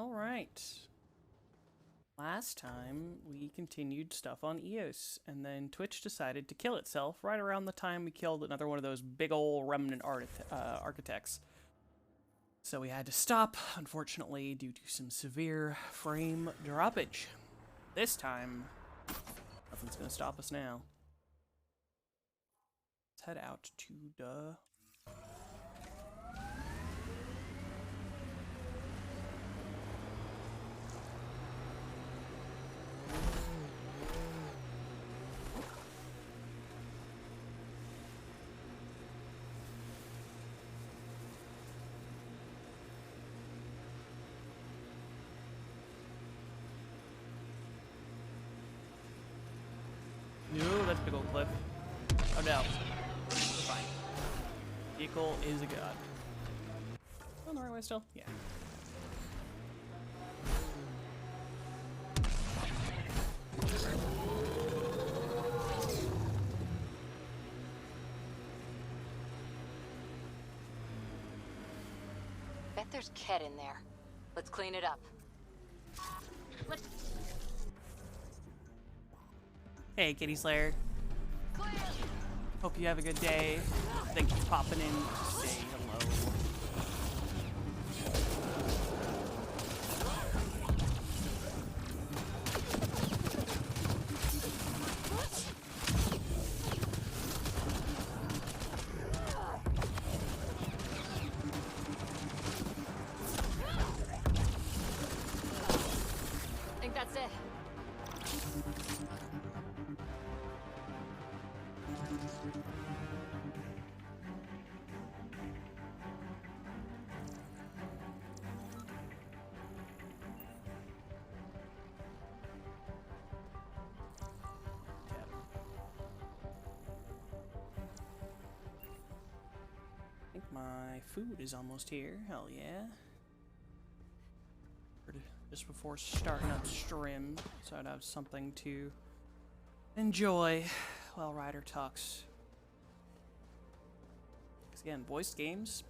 Alright. Last time, we continued stuff on EOS, and then Twitch decided to kill itself right around the time we killed another one of those big ol' remnant architects. So we had to stop, unfortunately, due to some severe frame droppage. This time, nothing's gonna stop us now. Let's head out to the... No, that's a big old cliff. Oh no. We're fine. Vehicle is a god. On the right way still? Yeah. Bet there's Ket in there. Let's clean it up. Hey, Kitty Slayer. Hope you have a good day. Thank you for popping in to say hello. I think that's it. I think my food is almost here. Hell yeah. Just before starting up stream, so I'd have something to enjoy while Ryder talks. Because again, voiced games,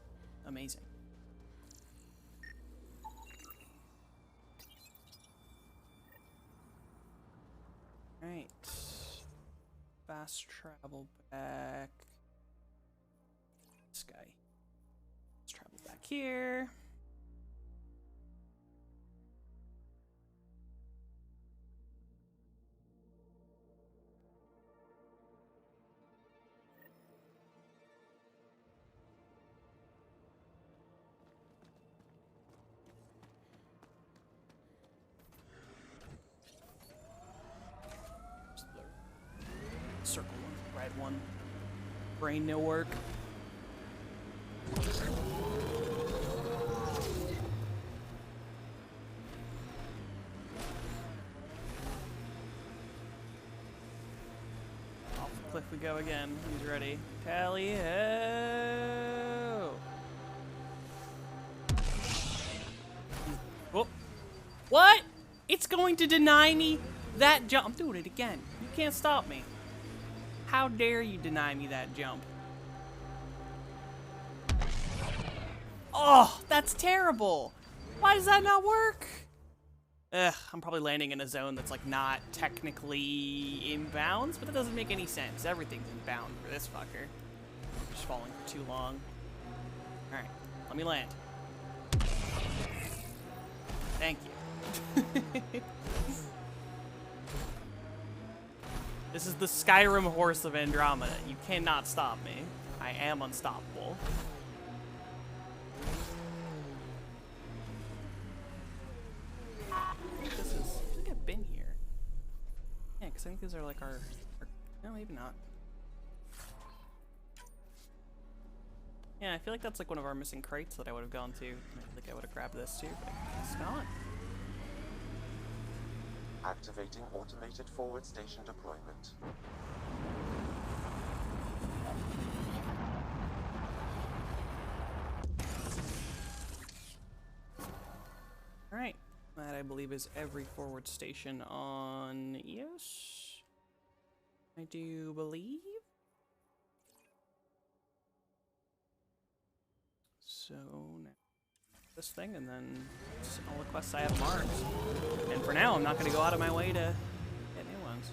amazing. Alright. Fast travel back. This guy. Let's travel back here. Circle one, red one. Brain no work. Off the cliff we go again. Who's ready? Tally ho! Oh. What? It's going to deny me that jump. I'm doing it again. You can't stop me. How dare you deny me that jump? Oh, that's terrible. Why does that not work? Ugh, I'm probably landing in a zone that's like not technically inbounds, but that doesn't make any sense. Everything's inbound for this fucker. Just falling for too long. Alright, let me land. Thank you. This is the Skyrim horse of Andromeda. You cannot stop me. I am unstoppable. I think I've been here. Yeah, because I think these are like our... No, maybe not. Yeah, I feel like that's like one of our missing crates that I would have gone to. I think I would have grabbed this too, but I guess not. Activating automated forward station deployment. Alright. That, I believe, is every forward station on EOS. I do believe. So, now this thing, and then all the quests I have marked. And for now, I'm not going to go out of my way to get new ones.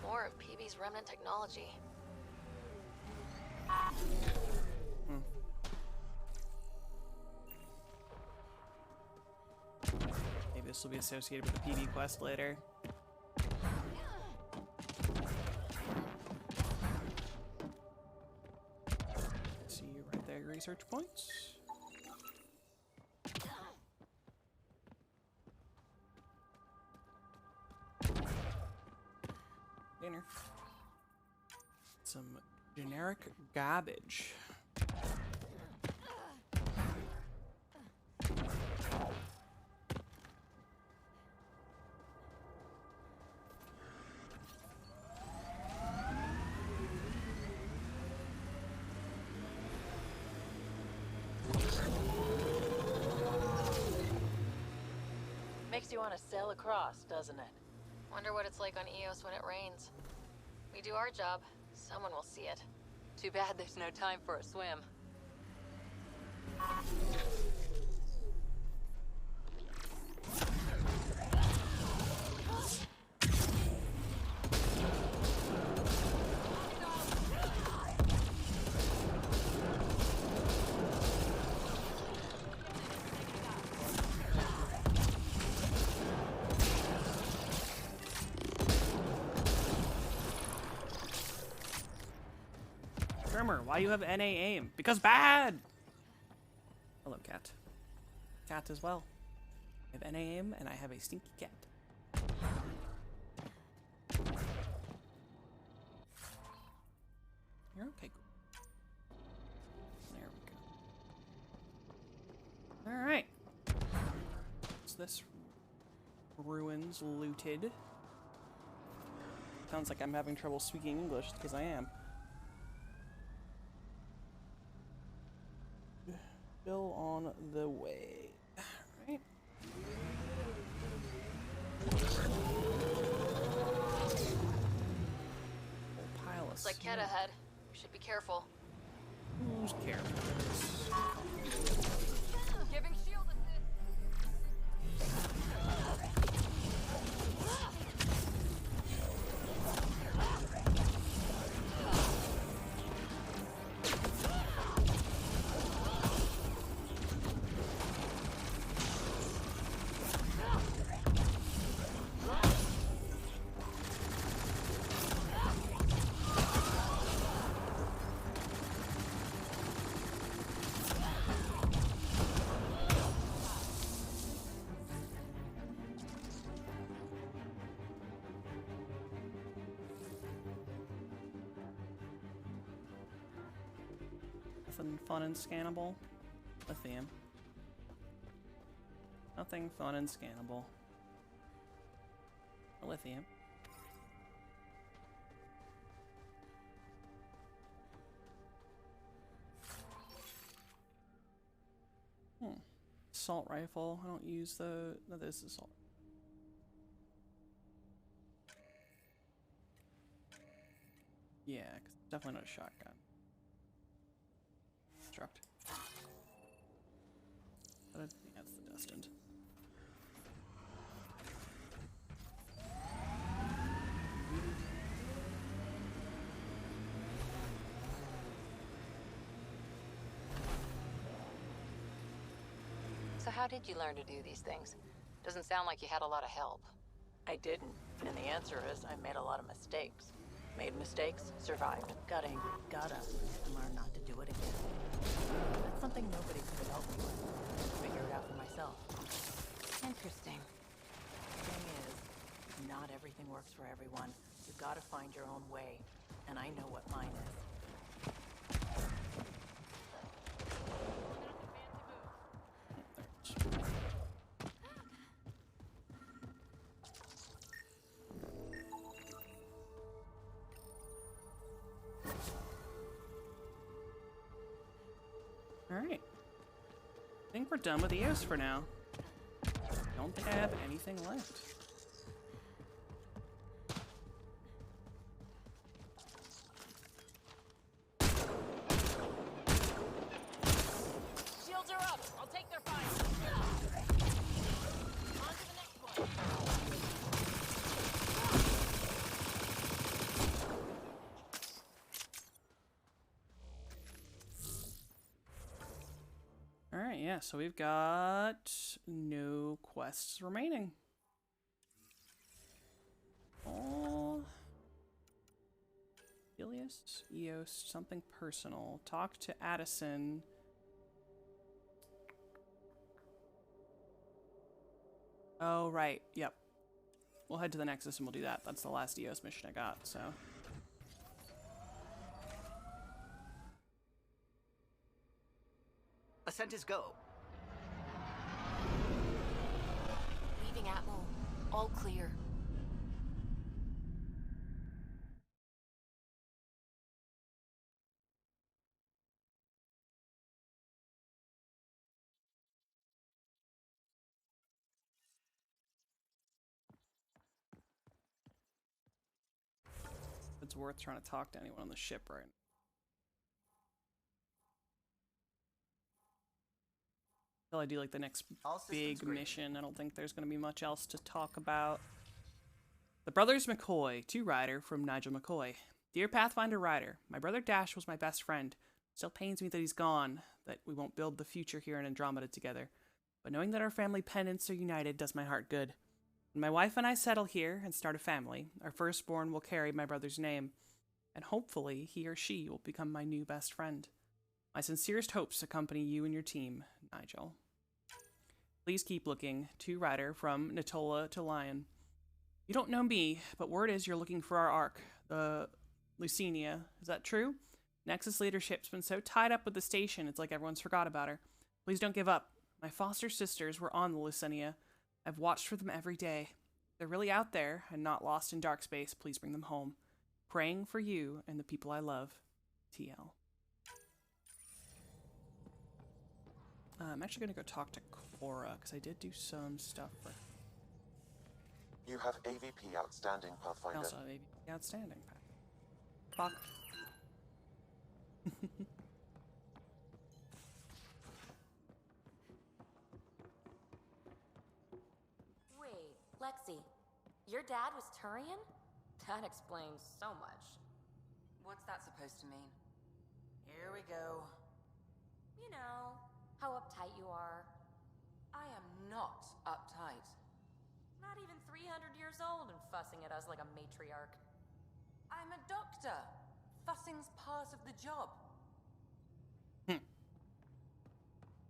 More of PB's remnant technology. Maybe this will be associated with the PB quest later. See you right there, research points. Dinner. Some generic garbage. Makes you want to sail across, doesn't it? Wonder what it's like on Eos when it rains. We do our job. Someone will see it. Too bad there's no time for a swim. Trimmer, why do you have NA aim? Because bad! Hello, cat. Cat as well. I have NA aim, and I have a stinky cat. You're okay. There we go. Alright. So this ruins looted. Sounds like I'm having trouble speaking English, because I am. Still on the way. Right? Whole pile of Looks like Ket snow. ahead. We should be careful. Who's careful? Giving shield assist. Nothing fun and scannable. Lithium. Nothing fun and scannable. Lithium. Assault rifle. I don't use the. No, this is assault. Yeah, 'cause it's definitely not a shotgun. Construct. But I think that's the destined. So how did you learn to do these things? Doesn't sound like you had a lot of help. I didn't, and the answer is I made a lot of mistakes. Made mistakes, survived. Gotta learn not to do it again. That's something nobody could have helped me with. Figure it out for myself. Interesting. The thing is, not everything works for everyone. You've got to find your own way, and I know what mine is. Alright. I think we're done with EOS for now. Don't think I have anything left. are up. I'll take their fire. On to the next one. Alright, yeah, so we've got no quests remaining. Oh. Ilias, Eos, something personal. Talk to Addison. Oh, right. Yep. We'll head to the Nexus and we'll do that. That's the last Eos mission I got, so. Ascent is go. Leaving Atmo. All clear. It's worth trying to talk to anyone on the ship right now. Until I do like the next All systems big green. mission, I don't think there's going to be much else to talk about. The Brothers McCoy, 2 Rider from Nigel McCoy. Dear Pathfinder Rider, my brother Dash was my best friend. Still pains me that he's gone, that we won't build the future here in Andromeda together. But knowing that our family pennants are united does my heart good. When my wife and I settle here and start a family, our firstborn will carry my brother's name, and hopefully he or she will become my new best friend. My sincerest hopes accompany you and your team, Nigel. Please keep looking. 2 Rider from Natola to Lion. You don't know me, but word is you're looking for our Ark, the Lucenia. Is that true? Nexus leadership's been so tied up with the station, it's like everyone's forgot about her. Please don't give up. My foster sisters were on the Lucenia. I've watched for them every day. If they're really out there and not lost in dark space, please bring them home. Praying for you and the people I love. TL. I'm actually going to go talk to Cora, because I did do some stuff for her. You have AVP outstanding, I Pathfinder. also have AVP outstanding. Fuck. Wait, Lexi. Your dad was Turian? That explains so much. What's that supposed to mean? Here we go. You know, how uptight you are. I am not uptight. Not even 300 years old and fussing at us like a matriarch. I'm a doctor. Fussing's part of the job.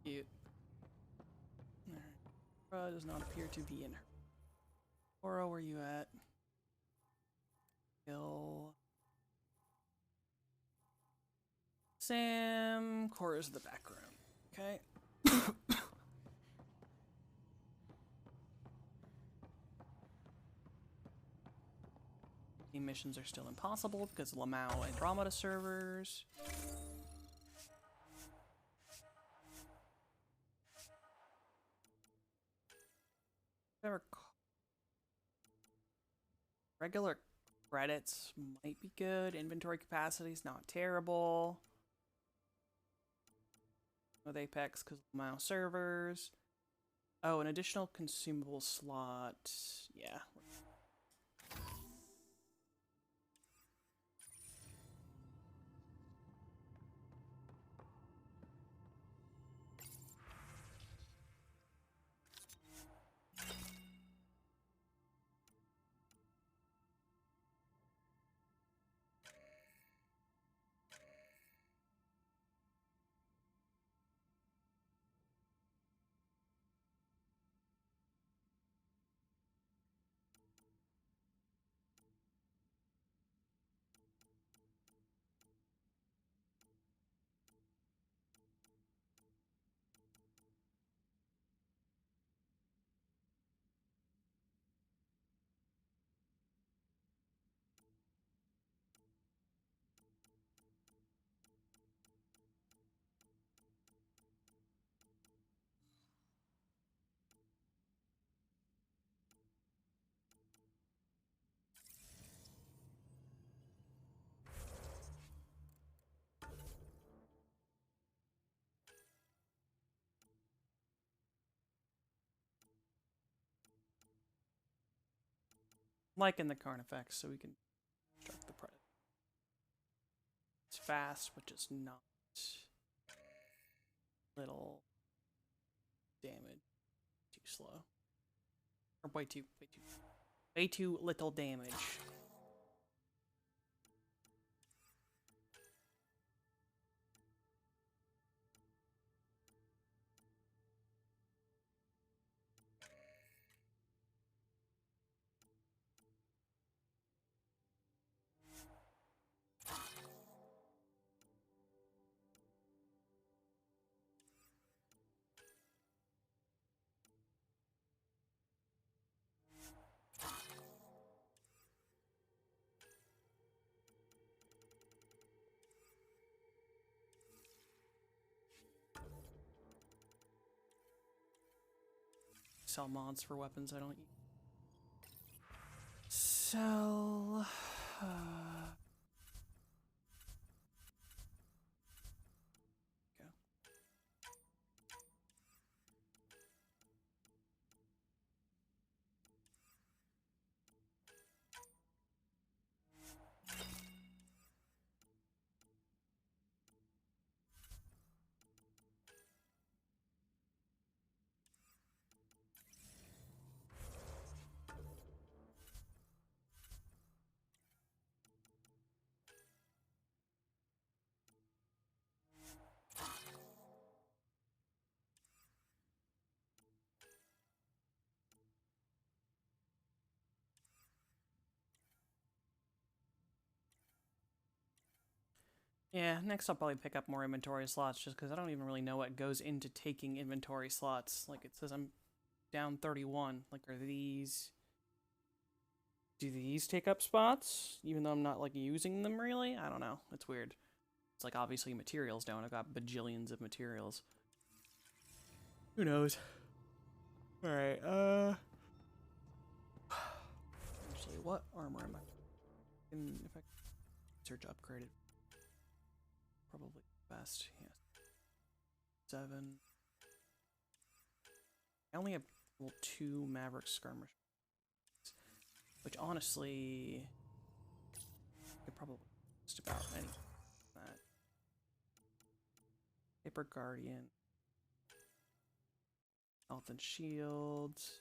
Cute. Alright. Cora does not appear to be in her. Cora, where you at? Bill. Sam. Cora's in the back room. Okay. Team missions are still impossible because of Lamau Andromeda servers. Regular credits might be good. Inventory capacity is not terrible. With Apex because of Lamau servers. Oh, an additional consumable slot. Yeah. liking the Carnifex, so we can construct the Predator. It's fast, but just not little damage. Too slow. Or way too little damage. Sell mods for weapons I don't use. Sell. Go. Yeah, next I'll probably pick up more inventory slots just because I don't even really know what goes into taking inventory slots. Like, it says I'm down 31. Like, are these... Do these take up spots? Even though I'm not, like, using them really? I don't know. It's weird. It's like, obviously materials don't. I've got bajillions of materials. Who knows? Alright, actually, what armor am I? If I search upgraded. Probably best, yeah. 7. I only have 2 Maverick skirmish, which honestly, I could probably just about any that. Paper Guardian, health and shields.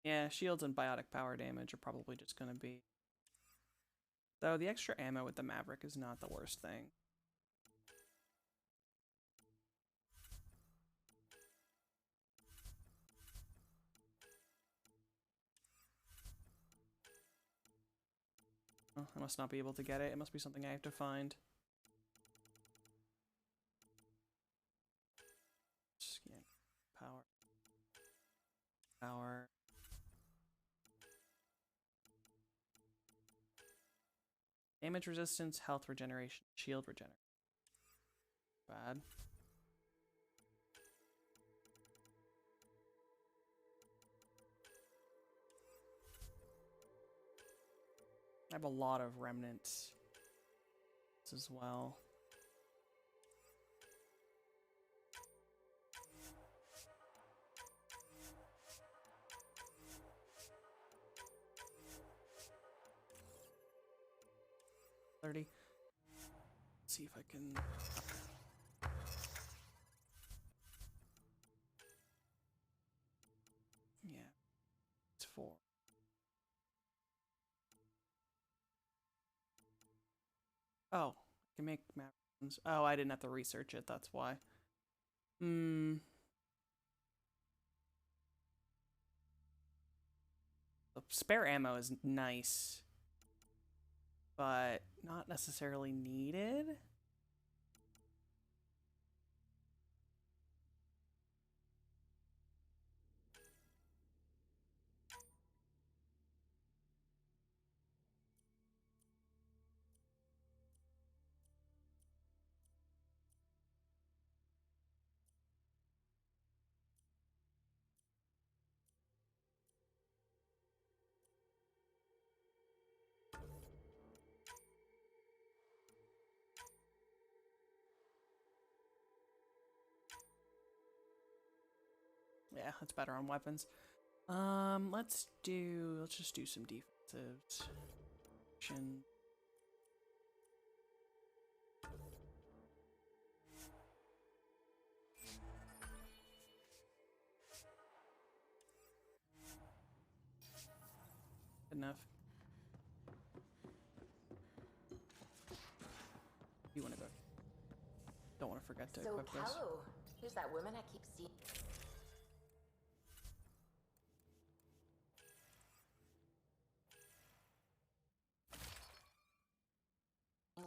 Yeah, shields and biotic power damage are probably just gonna be. Though the extra ammo with the Maverick is not the worst thing. Oh, I must not be able to get it. It must be something I have to find. Scan. Power. Power. Damage resistance, health regeneration, shield regeneration. Bad. I have a lot of remnants as well. $30. Let's see if I can. Yeah, it's 4. Oh, I can make map. Oh, I didn't have to research it. That's why. The spare ammo is nice, but not necessarily needed. Yeah, that's better on weapons. Let's just do some defense. Shin. Enough. You want to go? Don't want to forget to So, equip this. Callow, who's that woman I keep seeing you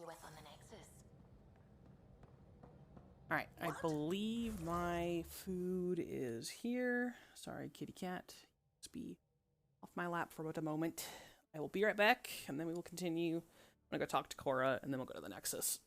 with on the Nexus? All right, I believe my food is here. Sorry, kitty cat. Just be off my lap for about a moment. I will be right back, and then we will continue. I'm gonna go talk to Cora, and then we'll go to the Nexus.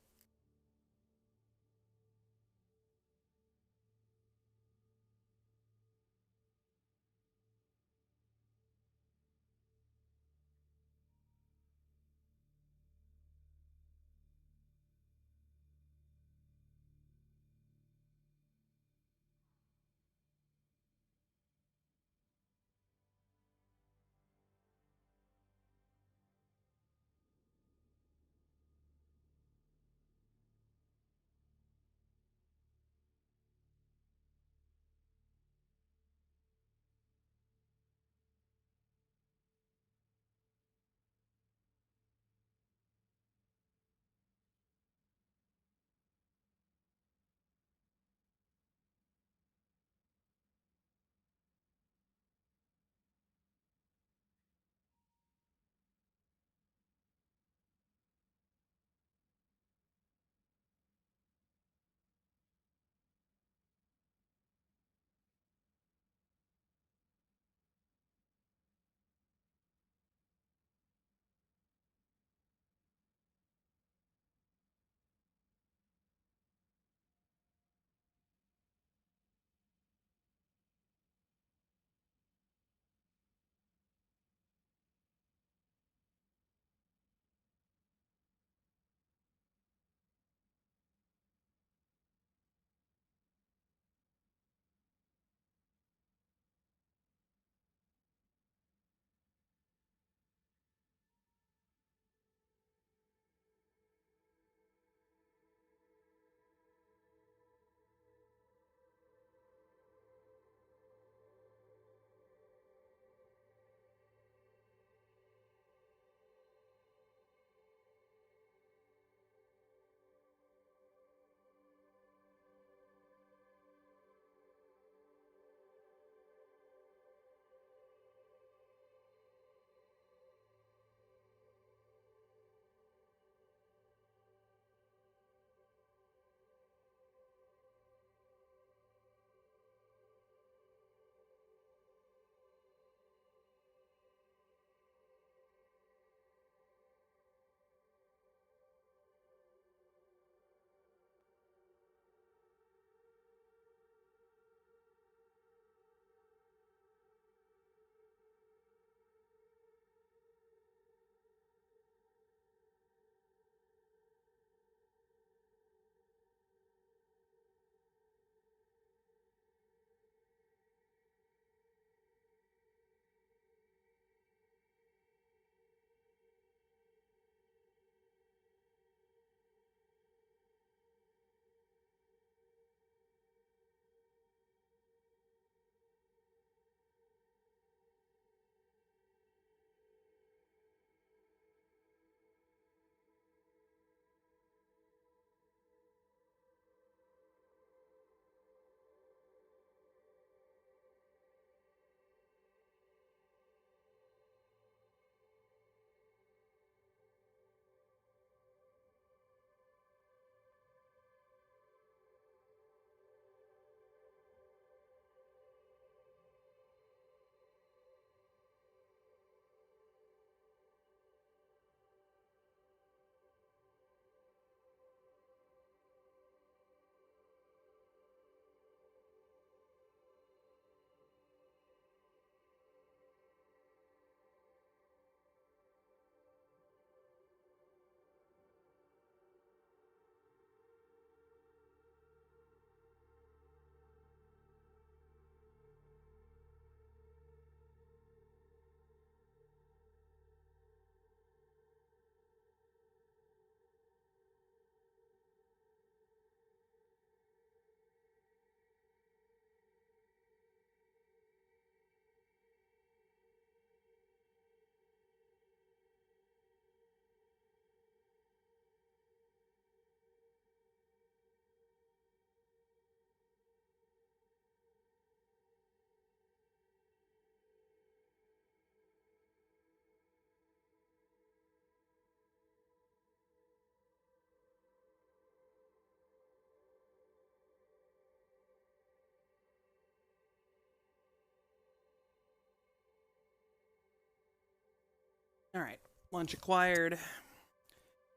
Alright, lunch acquired.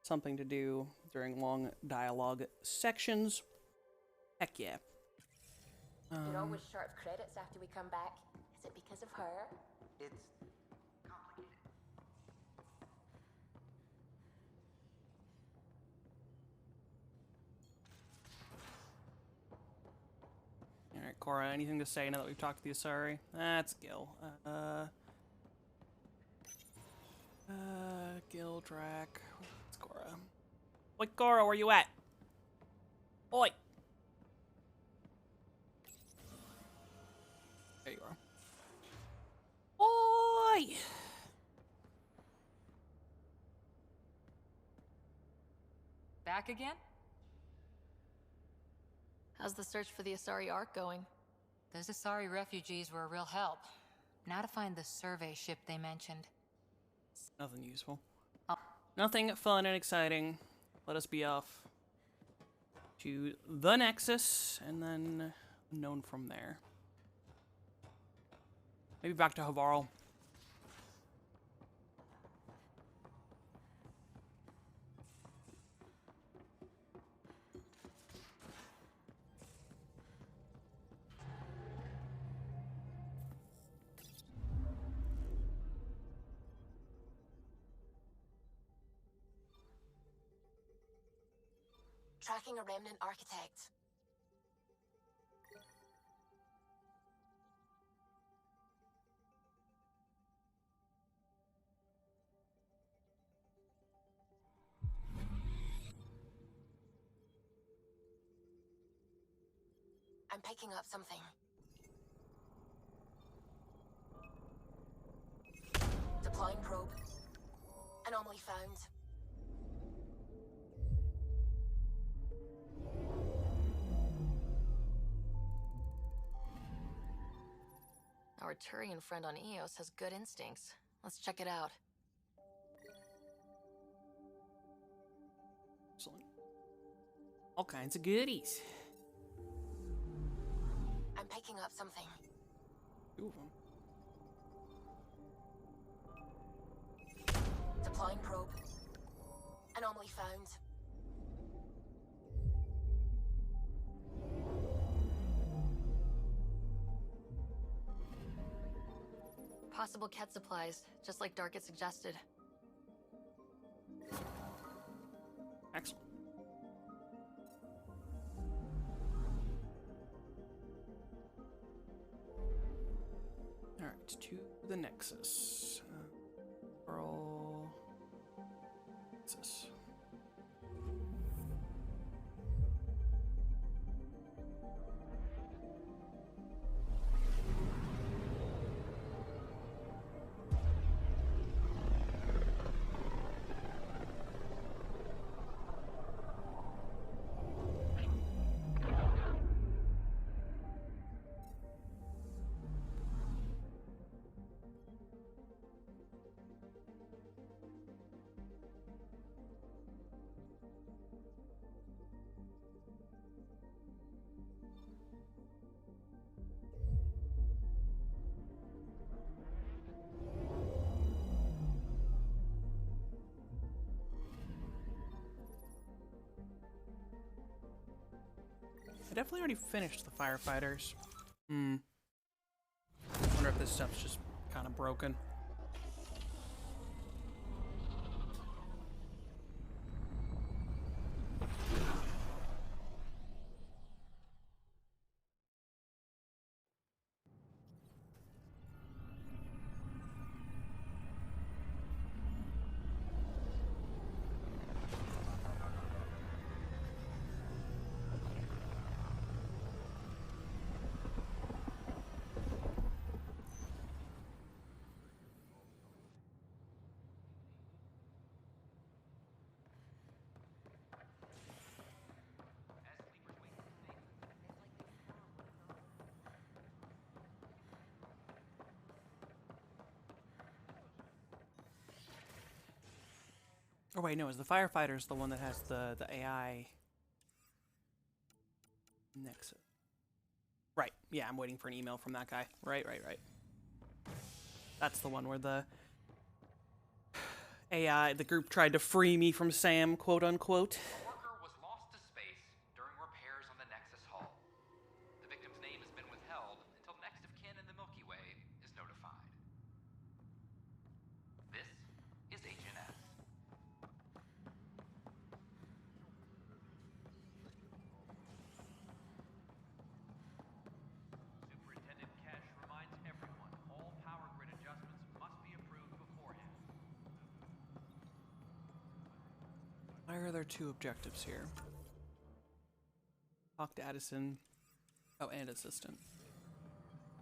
Something to do during long dialogue sections. Heck yeah. You're always short of credits after we come back. Is it because of her? It's Alright, Cora, anything to say now that we've talked to the Asari? That's Gil. Gil, Drac. It's Cora. Oi, Cora, where you at? Oi! There you are. Oi! Back again? How's the search for the Asari Ark going? Those Asari refugees were a real help. Now to find the survey ship they mentioned. Nothing useful. Oh. Nothing fun and exciting. Let us be off to the Nexus, and then known from there. Maybe back to Havarl. Tracking a remnant architect. I'm picking up something. Deploying probe. Anomaly found. Our Turian friend on Eos has good instincts. Let's check it out. Excellent. All kinds of goodies. I'm picking up something. Two of them. Deploying probe. Anomaly found. Possible Ket supplies, just like Dark had suggested. Excellent. Alright, to the Nexus. Pearl. Nexus. I definitely already finished the firefighters. I wonder if this stuff's just kind of broken. Oh wait, no, is the firefighter's the one that has the AI Nexus? Right, yeah, I'm waiting for an email from that guy. Right. That's the one where the AI, the group tried to free me from Sam, quote unquote. A worker was lost to space during repairs on the Nexus hull. The victim's name has been withheld until next of kin in the Milky Way is notified. This is HNS. Superintendent Kesh reminds everyone all power grid adjustments must be approved beforehand. Why are there 2 objectives here? Talk to Addison. Oh, and assistant.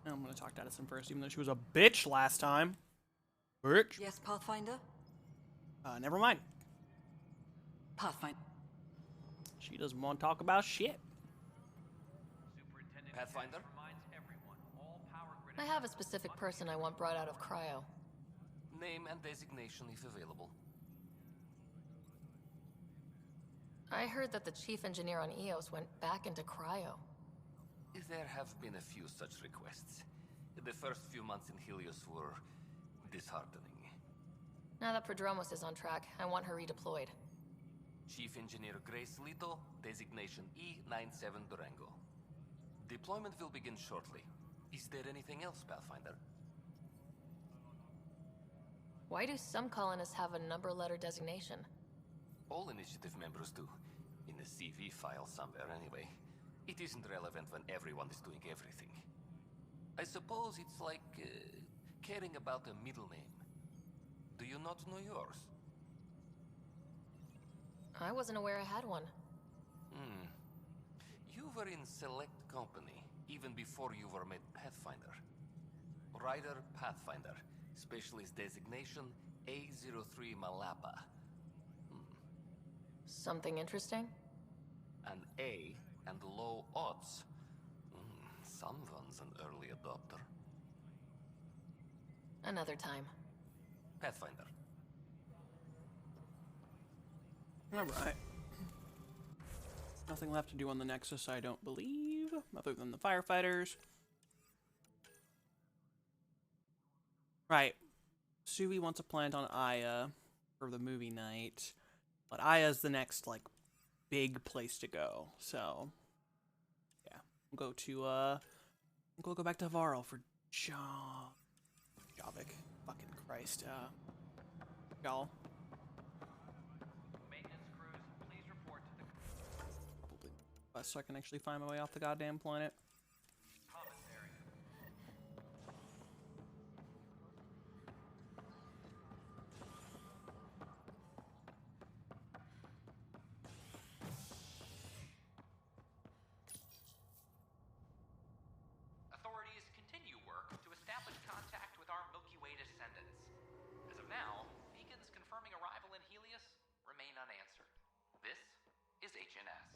I'm gonna talk to Addison first, even though she was a bitch last time. Bitch. Yes, Pathfinder? Never mind. Pathfinder. She doesn't want to talk about shit. Superintendent Pathfinder reminds everyone all power grid I have a specific person I want brought out of cryo. name and designation if available. I heard that the chief engineer on EOS went back into cryo. There have been a few such requests. The first few months in Helios were disheartening. Now that Prodromos is on track, I want her redeployed. Chief Engineer Grace Lito, designation E97 Durango. Deployment will begin shortly. Is there anything else, Pathfinder? Why do some colonists have a number letter designation? All initiative members do. In a CV file somewhere, anyway. It isn't relevant when everyone is doing everything. I suppose it's like caring about a middle name. Do you not know yours? I wasn't aware I had one. You were in select company, even before you were made Pathfinder. Rider Pathfinder, specialist designation A03 Malapa. Something interesting? An A and low odds. Someone's an early adopter. Another time. Pathfinder. Alright. Nothing left to do on the Nexus, I don't believe, other than the firefighters. Right. Sui wants a plant on Aya for the movie night, but Aya's the next, like, big place to go, so yeah. We'll go back to Varl for Javik. Fucking Christ, y'all. Maintenance crews, please report to the Probably best so I can actually find my way off the goddamn planet. commissary. Authorities continue work to establish contact with our Milky Way descendants. As of now, beacons confirming arrival in Helios remain unanswered. This is HNS.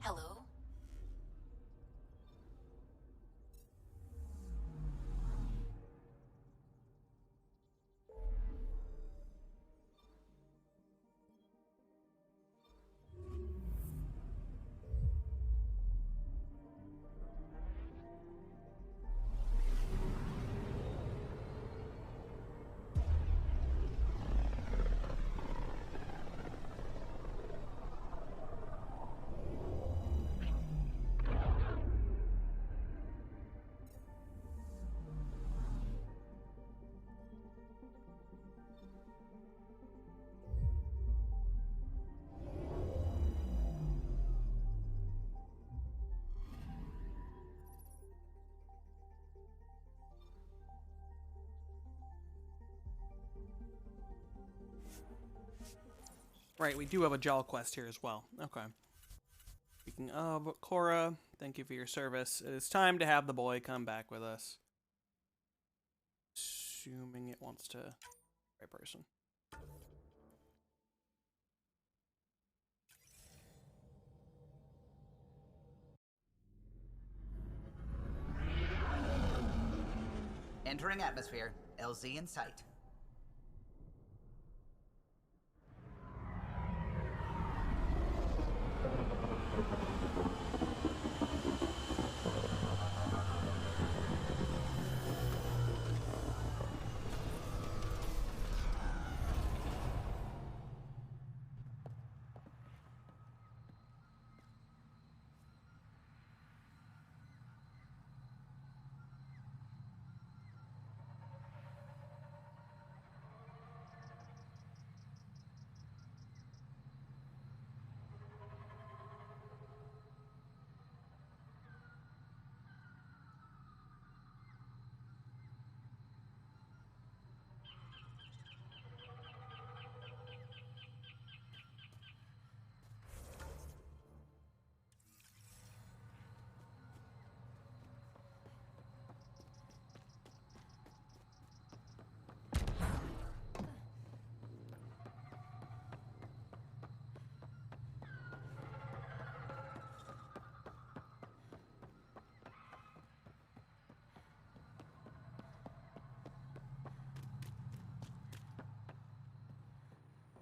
Hello? Right, we do have a Jaw quest here as well. Okay. Speaking of, Cora, thank you for your service. It is time to have the boy come back with us. Assuming it wants to... Right person. Entering atmosphere. LZ in sight.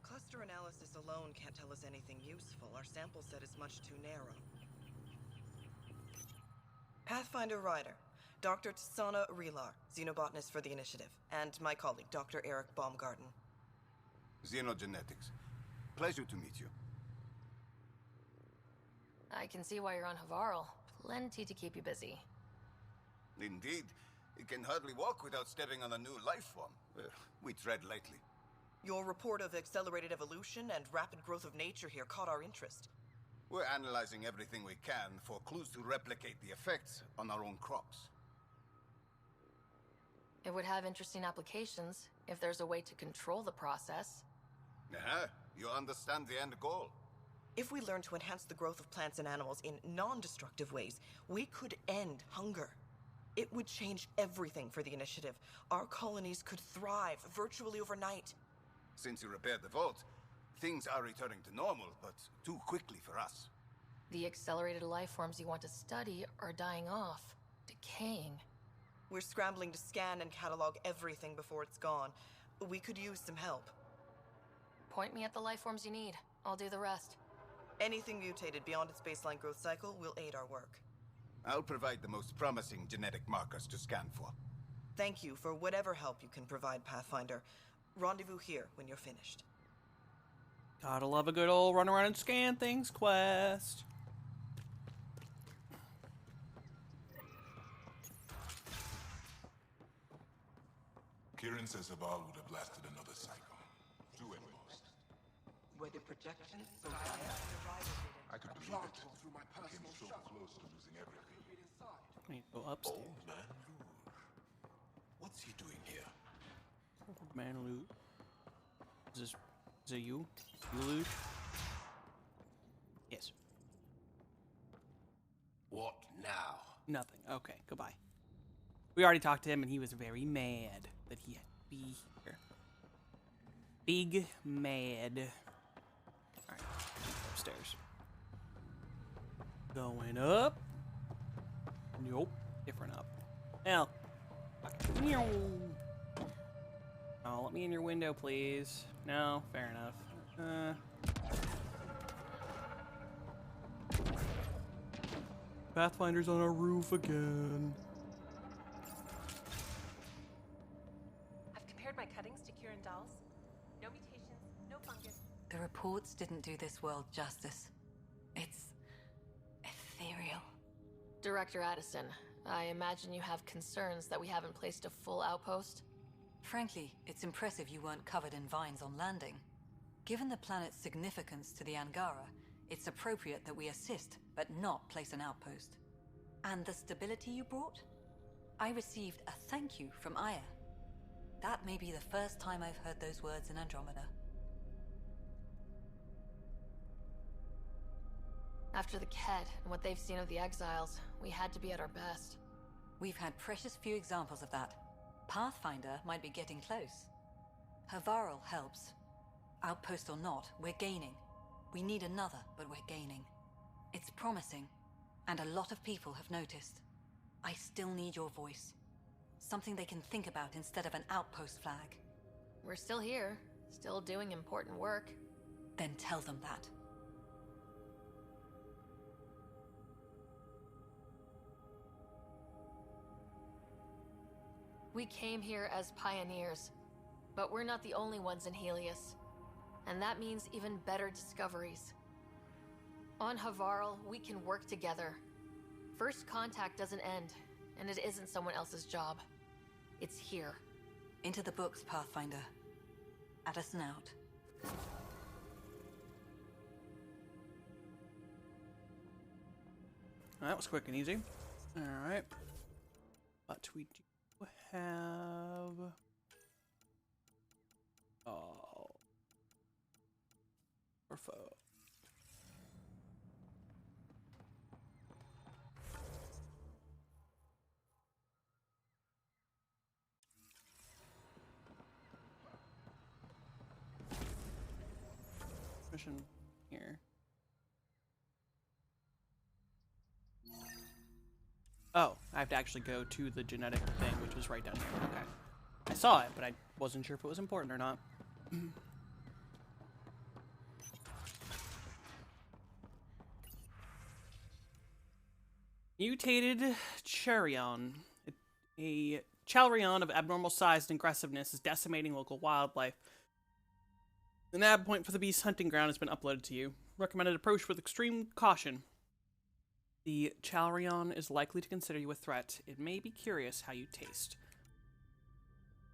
Cluster analysis alone can't tell us anything useful. Our sample set is much too narrow. Pathfinder Ryder, Dr. Tsana Relar, xenobotanist for the Initiative, and my colleague, Dr. Eric Baumgarten. Xenogenetics. Pleasure to meet you. I can see why you're on Havarl. Plenty to keep you busy. Indeed. You can hardly walk without stepping on a new life form. We tread lightly. Your report of accelerated evolution and rapid growth of nature here caught our interest. We're analyzing everything we can for clues to replicate the effects on our own crops. It would have interesting applications if there's a way to control the process. You understand the end goal. If we learn to enhance the growth of plants and animals in non-destructive ways, we could end hunger. It would change everything for the Initiative. Our colonies could thrive virtually overnight. Since you repaired the vault, things are returning to normal, but too quickly for us. The accelerated life forms you want to study are dying off, decaying. We're scrambling to scan and catalog everything before it's gone. We could use some help. Point me at the life forms you need. I'll do the rest. Anything mutated beyond its baseline growth cycle will aid our work. I'll provide the most promising genetic markers to scan for. Thank you for whatever help you can provide, Pathfinder. Rendezvous here when you're finished. Gotta love a good old run around and scan things quest. Kieran says Havarl would have lasted another cycle. Two at most. Were the projections so I could believe it. Came so close to losing everything. I need to go upstairs. Old man Lure. What's he doing here? Old man Loot. Is it you? You Loot? Yes. What now? Nothing. Okay, goodbye. We already talked to him and he was very mad that he had to be here. Big mad. Alright, upstairs. Going up. Nope. Different up. Hell. Oh, let me in your window, please. No, fair enough. Pathfinder's on our roof again. I've compared my cuttings to Kieran Dahl's. No mutations, no fungus. The reports didn't do this world justice. It's ethereal. Director Addison, I imagine you have concerns that we haven't placed a full outpost? Frankly, it's impressive you weren't covered in vines on landing. Given the planet's significance to the Angara, it's appropriate that we assist, but not place an outpost. And the stability you brought? I received a thank you from Aya. That may be the first time I've heard those words in Andromeda. After the Kett and what they've seen of the exiles, we had to be at our best. We've had precious few examples of that. Pathfinder might be getting close. Havarl helps. Outpost or not, we're gaining. We need another, but we're gaining. It's promising, and a lot of people have noticed. I still need your voice. Something they can think about instead of an outpost flag. We're still here, still doing important work. Then tell them that. We came here as pioneers, but we're not the only ones in Helios. And that means even better discoveries. On Havarl, we can work together. First contact doesn't end, and it isn't someone else's job. It's here. Into the books, Pathfinder. Addison out. That was quick and easy. Alright. But we do have... Oh. Orpho. Mission here. Oh, I have to actually go to the genetic thing, which was right down here. Okay. I saw it, but I wasn't sure if it was important or not. Mutated Charion. A Chalrion of abnormal size and aggressiveness is decimating local wildlife. The nav point for the beast's hunting ground has been uploaded to you. Recommended approach with extreme caution. The Chalrion is likely to consider you a threat. It may be curious how you taste.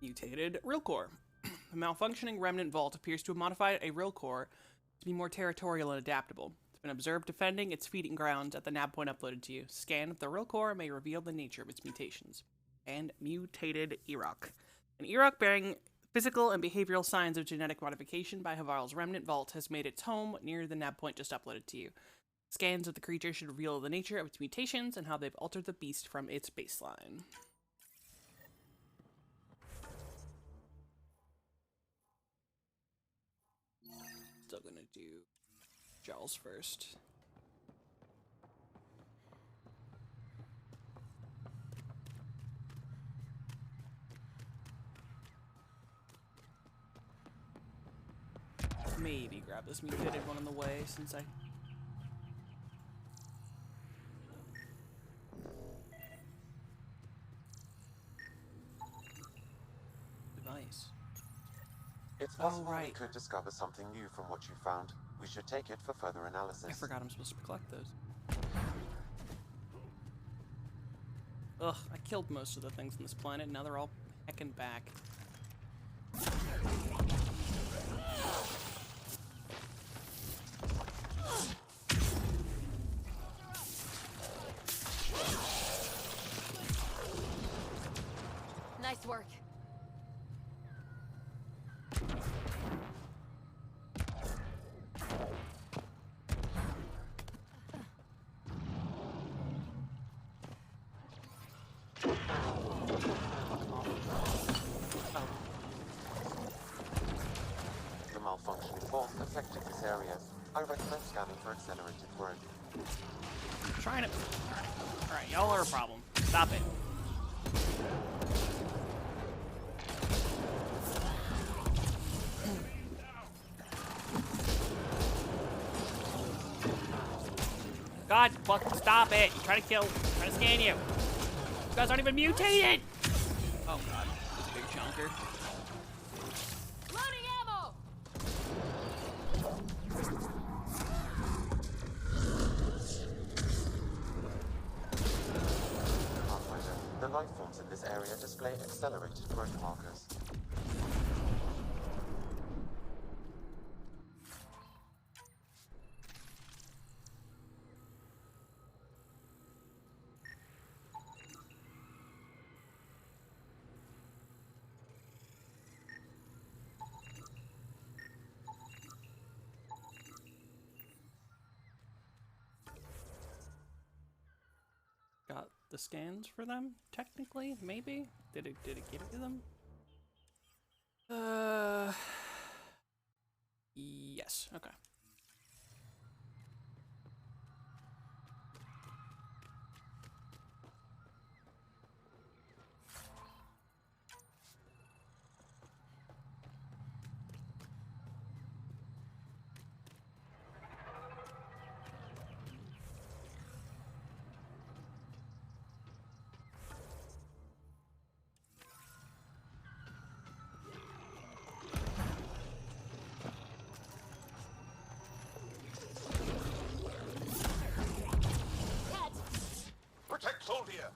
Mutated Real Core. The malfunctioning remnant vault appears to have modified a Real Core to be more territorial and adaptable. It's been observed defending its feeding grounds at the nav point uploaded to you. Scan of the Real Core may reveal the nature of its mutations. And Mutated Erok. An Erok bearing physical and behavioral signs of genetic modification by Havarl's remnant vault has made its home near the nav point just uploaded to you. Scans of the creature should reveal the nature of its mutations and how they've altered the beast from its baseline. Still gonna do Jaws first. Maybe grab this mutated one on the way since I... Device. It's possible we could discover something new from what you found. We should take it for further analysis. I forgot I'm supposed to collect those. Ugh, I killed most of the things on this planet, now they're all heckin' back. Nice work. The malfunctioning vault affected this area. I recommend scanning for accelerated growth. I'm trying to... Alright, y'all are a problem. Stop it. God, fucking stop it! I'm trying to kill... I'm trying to scan you! You guys aren't even mutated! Oh god, it's a big chunker. Loading ammo! Pathfinder, the life forms in this area display accelerated growth markers. the scans for them, technically, maybe? Did it give it to them? Yes, okay. Protect Soldier!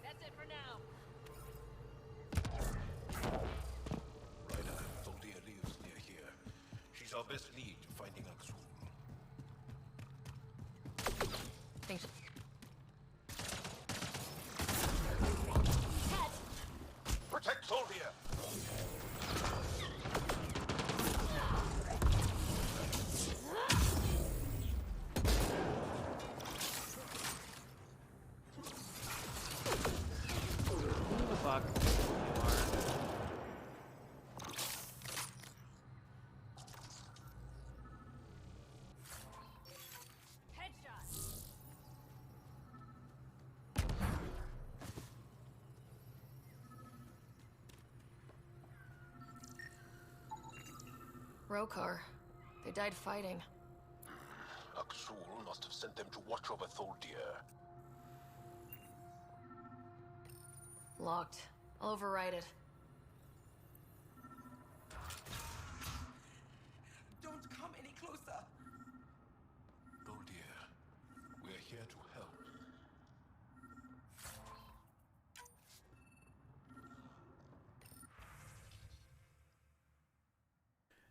That's it for now. Ryder, Soldier lives near here. She's our best lead to finding Aksul. Thanks. Protect Soldier! Who the fuck you are? Rokar. They died fighting. Aksul must have sent them to watch over Soldier. Locked. I'll override it. Don't come any closer. Soldier, we're here to help.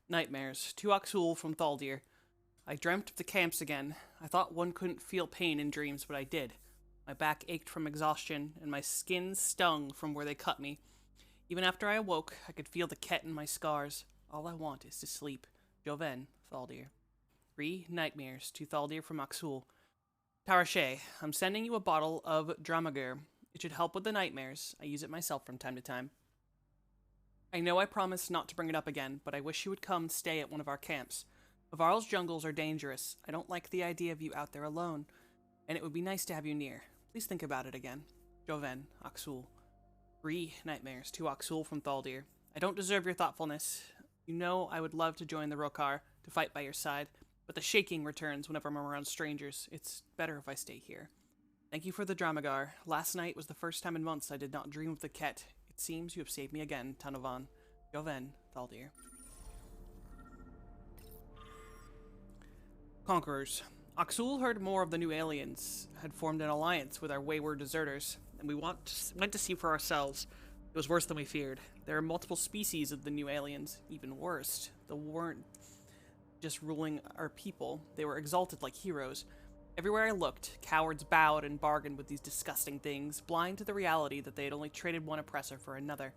Nightmares. To Aksul from Thaldir. I dreamt of the camps again. I thought one couldn't feel pain in dreams, but I did. My back ached from exhaustion, and my skin stung from where they cut me. Even after I awoke, I could feel the ket in my scars. All I want is to sleep. Joven, Thaldir. 3 nightmares to Thaldir from Aksul. Tarashe, I'm sending you a bottle of Dramagur. It should help with the nightmares. I use it myself from time to time. I know I promised not to bring it up again, but I wish you would come stay at one of our camps. Avarl's jungles are dangerous. I don't like the idea of you out there alone, and it would be nice to have you near. Please think about it again. Joven, Aksul. 3 nightmares to Aksul from Thaldir. I don't deserve your thoughtfulness. You know I would love to join the Rokar, to fight by your side, but the shaking returns whenever I'm around strangers. It's better if I stay here. Thank you for the Dramagar. Last night was the first time in months I did not dream of the Ket. It seems you have saved me again, Tanovan. Joven, Thaldir. Conquerors. Aksul heard more of the new aliens had formed an alliance with our wayward deserters, and we went to see for ourselves. It was worse than we feared. There are multiple species of the new aliens. Even worse, they weren't just ruling our people. They were exalted like heroes. Everywhere I looked, cowards bowed and bargained with these disgusting things, blind to the reality that they had only traded one oppressor for another.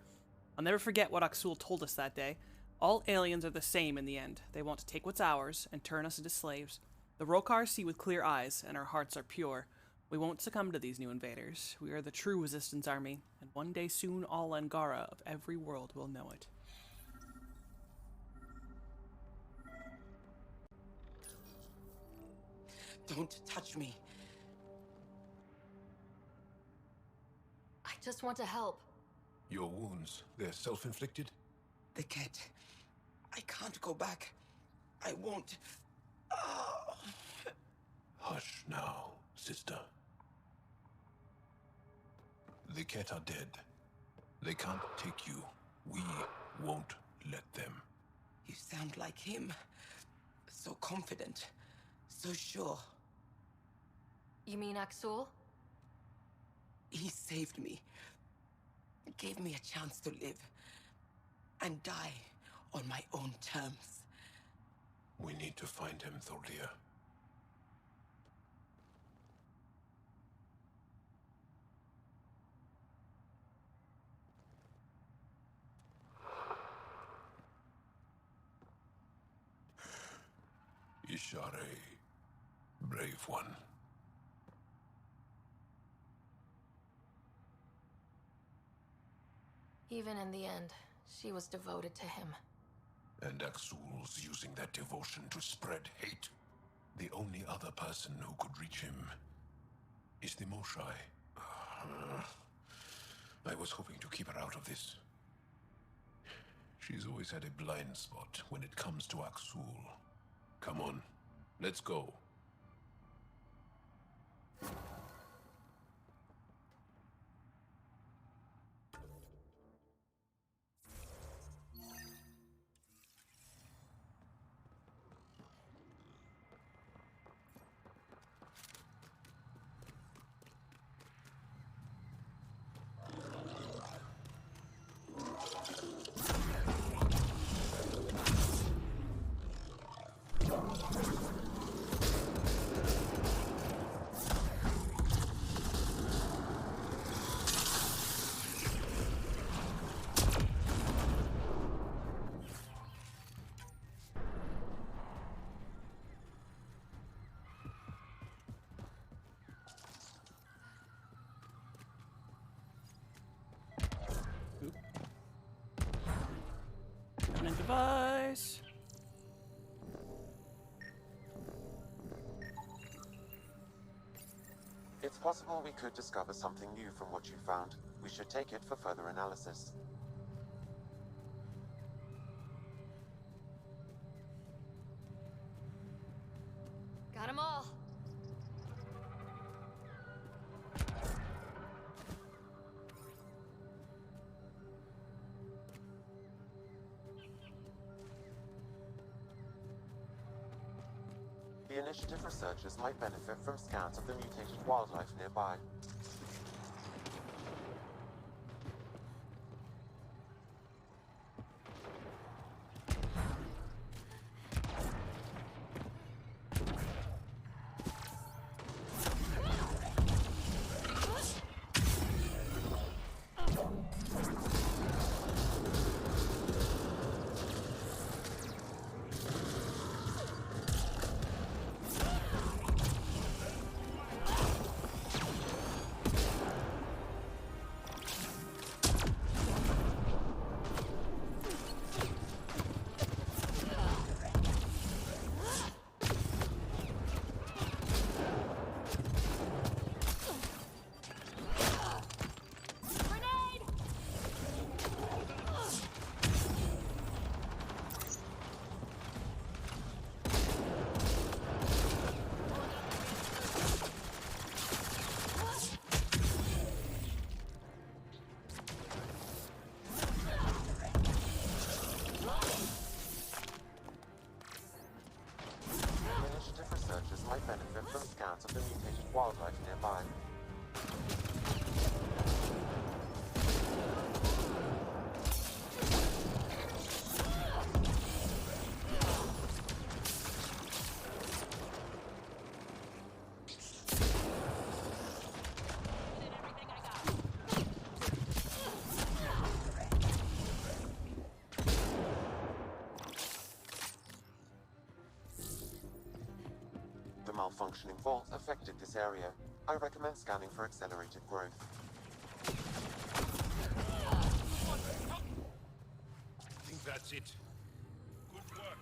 I'll never forget what Aksul told us that day. All aliens are the same in the end. They want to take what's ours and turn us into slaves. The Rokar see with clear eyes, and our hearts are pure. We won't succumb to these new invaders. We are the true resistance army, and one day soon all Angara of every world will know it. Don't touch me. I just want to help. Your wounds, they're self-inflicted? The cat. I can't go back. I won't. Oh. Hush now, sister. The Ket are dead. They can't take you. We won't let them. You sound like him. So confident. So sure. You mean Aksul? He saved me. Gave me a chance to live. And die on my own terms. We need to find him, Thaldir. Ishare, brave one. Even in the end, she was devoted to him. And Axul's using that devotion to spread hate. The only other person who could reach him is the Moshai. I was hoping to keep her out of this. She's always had a blind spot when it comes to Axul. Come on, let's go. Remnant device. It's possible we could discover something new from what you found. We should take it for further analysis. Got 'em all. The initiative researchers might benefit from scans of the mutated wildlife nearby. Might benefit from scans of the mutated wildlife nearby. The malfunctioning vault affected this area. I recommend scanning for accelerated growth. I think that's it. Good work.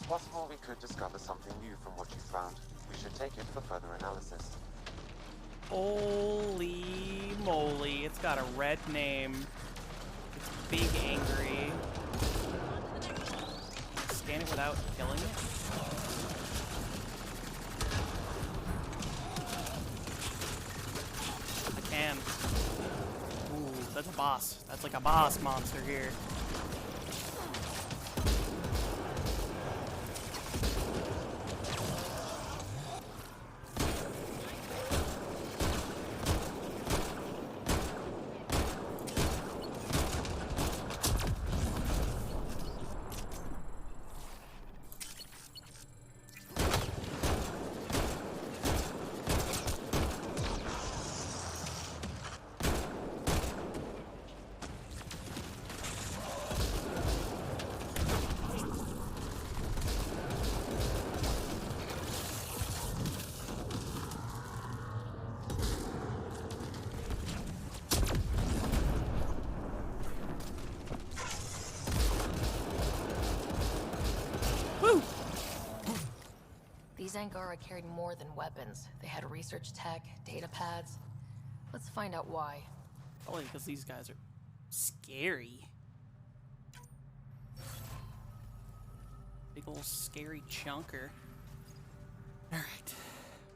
possible we could discover something new from what you found. We should take it for further analysis. Holy moly, it's got a red name. It's big angry. Scan it without killing it? I can. Ooh, that's a boss. That's like a boss monster here. These Angara carried more than weapons. They had research tech, data pads. Let's find out why. Probably because these guys are scary. Big ol' scary chunker. Alright.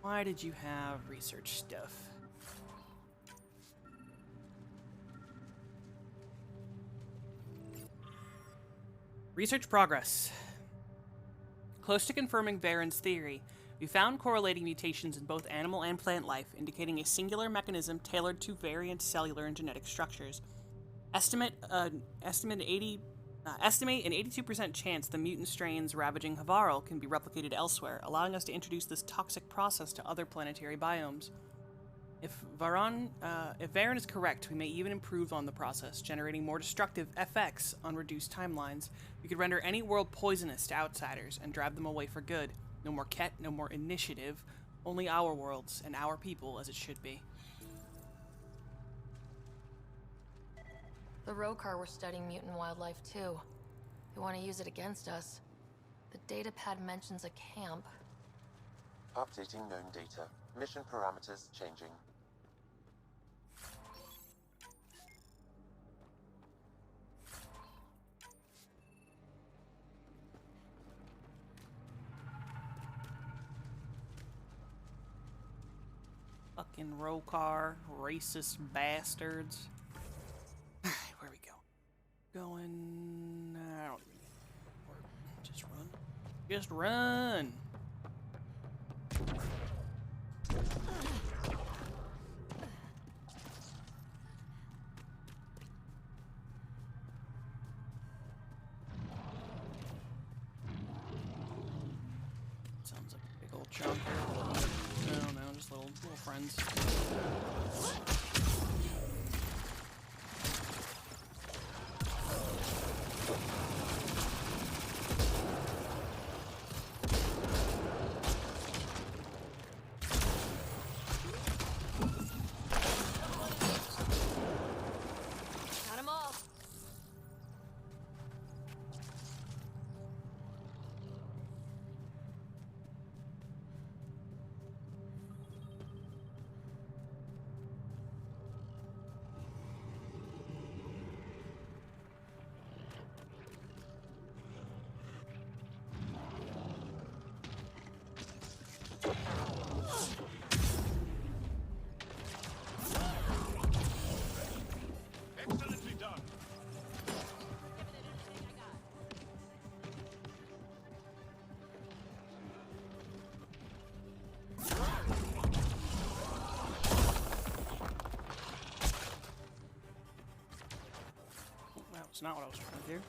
Why did you have research stuff? Research progress. Close to confirming Varen's theory, we found correlating mutations in both animal and plant life, indicating a singular mechanism tailored to variant cellular and genetic structures. Estimate an 82% chance the mutant strains ravaging Havarl can be replicated elsewhere, allowing us to introduce this toxic process to other planetary biomes. If Varen is correct, we may even improve on the process, generating more destructive effects on reduced timelines. We could render any world poisonous to outsiders and drive them away for good. No more Ket, no more initiative, only our worlds and our people as it should be. The Rokar were studying mutant wildlife too. They want to use it against us. The datapad mentions a camp. Updating known data. Mission parameters changing. Fucking Rokar, racist bastards. Alright, where we go? Going... I don't even know. Just run. Just run! Sounds like a big old chunk. I don't know, just little friends. Got 'em all. Excellently done. That was not what I was trying to do.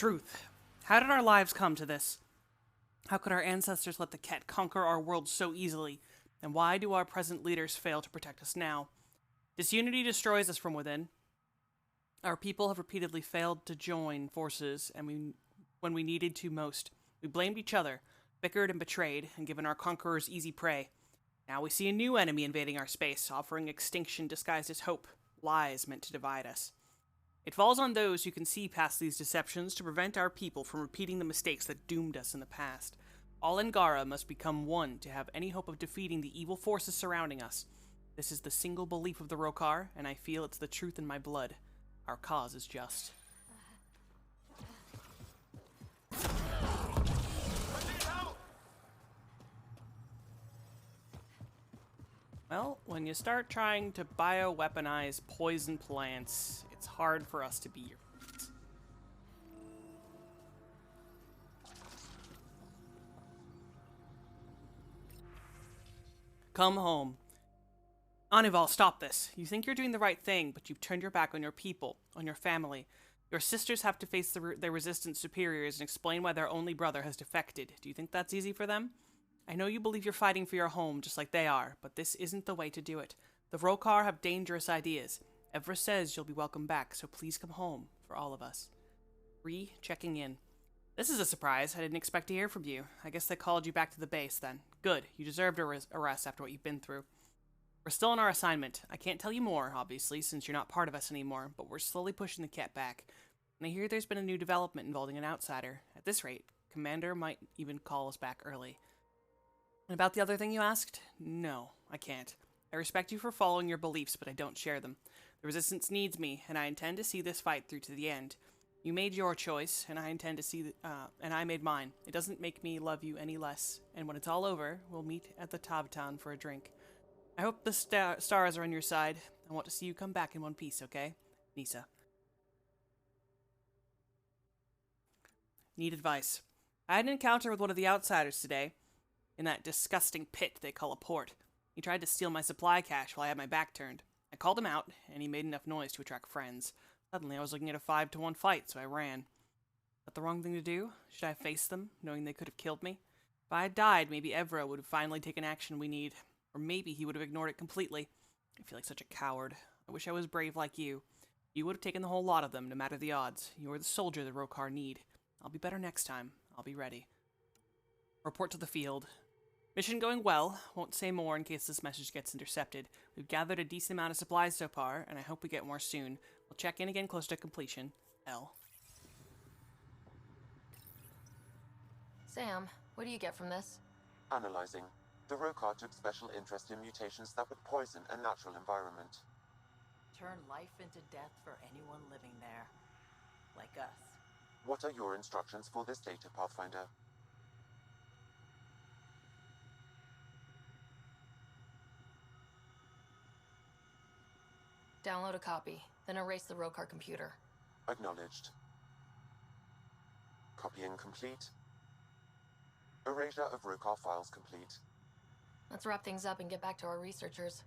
Truth. How did our lives come to this? How could our ancestors let the Ket conquer our world so easily? And why do our present leaders fail to protect us now? Disunity destroys us from within. Our people have repeatedly failed to join forces, and when we needed to most, we blamed each other, bickered and betrayed, and given our conquerors easy prey. Now we see a new enemy invading our space, offering extinction disguised as hope, lies meant to divide us. It falls on those who can see past these deceptions to prevent our people from repeating the mistakes that doomed us in the past. All Angara must become one to have any hope of defeating the evil forces surrounding us. This is the single belief of the Rokar, and I feel it's the truth in my blood. Our cause is just. Well, when you start trying to bioweaponize poison plants, it's hard for us to be your friends. Come home. Anival, stop this. You think you're doing the right thing, but you've turned your back on your people, on your family. Your sisters have to face their resistance superiors and explain why their only brother has defected. Do you think that's easy for them? I know you believe you're fighting for your home just like they are, but this isn't the way to do it. The Rokar have dangerous ideas. Evra says you'll be welcome back, so please come home for all of us. Bree, checking in. This is a surprise. I didn't expect to hear from you. I guess they called you back to the base then. Good. You deserved a rest after what you've been through. We're still on our assignment. I can't tell you more, obviously, since you're not part of us anymore, but we're slowly pushing the Ket back. And I hear there's been a new development involving an outsider. At this rate, Commander might even call us back early. And about the other thing you asked? No, I can't. I respect you for following your beliefs, but I don't share them. The Resistance needs me, and I intend to see this fight through to the end. You made your choice, and I intend to see and I made mine. It doesn't make me love you any less, and when it's all over, we'll meet at the Tavtan for a drink. I hope the stars are on your side. I want to see you come back in one piece, okay? Nisa. Need advice. I had an encounter with one of the outsiders today, in that disgusting pit they call a port. He tried to steal my supply cache while I had my back turned. I called him out, and he made enough noise to attract friends. Suddenly, I was looking at a 5-to-1 fight, so I ran. Is that the wrong thing to do? Should I have faced them, knowing they could have killed me? If I had died, maybe Evra would have finally taken action we need. Or maybe he would have ignored it completely. I feel like such a coward. I wish I was brave like you. You would have taken the whole lot of them, no matter the odds. You are the soldier the Rokar need. I'll be better next time. I'll be ready. Report to the field. Mission going well. Won't say more in case this message gets intercepted. We've gathered a decent amount of supplies so far, and I hope we get more soon. We'll check in again close to completion. L. Sam, what do you get from this? Analyzing. The Rokar took special interest in mutations that would poison a natural environment. Turn life into death for anyone living there. Like us. What are your instructions for this data, Pathfinder? Download a copy, then erase the Rokar computer. Acknowledged. Copying complete. Erasure of Rokar files complete. Let's wrap things up and get back to our researchers.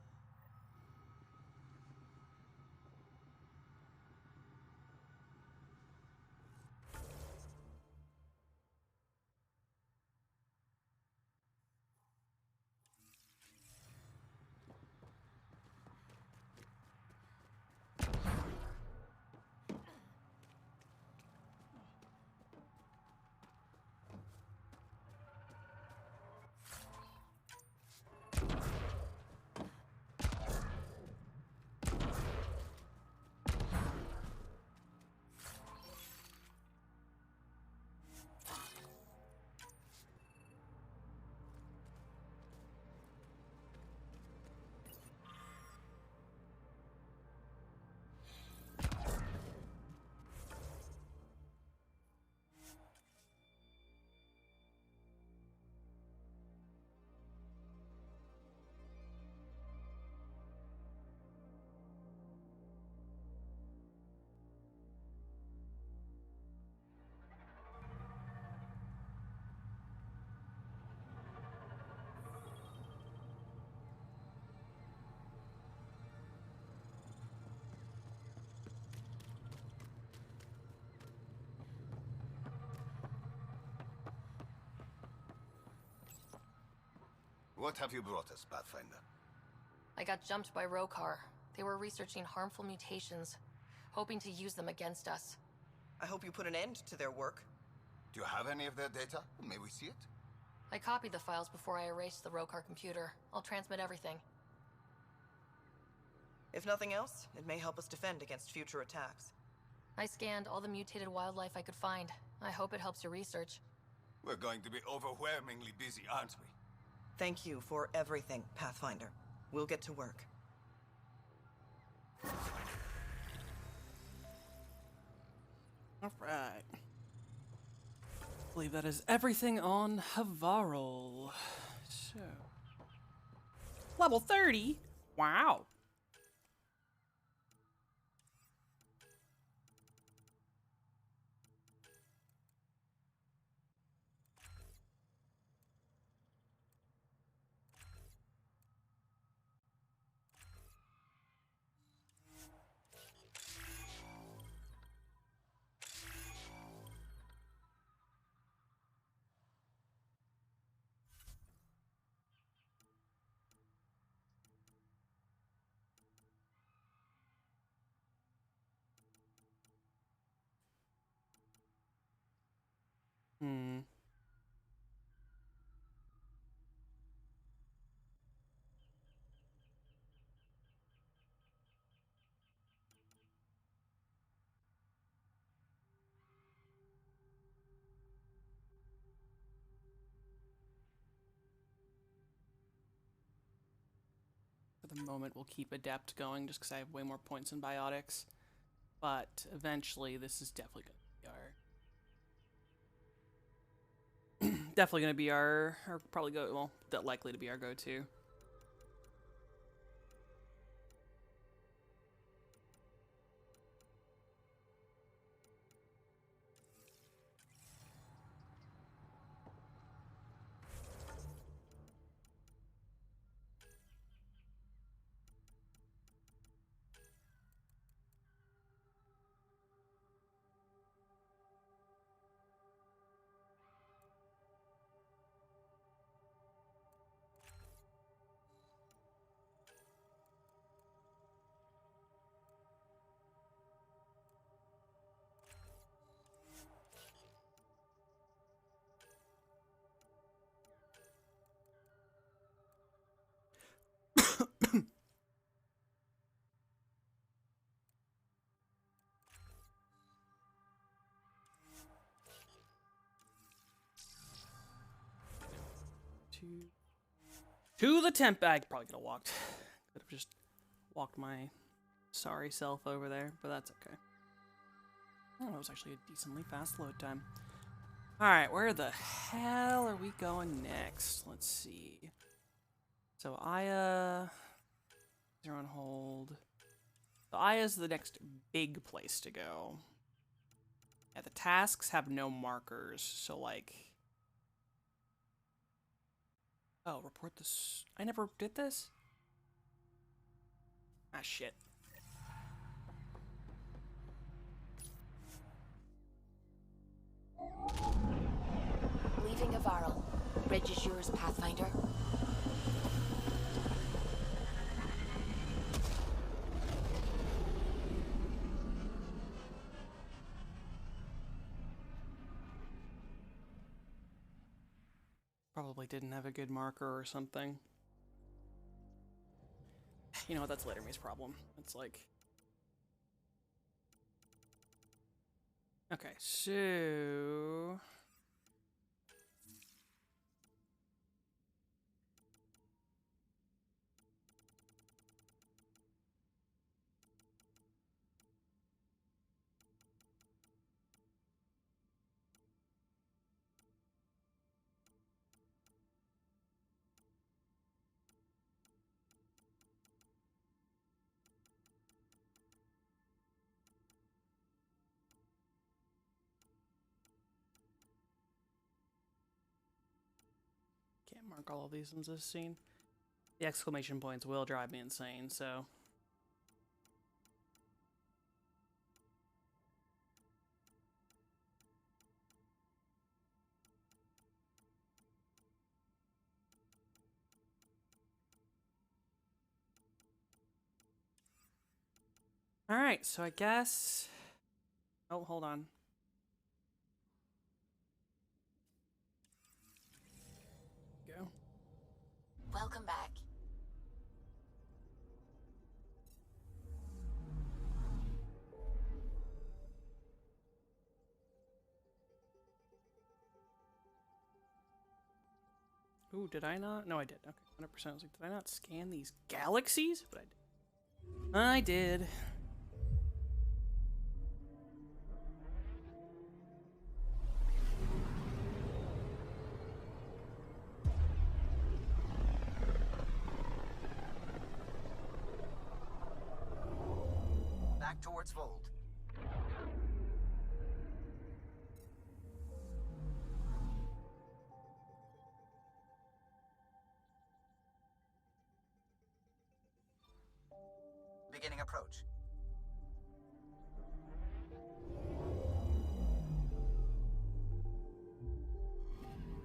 What have you brought us, Pathfinder? I got jumped by Rokar. They were researching harmful mutations, hoping to use them against us. I hope you put an end to their work. Do you have any of their data? May we see it? I copied the files before I erased the Rokar computer. I'll transmit everything. If nothing else, it may help us defend against future attacks. I scanned all the mutated wildlife I could find. I hope it helps your research. We're going to be overwhelmingly busy, aren't we? Thank you for everything, Pathfinder. We'll get to work. Alright. I believe that is everything on Havarl. So. Level 30? Wow. Hmm. For the moment, we'll keep Adept going just because I have way more points in Biotics. But eventually, this is definitely going to be our... definitely going to be our probably go... Well, that likely to be our go-to. To the temp bag. Probably could have walked. Could have just walked my sorry self over there, but that's okay. Oh, that was actually a decently fast load time. Alright, where the hell are we going next? Let's see. So Aya... They're on hold. So Aya's the next big place to go. Yeah, the tasks have no markers, so like... Oh, report this. I never did this? Ah, shit. Leaving Avarl. Bridge is yours, Pathfinder. Probably didn't have a good marker or something. You know what, that's Letterme's problem. It's like... Okay, so... Can't mark all of these in this scene. The exclamation points will drive me insane, so... Alright, so I guess... Oh, hold on. Go. Welcome back. Ooh, did I not? No, I did. Okay, 100%. I was like, did I not scan these galaxies? But I did. Back towards Fold. Beginning approach.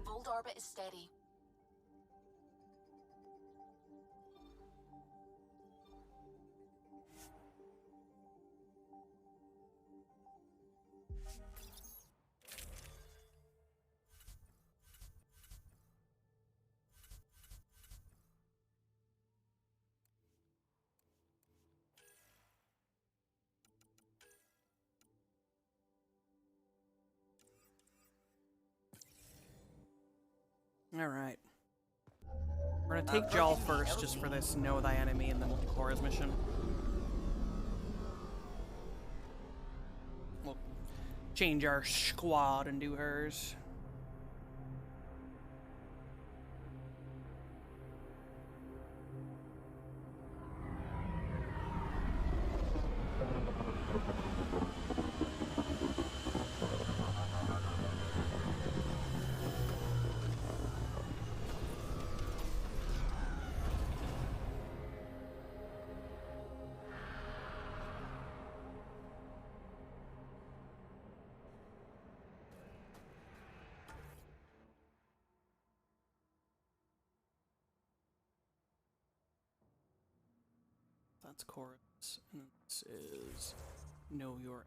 Fold orbit is steady. Alright. We're gonna take Jaw first, just for this Know Thy Enemy, and then we'll do Cora's mission. We'll change our squad and do hers. That's Cora's, and this is Know Your...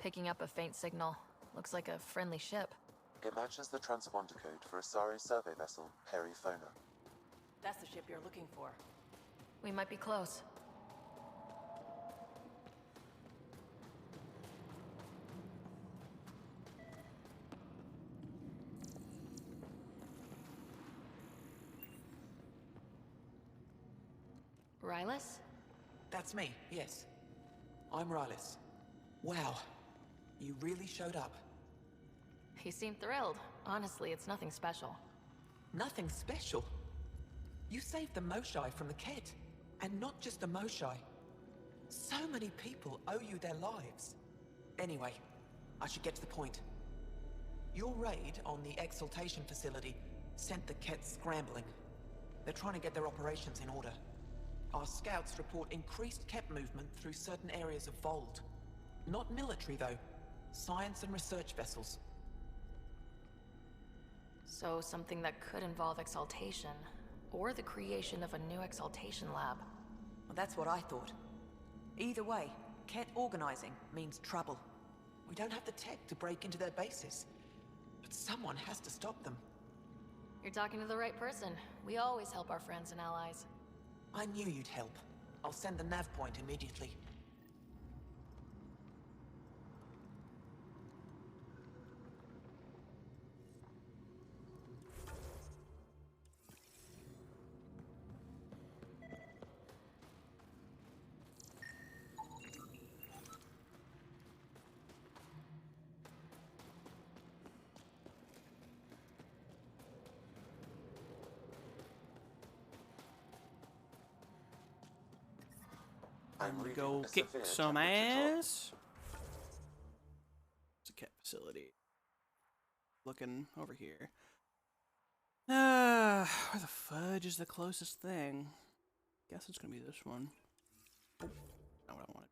Picking up a faint signal. Looks like a friendly ship. It matches the transponder code for a Asari survey vessel, Perifona. That's the ship you're looking for. We might be close. Rylus? That's me, yes. I'm Rylus. Wow, you really showed up. He seemed thrilled. Honestly, it's nothing special. Nothing special? You saved the Moshai from the Ket. And not just the Moshai. So many people owe you their lives. Anyway, I should get to the point. Your raid on the Exaltation facility sent the Ket scrambling. They're trying to get their operations in order. Our scouts report increased Ket movement through certain areas of Vold. Not military, though. Science and research vessels. So something that could involve Exaltation, or the creation of a new Exaltation lab. Well, that's what I thought. Either way, Ket organizing means trouble. We don't have the tech to break into their bases. But someone has to stop them. You're talking to the right person. We always help our friends and allies. I knew you'd help. I'll send the nav point immediately. I'm gonna go kick some ass. It's a Ket facility. looking over here. Where the fudge is the closest thing? Guess it's gonna be this one. Oh, not what I wanted.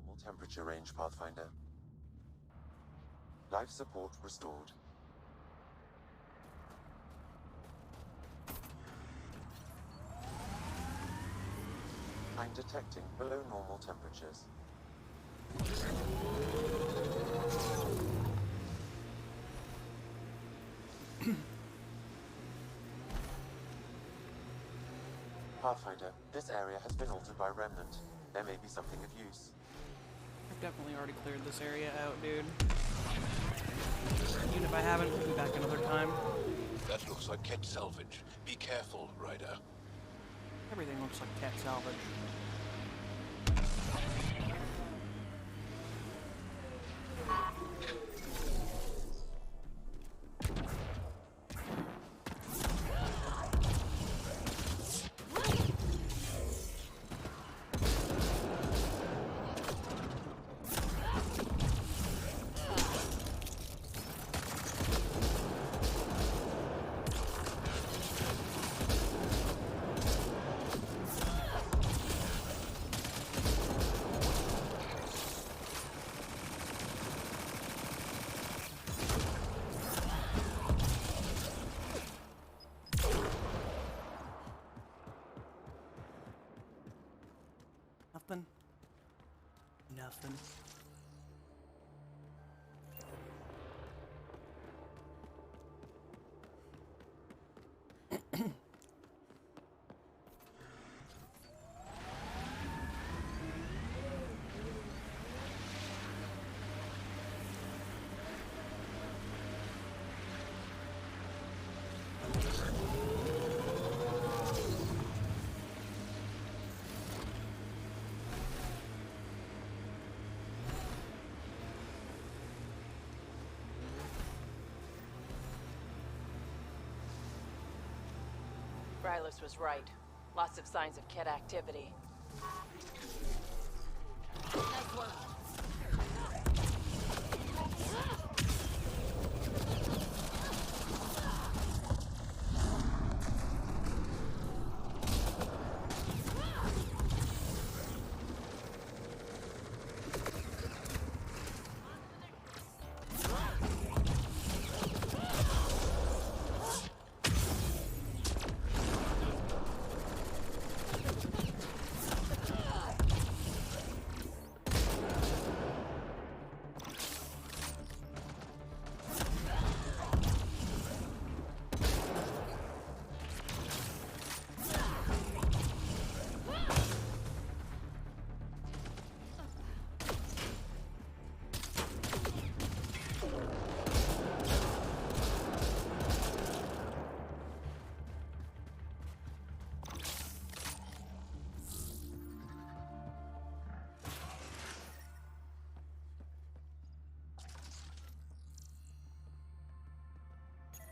Normal temperature range, Pathfinder. Life support restored. I'm detecting below normal temperatures. Pathfinder, this area has been altered by Remnant. There may be something of use. I've definitely already cleared this area out, dude. Even if I haven't, we'll be back another time. That looks like Ket salvage. Be careful, Ryder. Everything looks like cat salvage. Nothing. Nothing. Rylos was right. Lots of signs of Ket activity. Nice work.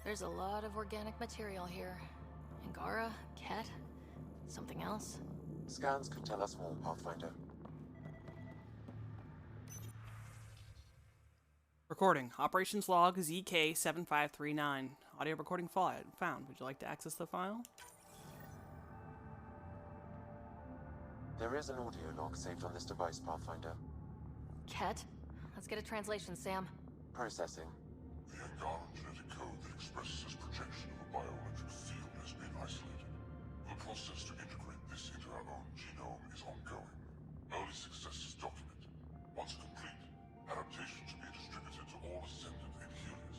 There's a lot of organic material here. Angara, Ket, something else? Scans could tell us more, Pathfinder. Recording. Operations log ZK7539. Audio recording found. Would you like to access the file? There is an audio log saved on this device, Pathfinder. Ket? Let's get a translation, Sam. Processing. The Angaran genetic code that expresses this projection of a bioelectric field has been isolated. The process to integrate this into our own genome is ongoing. Early success is documented. Once complete, adaptation should be distributed to all Ascendant in Helios.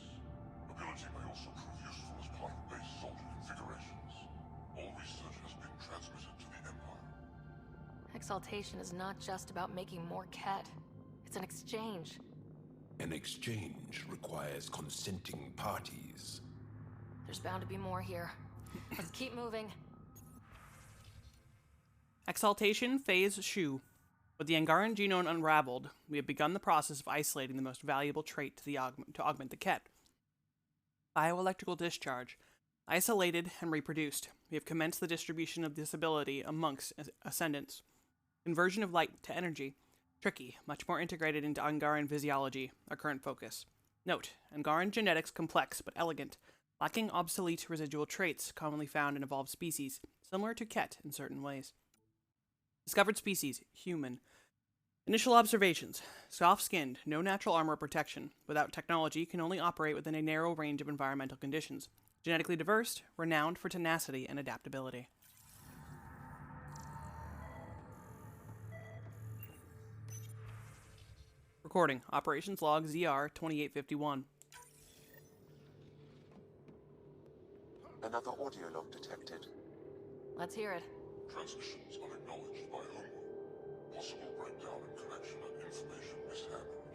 Ability may also prove useful as part of base soldier configurations. All research has been transmitted to the Empire. Exaltation is not just about making more Ket. It's an exchange. An exchange requires consenting parties. There's bound to be more here. Let's keep moving. Exaltation Phase Shu. With the Angaran genome unraveled, we have begun the process of isolating the most valuable trait to augment the Ket. Bioelectrical discharge. Isolated and reproduced, we have commenced the distribution of this ability amongst ascendants. Conversion of light to energy. Tricky, much more integrated into Angaran physiology, our current focus. Note, Angaran genetics complex but elegant, lacking obsolete residual traits commonly found in evolved species, similar to Ket in certain ways. Discovered species, human. Initial observations. Soft-skinned, no natural armor or protection. Without technology, can only operate within a narrow range of environmental conditions. Genetically diverse, renowned for tenacity and adaptability. Recording. Operations log ZR 2851. Another audio log detected. Let's hear it. Transmissions unacknowledged by Homo. Possible breakdown in connection and information mishandled.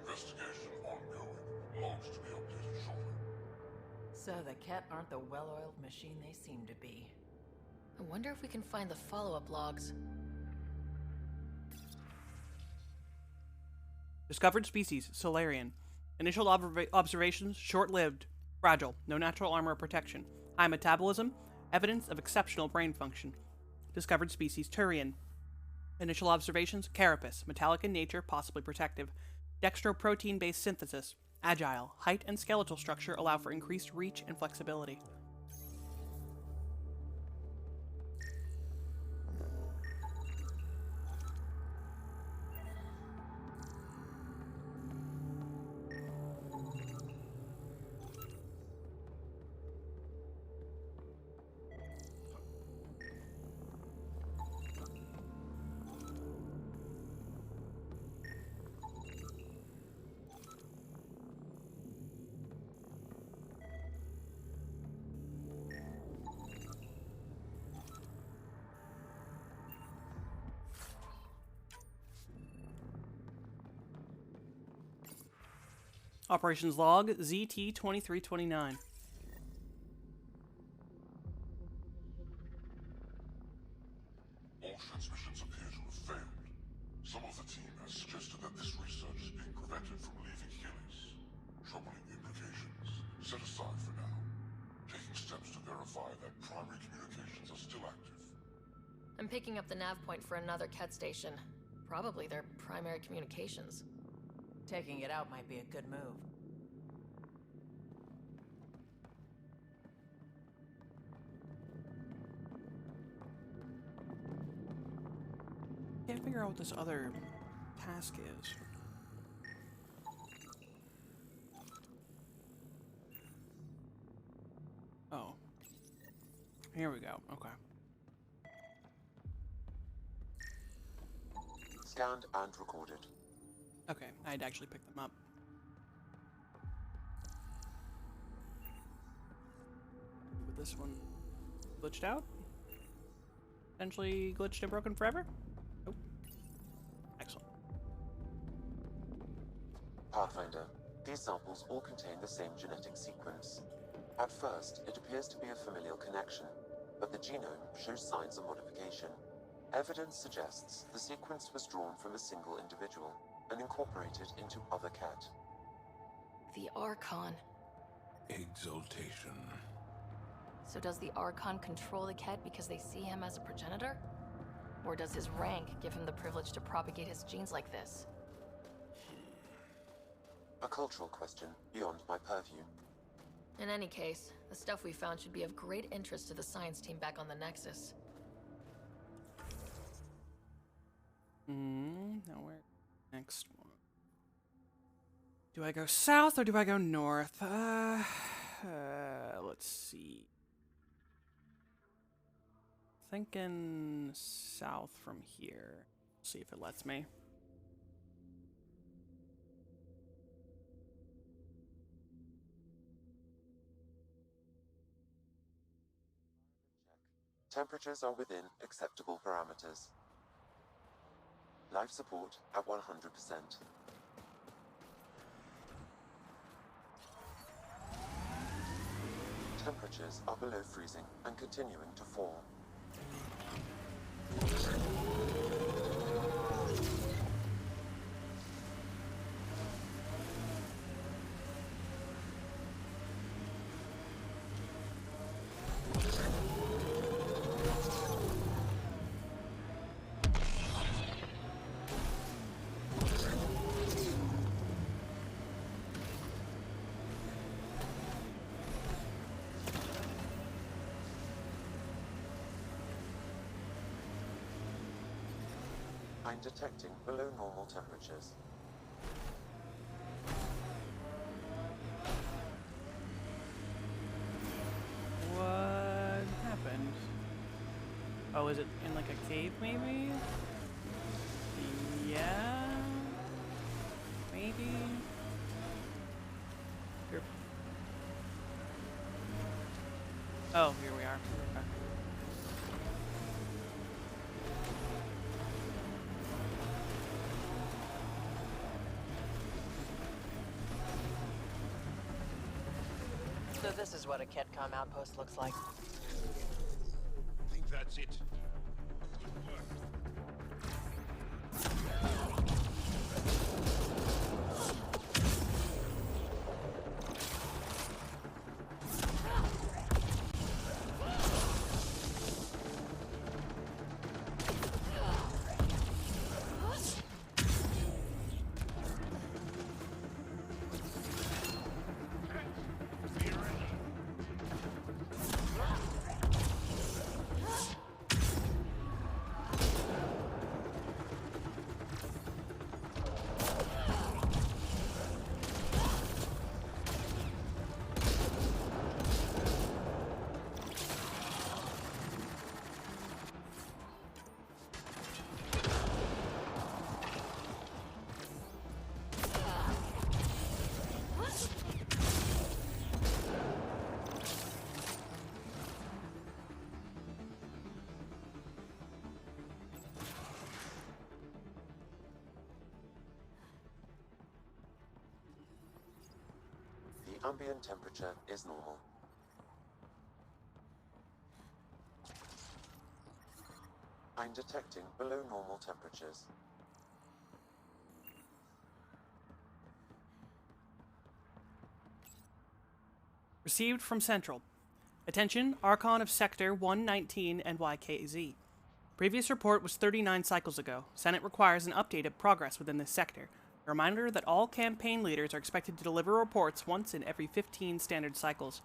Investigation ongoing. Logs to be updated shortly. So the Ket aren't the well-oiled machine they seem to be. I wonder if we can find the follow-up logs. Discovered species, Solarian. Initial observations, short-lived, fragile, no natural armor or protection. High metabolism, evidence of exceptional brain function. Discovered species, Turian. Initial observations, carapace, metallic in nature, possibly protective. Dextroprotein-based synthesis, agile. Height and skeletal structure allow for increased reach and flexibility. Operations log ZT-2329. All transmissions appear to have failed. Some of the team has suggested that this research is being prevented from leaving Helios. Troubling implications. Set aside for now. Taking steps to verify that primary communications are still active. I'm picking up the nav point for another Ket station. Probably their primary communications. Taking it out might be a good move. Can't figure out what this other task is. Oh. Here we go. Okay. Scanned and recorded. Okay, I'd actually pick them up. With this one glitched out? Potentially glitched and broken forever? Nope. Excellent. Pathfinder, these samples all contain the same genetic sequence. At first, it appears to be a familial connection, but the genome shows signs of modification. Evidence suggests the sequence was drawn from a single individual and incorporated into other Ket. The Archon. Exaltation. So does the Archon control the Ket because they see him as a progenitor? Or does his rank give him the privilege to propagate his genes like this? A cultural question beyond my purview. In any case, the stuff we found should be of great interest to the science team back on the Nexus. Now where? Next one. Do I go south or do I go north? Let's see. Thinking south from here. See if it lets me. Temperatures are within acceptable parameters. Life support at 100%. Temperatures are below freezing and continuing to fall. I'm detecting below normal temperatures. What happened? Oh, is it in like a cave maybe? Yeah? Maybe? Here. Oh, here we are. Okay. So this is what a Ketcom outpost looks like. I think that's it. Good work. The ambient temperature is normal. I'm detecting below normal temperatures. Received from Central. Attention, Archon of Sector 119 NYKZ. Previous report was 39 cycles ago. Senate requires an update of progress within this sector. A reminder that all campaign leaders are expected to deliver reports once in every 15 standard cycles.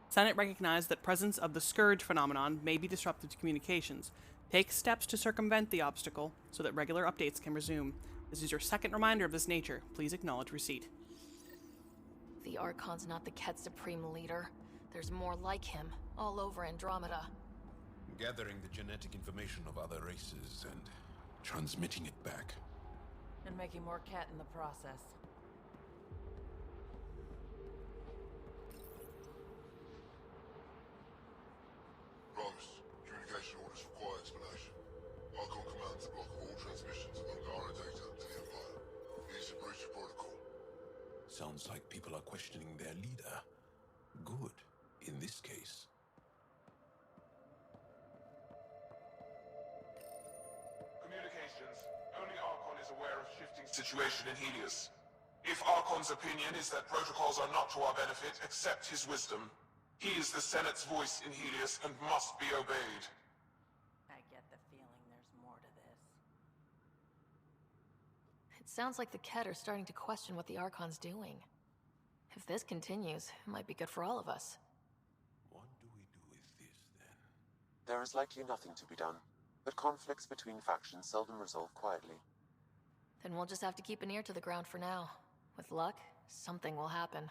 Senate recognized that presence of the Scourge phenomenon may be disruptive to communications. Take steps to circumvent the obstacle so that regular updates can resume. This is your second reminder of this nature. Please acknowledge receipt. The Archon's not the Ket Supreme leader. There's more like him, all over Andromeda. Gathering the genetic information of other races and transmitting it back. And making more cat in the process. Primus, communication orders require explanation. Archon commands a block of all transmissions of Angara data to the Empire. Needs to breach the protocol. Sounds like people are questioning their leader. Good, in this case. Communications. Only Archon is aware of shifting situation in Helios. If Archon's opinion is that protocols are not to our benefit, accept his wisdom. He is the Senate's voice in Helios and must be obeyed. I get the feeling there's more to this. It sounds like the Ket are starting to question what the Archon's doing. If this continues, it might be good for all of us. What do we do with this, then? There is likely nothing to be done, but conflicts between factions seldom resolve quietly. Then we'll just have to keep an ear to the ground for now. With luck, something will happen.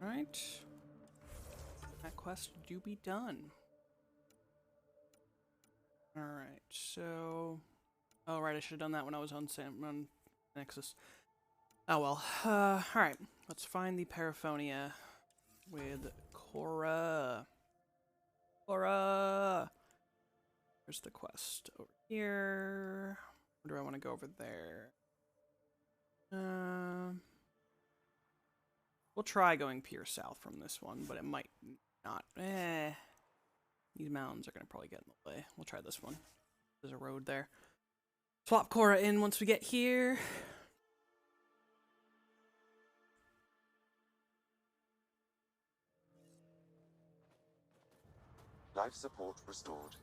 Alright. That quest do be done. Alright, so... Oh, right, I should have done that when I was on Nexus. Oh well. Alright, let's find the Paraphonia with Cora. Cora! Where's the quest? Over here. Or do I want to go over there? We'll try going pure south from this one, but it might not. These mountains are going to probably get in the way. We'll try this one. There's a road there. Swap Cora in once we get here. Life support restored.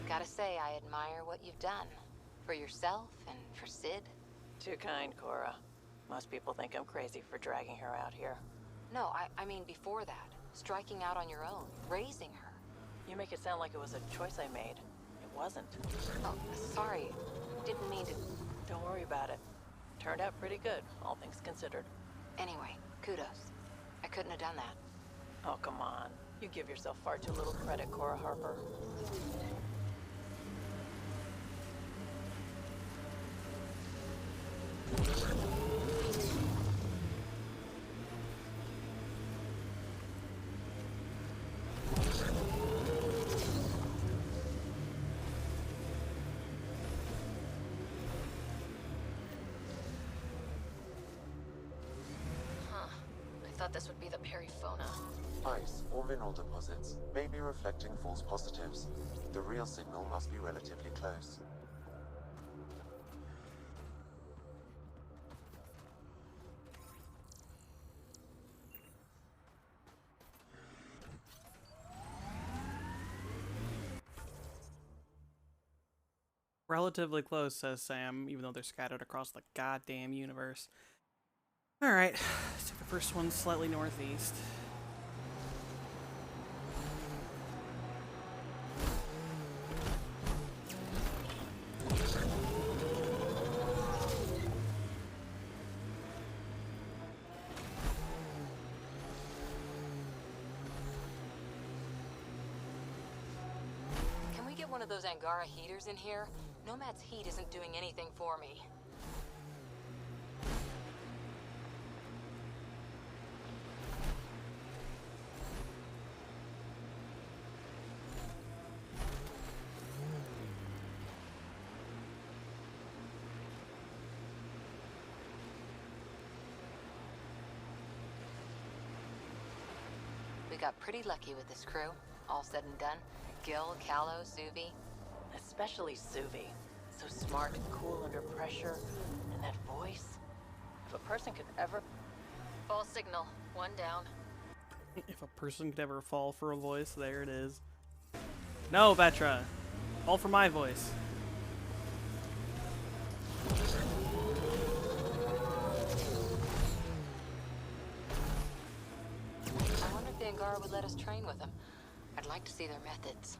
Gotta say, I admire what you've done. For yourself and for Sid. Too kind, Cora. Most people think I'm crazy for dragging her out here. No, I mean before that. Striking out on your own. Raising her. You make it sound like it was a choice I made. It wasn't. Oh, sorry. Didn't mean to... Don't worry about it. Turned out pretty good, all things considered. Anyway, kudos. I couldn't have done that. Oh, come on. You give yourself far too little credit, Cora Harper. I thought this would be the Perifona. Ice or mineral deposits may be reflecting false positives. The real signal must be relatively close. Relatively close, says Sam, even though they're scattered across the goddamn universe. Alright, let's take the first one slightly northeast. Can we get one of those Angara heaters in here? Nomad's heat isn't doing anything for me. We got pretty lucky with this crew. All said and done. Gil, Callow, Suvi. Especially Suvi. So smart and cool under pressure. And that voice. If a person could ever... Full signal. One down. If a person could ever fall for a voice, there it is. No, Vetra. Fall for my voice. I wonder if the Angara would let us train with them. I'd like to see their methods.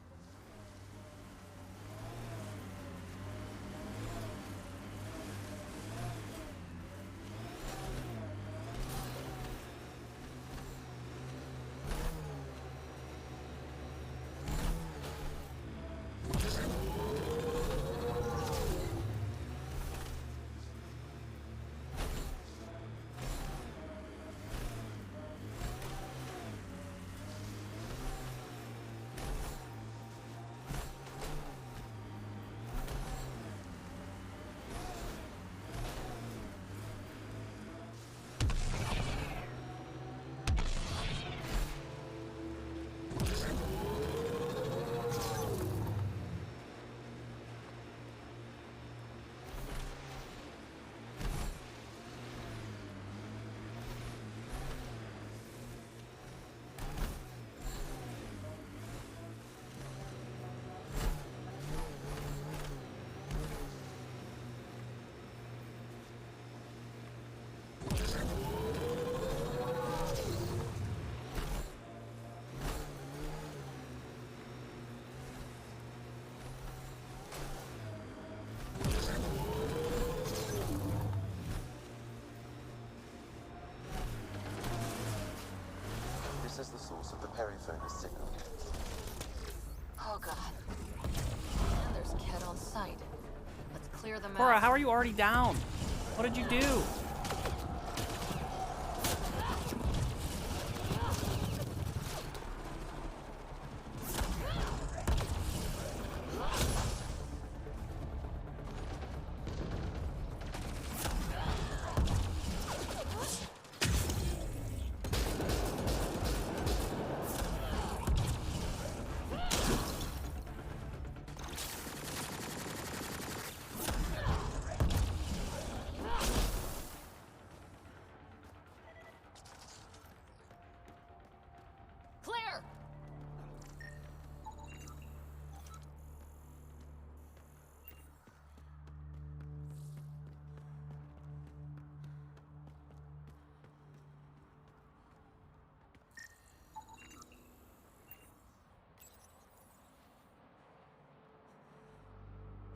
This is the source of the Periphone's signal. Oh god. And there's Ked on site. Let's clear them Cora, out. how are you already down? What did you do?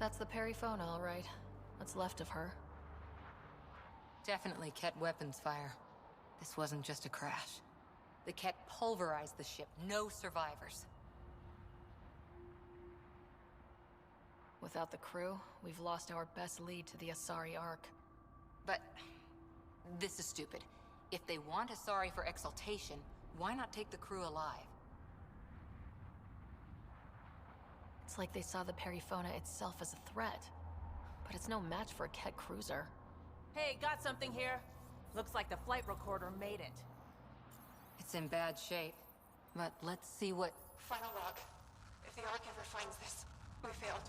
That's the Perifona, all right. What's left of her. Definitely Ket weapons fire. This wasn't just a crash. The Ket pulverized the ship. No survivors. Without the crew, we've lost our best lead to the Asari Ark. But this is stupid. If they want Asari for exaltation, why not take the crew alive? It's like they saw the Perifona itself as a threat. But it's no match for a Ket cruiser. Hey, got something here. Looks like the flight recorder made it. It's in bad shape. But let's see what... Final log. If the Ark ever finds this, we failed.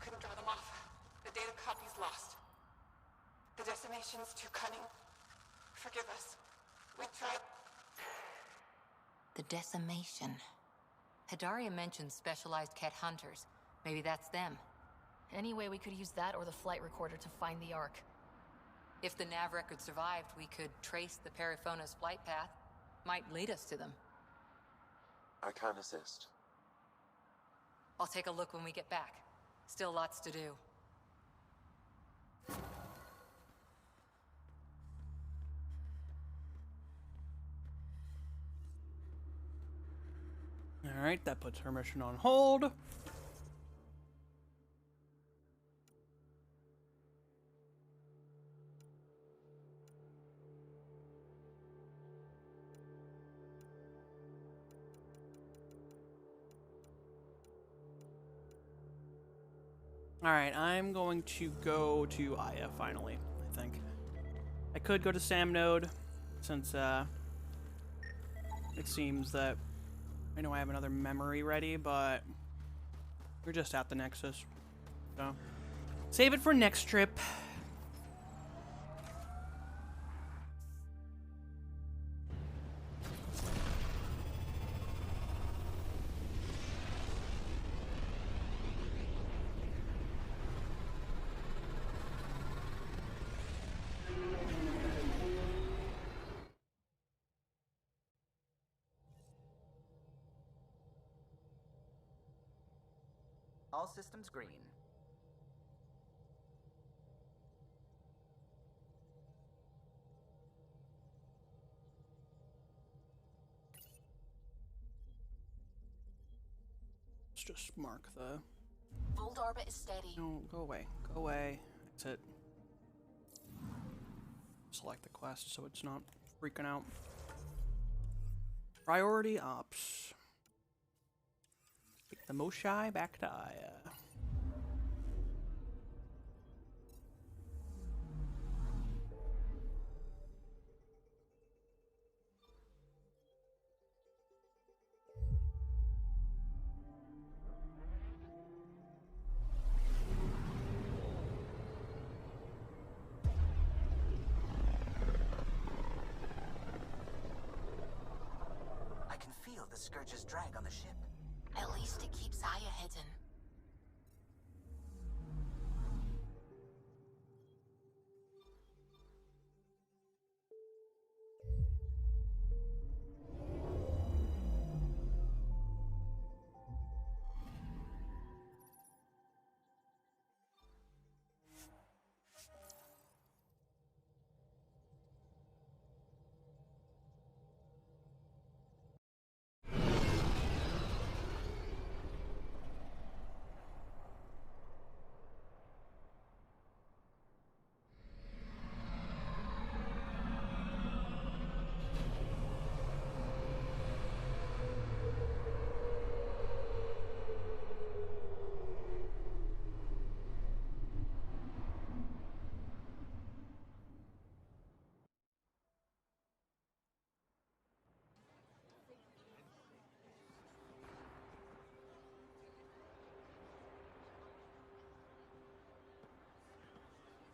Couldn't draw them off. The data copy's lost. The decimation's too cunning. Forgive us. We tried... The decimation. Hidaria mentioned specialized Ket hunters. Maybe that's them. Anyway, we could use that or the flight recorder to find the Ark. If the nav record survived, we could trace the Perifona's flight path. Might lead us to them. I can assist. I'll take a look when we get back. Still lots to do. Alright, that puts her mission on hold. Alright, I'm going to go to Aya finally, I think. I could go to Sam Node, since it seems that I know I have another memory ready, but we're just at the Nexus. So save it for next trip. All systems green. Let's just mark the... Fold orbit is steady. No, go away. Go away. Exit. Select the quest so it's not freaking out. Priority ops. Take the Moshai back to Aya. I can feel the Scourge's drag on the ship. At least it keeps Aya hidden.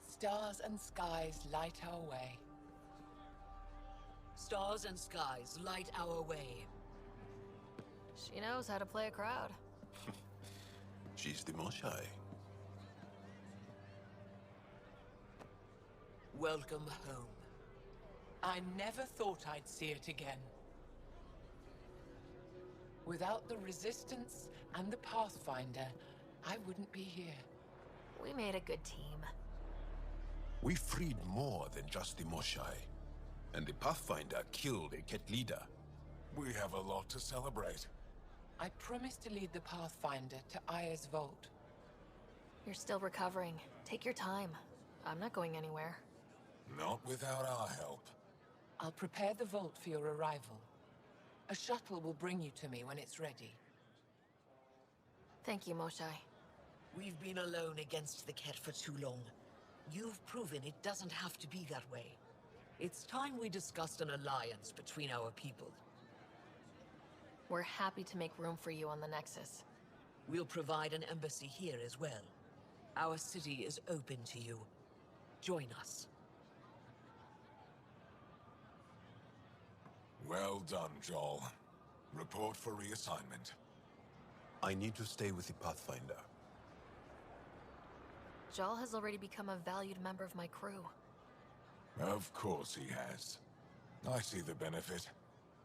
Stars and skies light our way. Stars and skies light our way. She knows how to play a crowd. She's the Moshai. Welcome home. I never thought I'd see it again. Without the Resistance and the Pathfinder, I wouldn't be here. We made a good team. We freed more than just the Moshai. And the Pathfinder killed a Ket leader. We have a lot to celebrate. I promised to lead the Pathfinder to Aya's vault. You're still recovering. Take your time. I'm not going anywhere. Not without our help. I'll prepare the vault for your arrival. A shuttle will bring you to me when it's ready. Thank you, Moshai. We've been alone against the Ket for too long. You've proven it doesn't have to be that way. It's time we discussed an alliance between our people. We're happy to make room for you on the Nexus. We'll provide an embassy here as well. Our city is open to you. Join us. Well done, Joel. Report for reassignment. I need to stay with the Pathfinder. Jal has already become a valued member of my crew. Of course he has. I see the benefit.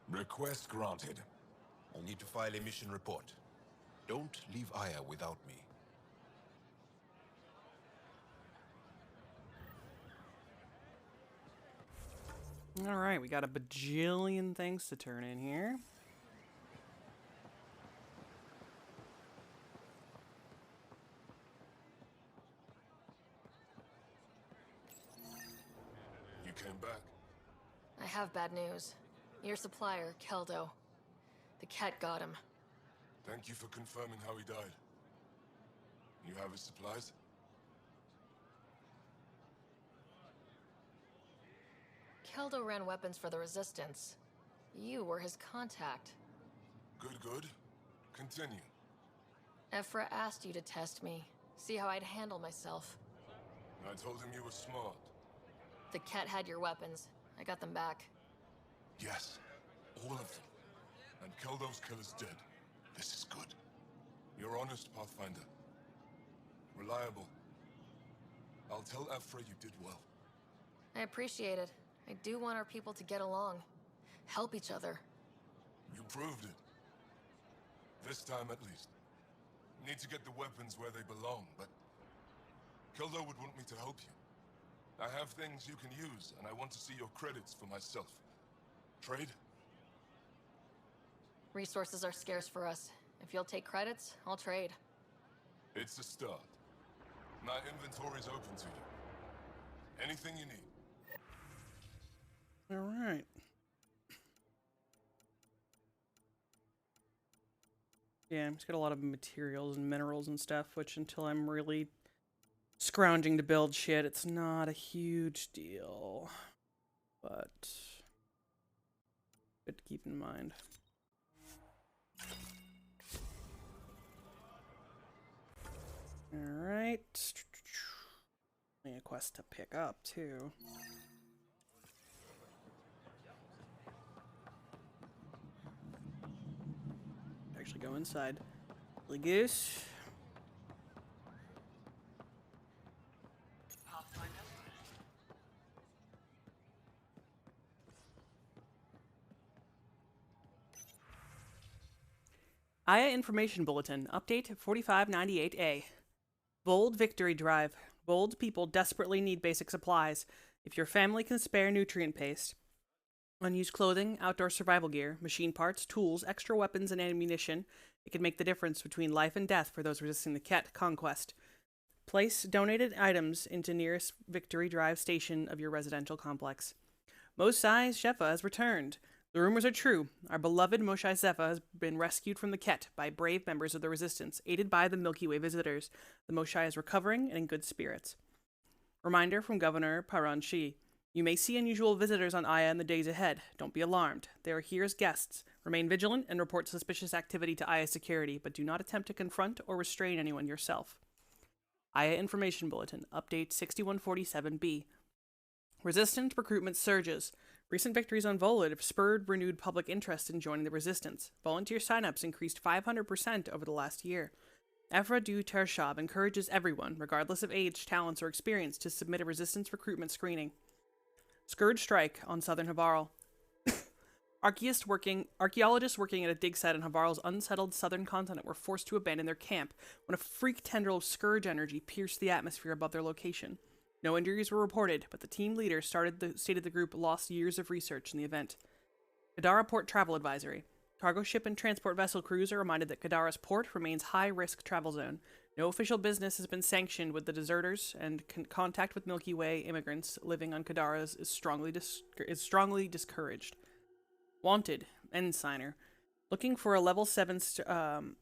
Request granted. I need to file a mission report. Don't leave Aya without me. Alright, we got a bajillion things to turn in here. You came back? I have bad news. Your supplier, Keldo. The Ket got him. Thank you for confirming how he died. You have his supplies? Keldo ran weapons for the Resistance. You were his contact. Good. Continue. Ephra asked you to test me, see how I'd handle myself. I told him you were smart. The Ket had your weapons. I got them back. Yes, all of them. And Keldo's killer's dead. This is good. You're honest, Pathfinder. Reliable. I'll tell Ephra you did well. I appreciate it. I do want our people to get along. Help each other. You proved it. This time at least. Need to get the weapons where they belong, but Keldo would want me to help you. I have things you can use, and I want to see your credits for myself. Trade? Resources are scarce for us. If you'll take credits, I'll trade. It's a start. My inventory's open to you. Anything you need. Alright. Yeah, it's got a lot of materials and minerals and stuff, which until I'm really scrounging to build shit, it's not a huge deal. But good to keep in mind. Alright. A quest to pick up, too. Actually go inside. Billy Goose. Aya Information Bulletin. Update 4598A. Bold Victory Drive. Bold people desperately need basic supplies. If your family can spare nutrient paste, unused clothing, outdoor survival gear, machine parts, tools, extra weapons, and ammunition, it can make the difference between life and death for those resisting the Ket conquest. Place donated items into nearest Victory Drive station of your residential complex. Mosai Shefa has returned. The rumors are true. Our beloved Mosai Shefa has been rescued from the Ket by brave members of the Resistance, aided by the Milky Way visitors. The Mosai is recovering and in good spirits. Reminder from Governor Paran Shi. You may see unusual visitors on Aya in the days ahead. Don't be alarmed. They are here as guests. Remain vigilant and report suspicious activity to Aya security, but do not attempt to confront or restrain anyone yourself. Aya Information Bulletin. Update 6147B. Resistance recruitment surges. Recent victories on Volid have spurred renewed public interest in joining the Resistance. Volunteer signups increased 500% over the last year. Ephra Du Tershab encourages everyone, regardless of age, talents, or experience, to submit a Resistance recruitment screening. Scourge strike on southern Havarl. Archaeologists working at a dig site on Havarl's unsettled southern continent were forced to abandon their camp when a freak tendril of scourge energy pierced the atmosphere above their location. No injuries were reported, but the team leader stated the group lost years of research in the event. Kadara Port Travel Advisory. Cargo ship and transport vessel crews are reminded that Kadara's port remains high-risk travel zone. No official business has been sanctioned with the deserters, and contact with Milky Way immigrants living on Kadara is strongly discouraged. Wanted, Ensigner. Looking for a level 7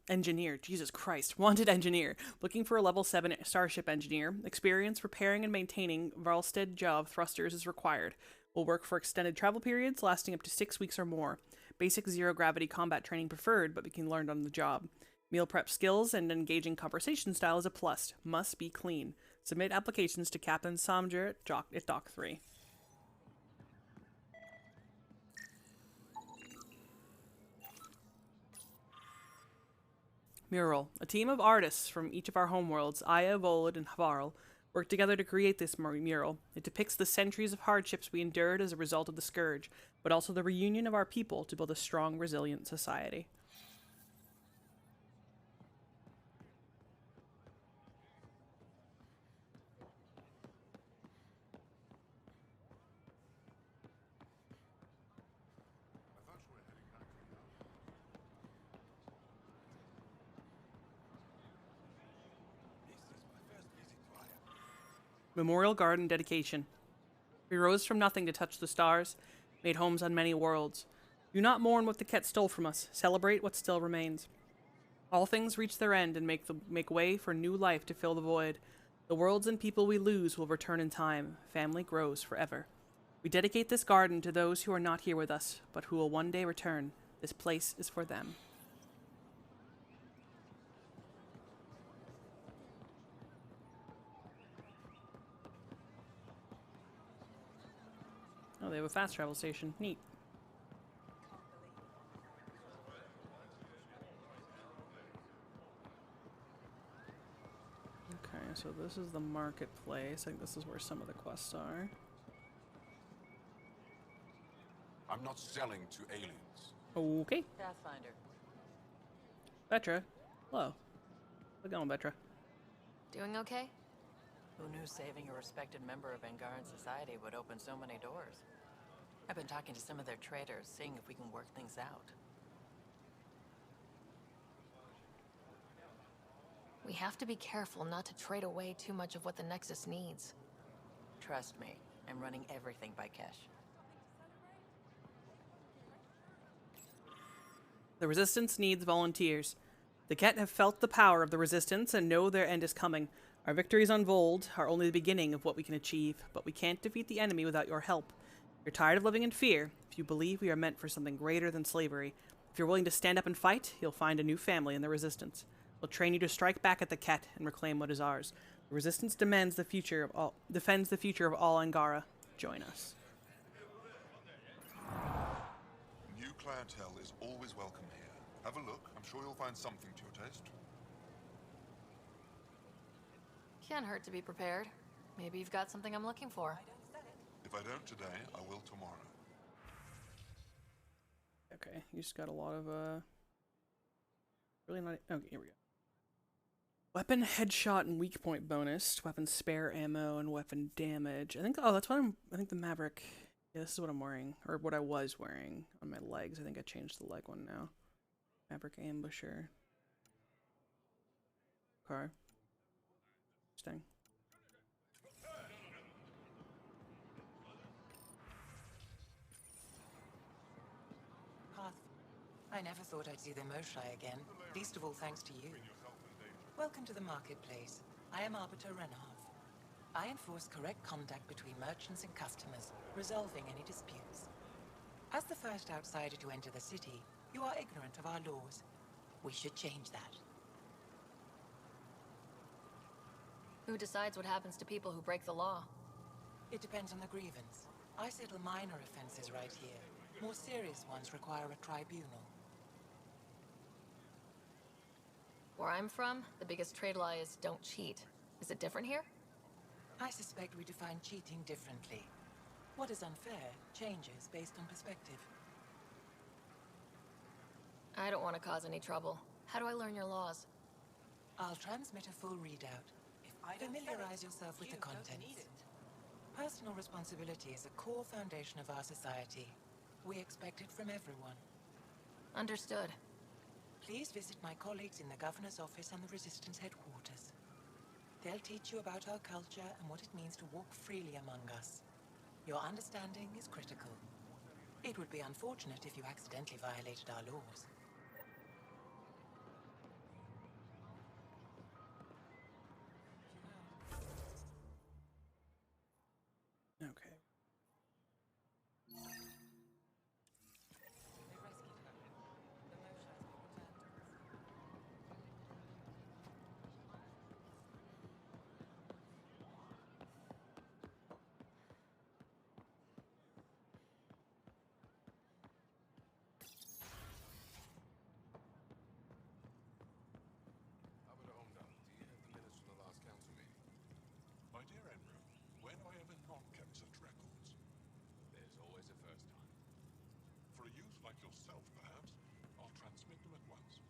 engineer. Jesus Christ. Wanted engineer. Looking for a level 7 starship engineer. Experience repairing and maintaining Varlstead Jav thrusters is required. Will work for extended travel periods lasting up to 6 weeks or more. Basic zero-gravity combat training preferred, but we can learn on the job. Meal prep skills and engaging conversation style is a plus. Must be clean. Submit applications to Captain Samjer at Dock 3. Mural. A team of artists from each of our homeworlds, Aya, Volod, and Havarl, worked together to create this mural. It depicts the centuries of hardships we endured as a result of the Scourge, but also the reunion of our people to build a strong, resilient society. Memorial Garden Dedication. We rose from nothing to touch the stars, made homes on many worlds. Do not mourn what the Ket stole from us. Celebrate what still remains. All things reach their end and make way for new life to fill the void. The worlds and people we lose will return in time. Family grows forever. We dedicate this garden to those who are not here with us, but who will one day return. This place is for them. Oh, they have a fast travel station. Neat. Okay, so this is the marketplace. I think this is where some of the quests are. I'm not selling to aliens. Okay. Pathfinder. Vetra. Hello. How's it going, Vetra? Doing okay? Who knew saving a respected member of Angaran society would open so many doors? I've been talking to some of their traders, seeing if we can work things out. We have to be careful not to trade away too much of what the Nexus needs. Trust me, I'm running everything by Kesh. The Resistance needs volunteers. The Ket have felt the power of the Resistance and know their end is coming. Our victories on Vold are only the beginning of what we can achieve, but we can't defeat the enemy without your help. If you're tired of living in fear, if you believe we are meant for something greater than slavery, if you're willing to stand up and fight, you'll find a new family in the Resistance. We'll train you to strike back at the Ket and reclaim what is ours. The Resistance defends the future of all Angara. Join us. New clientele is always welcome here. Have a look. I'm sure you'll find something to your taste. Can't hurt to be prepared. Maybe you've got something I'm looking for. If I don't today, I will tomorrow. Okay, you just got a lot of, really not... Okay, here we go. Weapon headshot and weak point bonus, weapon spare ammo, and weapon damage. I think, oh, that's what I think the Maverick, yeah, this is what I'm wearing, or what I was wearing on my legs. I think I changed the leg one now. Maverick Ambusher. Okay. Interesting. I never thought I'd see the Moshai again, least of all thanks to you. Welcome to the marketplace. I am Arbiter Renov. I enforce correct conduct between merchants and customers, resolving any disputes. As the first outsider to enter the city, you are ignorant of our laws. We should change that. Who decides what happens to people who break the law? It depends on the grievance. I settle minor offenses right here. More serious ones require a tribunal. Where I'm from, the biggest trade law is don't cheat. Is it different here? I suspect we define cheating differently. What is unfair changes based on perspective. I don't want to cause any trouble. How do I learn your laws? I'll transmit a full readout. Familiarize yourself with the contents. Personal responsibility is a core foundation of our society. We expect it from everyone. Understood. Please visit my colleagues in the Governor's office and the Resistance headquarters. They'll teach you about our culture and what it means to walk freely among us. Your understanding is critical. It would be unfortunate if you accidentally violated our laws. Okay. My dear Enro, when I ever not kept such records? There's always a first time. For a youth like yourself, perhaps, I'll transmit them at once.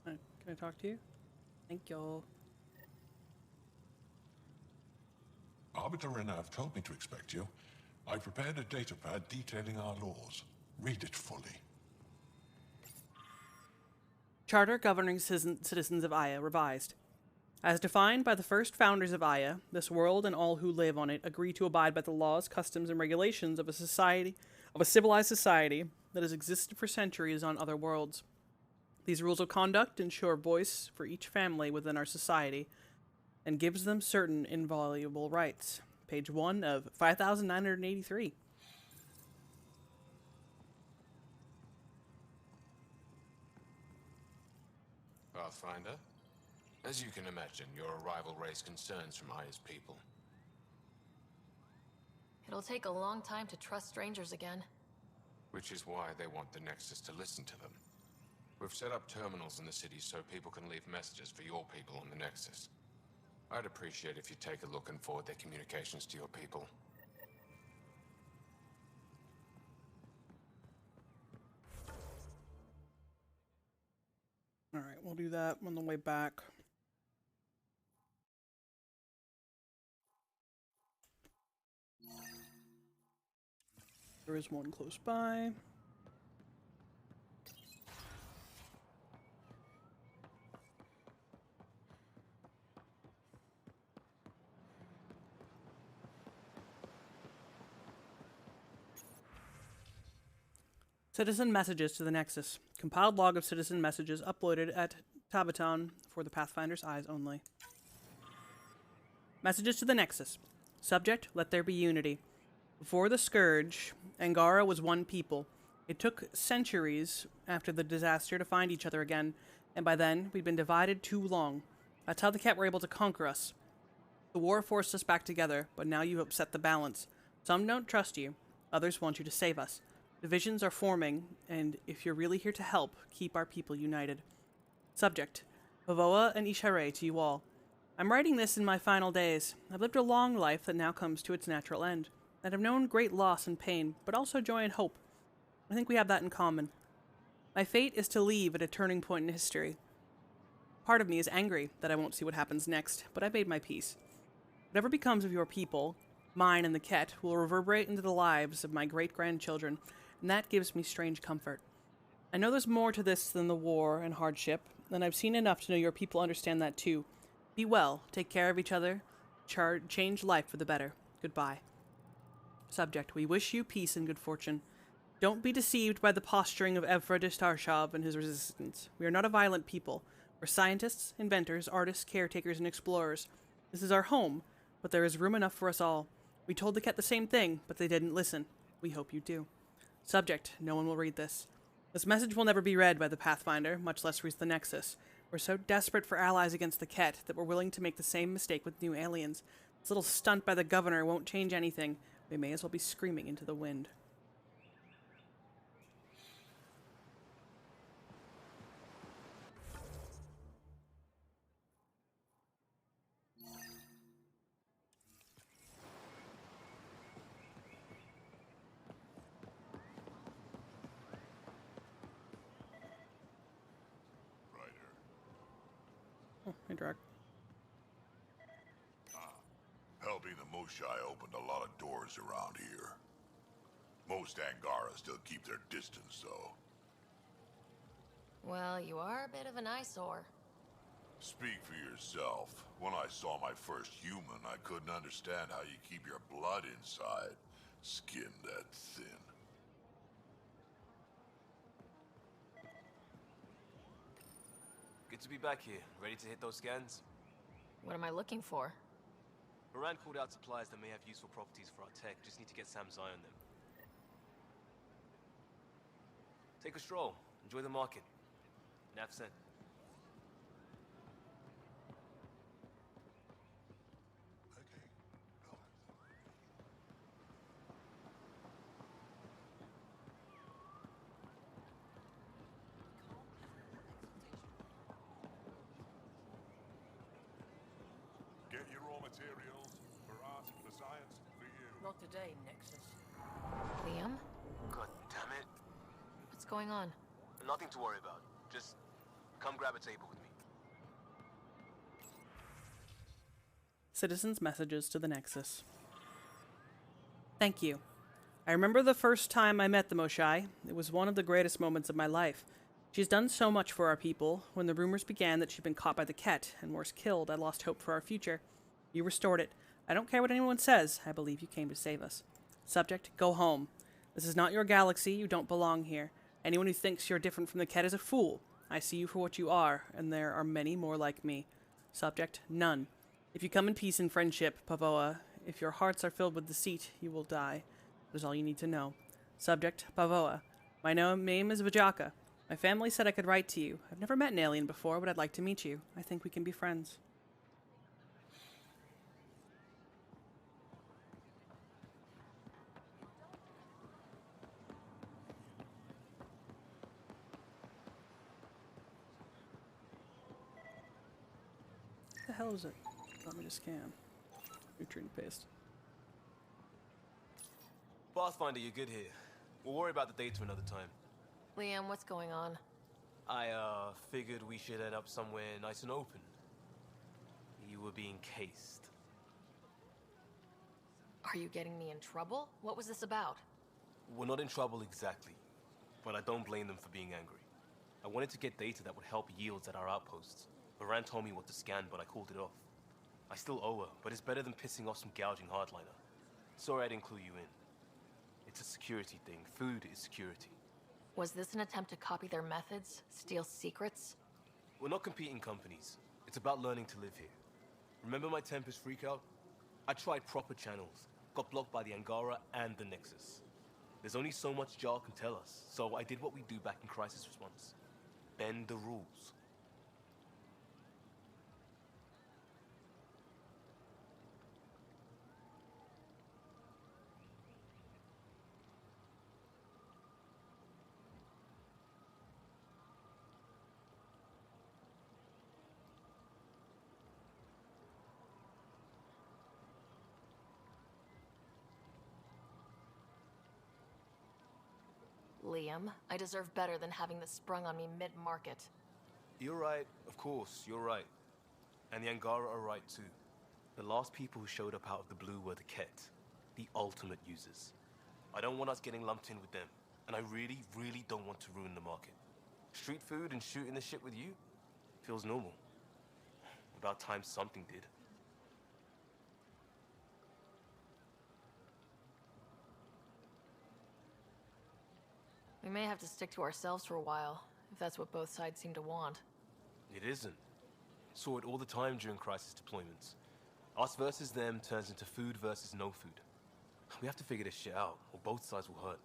Can I talk to you? Thank you. Arbiter Renav told me to expect you. I prepared a datapad detailing our laws. Read it fully. Charter governing citizens of Aya revised. As defined by the first founders of Aya, this world and all who live on it agree to abide by the laws, customs, and regulations of a civilized society that has existed for centuries on other worlds. These rules of conduct ensure voice for each family within our society and gives them certain inviolable rights. Page 1 of 5,983. Pathfinder, as you can imagine, your arrival raised concerns from Aya's people. It'll take a long time to trust strangers again. Which is why they want the Nexus to listen to them. We've set up terminals in the city so people can leave messages for your people on the Nexus. I'd appreciate if you take a look and forward their communications to your people. Alright, we'll do that on the way back. There is one close by. Citizen messages to the Nexus. Compiled log of citizen messages uploaded at Tabaton for the Pathfinder's eyes only. Messages to the Nexus. Subject, let there be unity. Before the Scourge, Angara was one people. It took centuries after the disaster to find each other again, and by then, we'd been divided too long. That's how the Ket were able to conquer us. The war forced us back together, but now you've upset the balance. Some don't trust you, others want you to save us. Divisions are forming, and if you're really here to help, keep our people united. Subject, Havoa and Ishare to you all. I'm writing this in my final days. I've lived a long life that now comes to its natural end, and have known great loss and pain, but also joy and hope. I think we have that in common. My fate is to leave at a turning point in history. Part of me is angry that I won't see what happens next, but I've made my peace. Whatever becomes of your people, mine and the Ket, will reverberate into the lives of my great-grandchildren, and that gives me strange comfort. I know there's more to this than the war and hardship, and I've seen enough to know your people understand that too. Be well, take care of each other, change life for the better. Goodbye. Subject, we wish you peace and good fortune. Don't be deceived by the posturing of Evfra Distarshov and his resistance. We are not a violent people. We're scientists, inventors, artists, caretakers, and explorers. This is our home, but there is room enough for us all. We told the Ket the same thing, but they didn't listen. We hope you do. Subject, no one will read this. This message will never be read by the Pathfinder, much less reach the Nexus. We're so desperate for allies against the Ket that we're willing to make the same mistake with new aliens. This little stunt by the Governor won't change anything. We may as well be screaming into the wind. Oh, hey, Drac. Helping the Moshai opened a lot of doors around here. Most Angara still keep their distance, though. Well, you are a bit of an eyesore. Speak for yourself. When I saw my first human, I couldn't understand how you keep your blood inside. Skin that thin. Good to be back here. Ready to hit those scans? What am I looking for? Moran called out supplies that may have useful properties for our tech. Just need to get Sam's eye on them. Take a stroll. Enjoy the market. Nav sent. Get your raw materials for art, for science, for you. Not today, Nexus. Liam? God damn it. What's going on? Nothing to worry about. Just come grab a table with me. Citizens' messages to the Nexus. Thank you. I remember the first time I met the Moshai. It was one of the greatest moments of my life. She's done so much for our people. When the rumors began that she'd been caught by the Ket, and worse, killed, I lost hope for our future. You restored it. I don't care what anyone says. I believe you came to save us. Subject, go home. This is not your galaxy. You don't belong here. Anyone who thinks you're different from the Ket is a fool. I see you for what you are, and there are many more like me. Subject, none. If you come in peace and friendship, Pavoa, if your hearts are filled with deceit, you will die. That is all you need to know. Subject, Pavoa. My name is Vajaka. My family said I could write to you. I've never met an alien before, but I'd like to meet you. I think we can be friends. What the hell is it? Let me to scan. Nutrient paste. Pathfinder, you're good here. We'll worry about the data another time. Liam, what's going on? I, figured we should head up somewhere nice and open. You were being cased. Are you getting me in trouble? What was this about? We're not in trouble exactly, but I don't blame them for being angry. I wanted to get data that would help yields at our outposts. Moran told me what to scan, but I called it off. I still owe her, but it's better than pissing off some gouging hardliner. Sorry I didn't clue you in. It's a security thing. Food is security. Was this an attempt to copy their methods? Steal secrets? We're not competing companies. It's about learning to live here. Remember my Tempest freakout? I tried proper channels. Got blocked by the Angara and the Nexus. There's only so much Jar can tell us, so I did what we do back in crisis response. Bend the rules. Liam, I deserve better than having this sprung on me mid-market. You're right, of course, you're right. And the Angara are right too. The last people who showed up out of the blue were the Ket, the ultimate users. I don't want us getting lumped in with them, and I really, really don't want to ruin the market. Street food and shooting the shit with you feels normal. About time something did. We may have to stick to ourselves for a while, if that's what both sides seem to want. It isn't. Saw it all the time during crisis deployments. Us versus them turns into food versus no food. We have to figure this shit out, or both sides will hurt.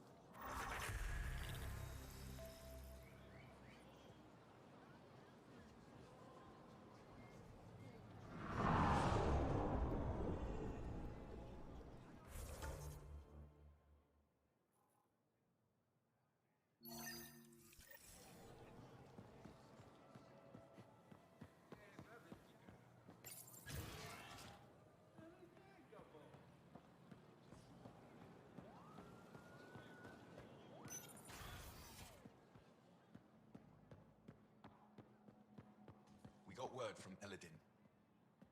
got word from Eladin.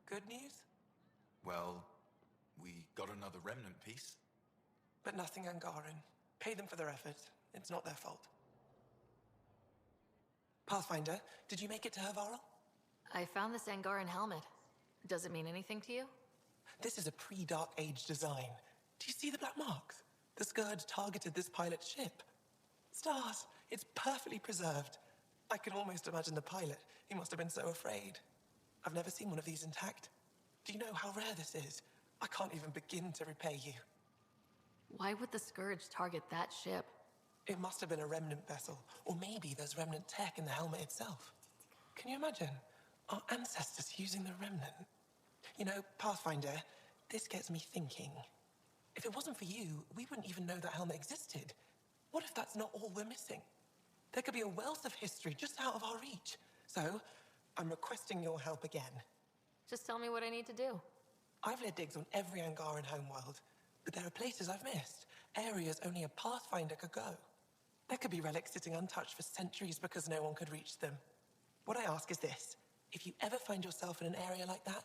Good news? Well, we got another remnant piece. But nothing Angaran. Pay them for their effort. It's not their fault. Pathfinder, did you make it to Havarl? I found this Angaran helmet. Does it mean anything to you? This is a pre-Dark Age design. Do you see the black marks? The Scourge targeted this pilot's ship. Stars, it's perfectly preserved. I can almost imagine the pilot. He must have been so afraid. I've never seen one of these intact. Do you know how rare this is? I can't even begin to repay you. Why would the Scourge target that ship? It must have been a remnant vessel, or maybe there's remnant tech in the helmet itself. Can you imagine? Our ancestors using the remnant. You know, Pathfinder, this gets me thinking. If it wasn't for you, we wouldn't even know that helmet existed. What if that's not all we're missing? There could be a wealth of history just out of our reach. So, I'm requesting your help again. Just tell me what I need to do. I've led digs on every Angaran homeworld, but there are places I've missed. Areas only a Pathfinder could go. There could be relics sitting untouched for centuries because no one could reach them. What I ask is this. If you ever find yourself in an area like that,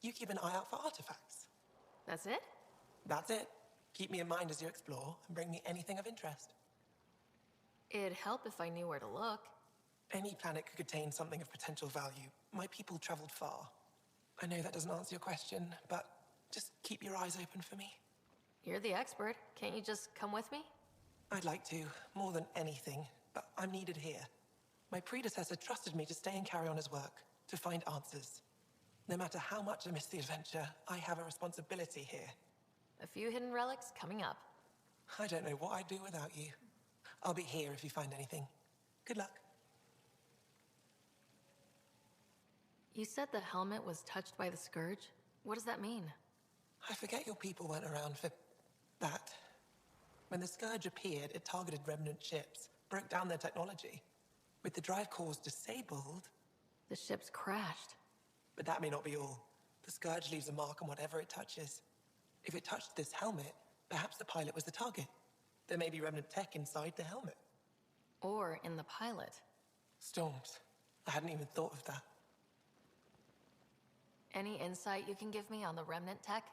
you keep an eye out for artifacts. That's it? That's it. Keep me in mind as you explore, and bring me anything of interest. It'd help if I knew where to look. Any planet could contain something of potential value. My people traveled far. I know that doesn't answer your question, but just keep your eyes open for me. You're the expert. Can't you just come with me? I'd like to, more than anything, but I'm needed here. My predecessor trusted me to stay and carry on his work, to find answers. No matter how much I miss the adventure, I have a responsibility here. A few hidden relics coming up. I don't know what I'd do without you. I'll be here if you find anything. Good luck. You said the helmet was touched by the Scourge? What does that mean? I forget your people weren't around for that. When the Scourge appeared, it targeted remnant ships, broke down their technology. With the drive cores disabled... The ships crashed. But that may not be all. The Scourge leaves a mark on whatever it touches. If it touched this helmet, perhaps the pilot was the target. There may be remnant tech inside the helmet. Or in the pilot. Storms. I hadn't even thought of that. Any insight you can give me on the remnant tech?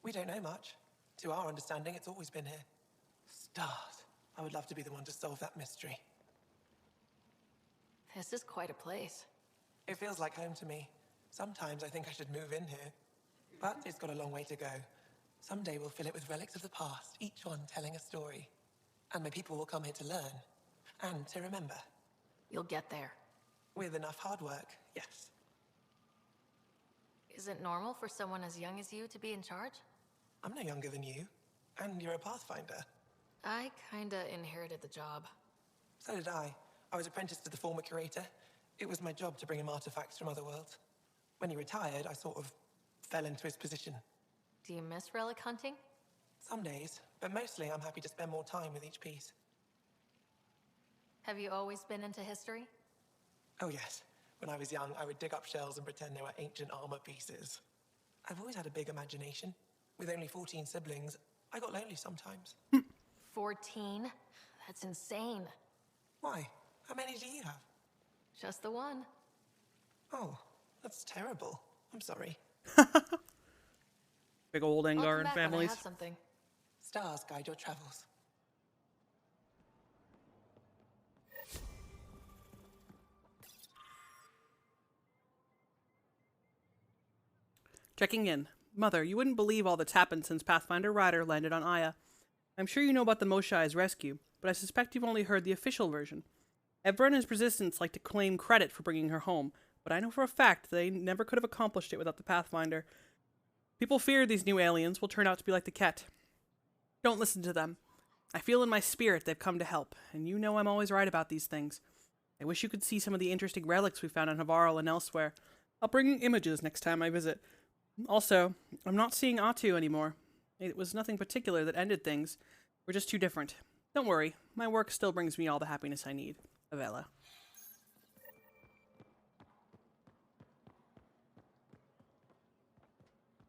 We don't know much. To our understanding, it's always been here. Stars. I would love to be the one to solve that mystery. This is quite a place. It feels like home to me. Sometimes I think I should move in here. But it's got a long way to go. Someday we'll fill it with relics of the past, each one telling a story. And my people will come here to learn. And to remember. You'll get there. With enough hard work, yes. Is it normal for someone as young as you to be in charge? I'm no younger than you. And you're a Pathfinder. I kinda inherited the job. So did I. I was apprenticed to the former curator. It was my job to bring him artifacts from other worlds. When he retired, I sort of fell into his position. Do you miss relic hunting? Some days, but mostly I'm happy to spend more time with each piece. Have you always been into history? Oh yes. When I was young, I would dig up shells and pretend they were ancient armor pieces. I've always had a big imagination. With only 14 siblings, I got lonely sometimes. 14? That's insane. Why? How many do you have? Just the one. Oh, that's terrible. I'm sorry. Big old I'll come Angaran back when I families. have something. Stars guide your travels. Checking in. Mother, you wouldn't believe all that's happened since Pathfinder Ryder landed on Aya. I'm sure you know about the Moshai's rescue, but I suspect you've only heard the official version. Evra and his resistance like to claim credit for bringing her home, but I know for a fact they never could have accomplished it without the Pathfinder. People fear these new aliens will turn out to be like the Ket. Don't listen to them. I feel in my spirit they've come to help, and you know I'm always right about these things. I wish you could see some of the interesting relics we found on Havarl and elsewhere. I'll bring images next time I visit. Also, I'm not seeing Atu anymore. It was nothing particular that ended things. We're just too different. Don't worry, my work still brings me all the happiness I need. Avella.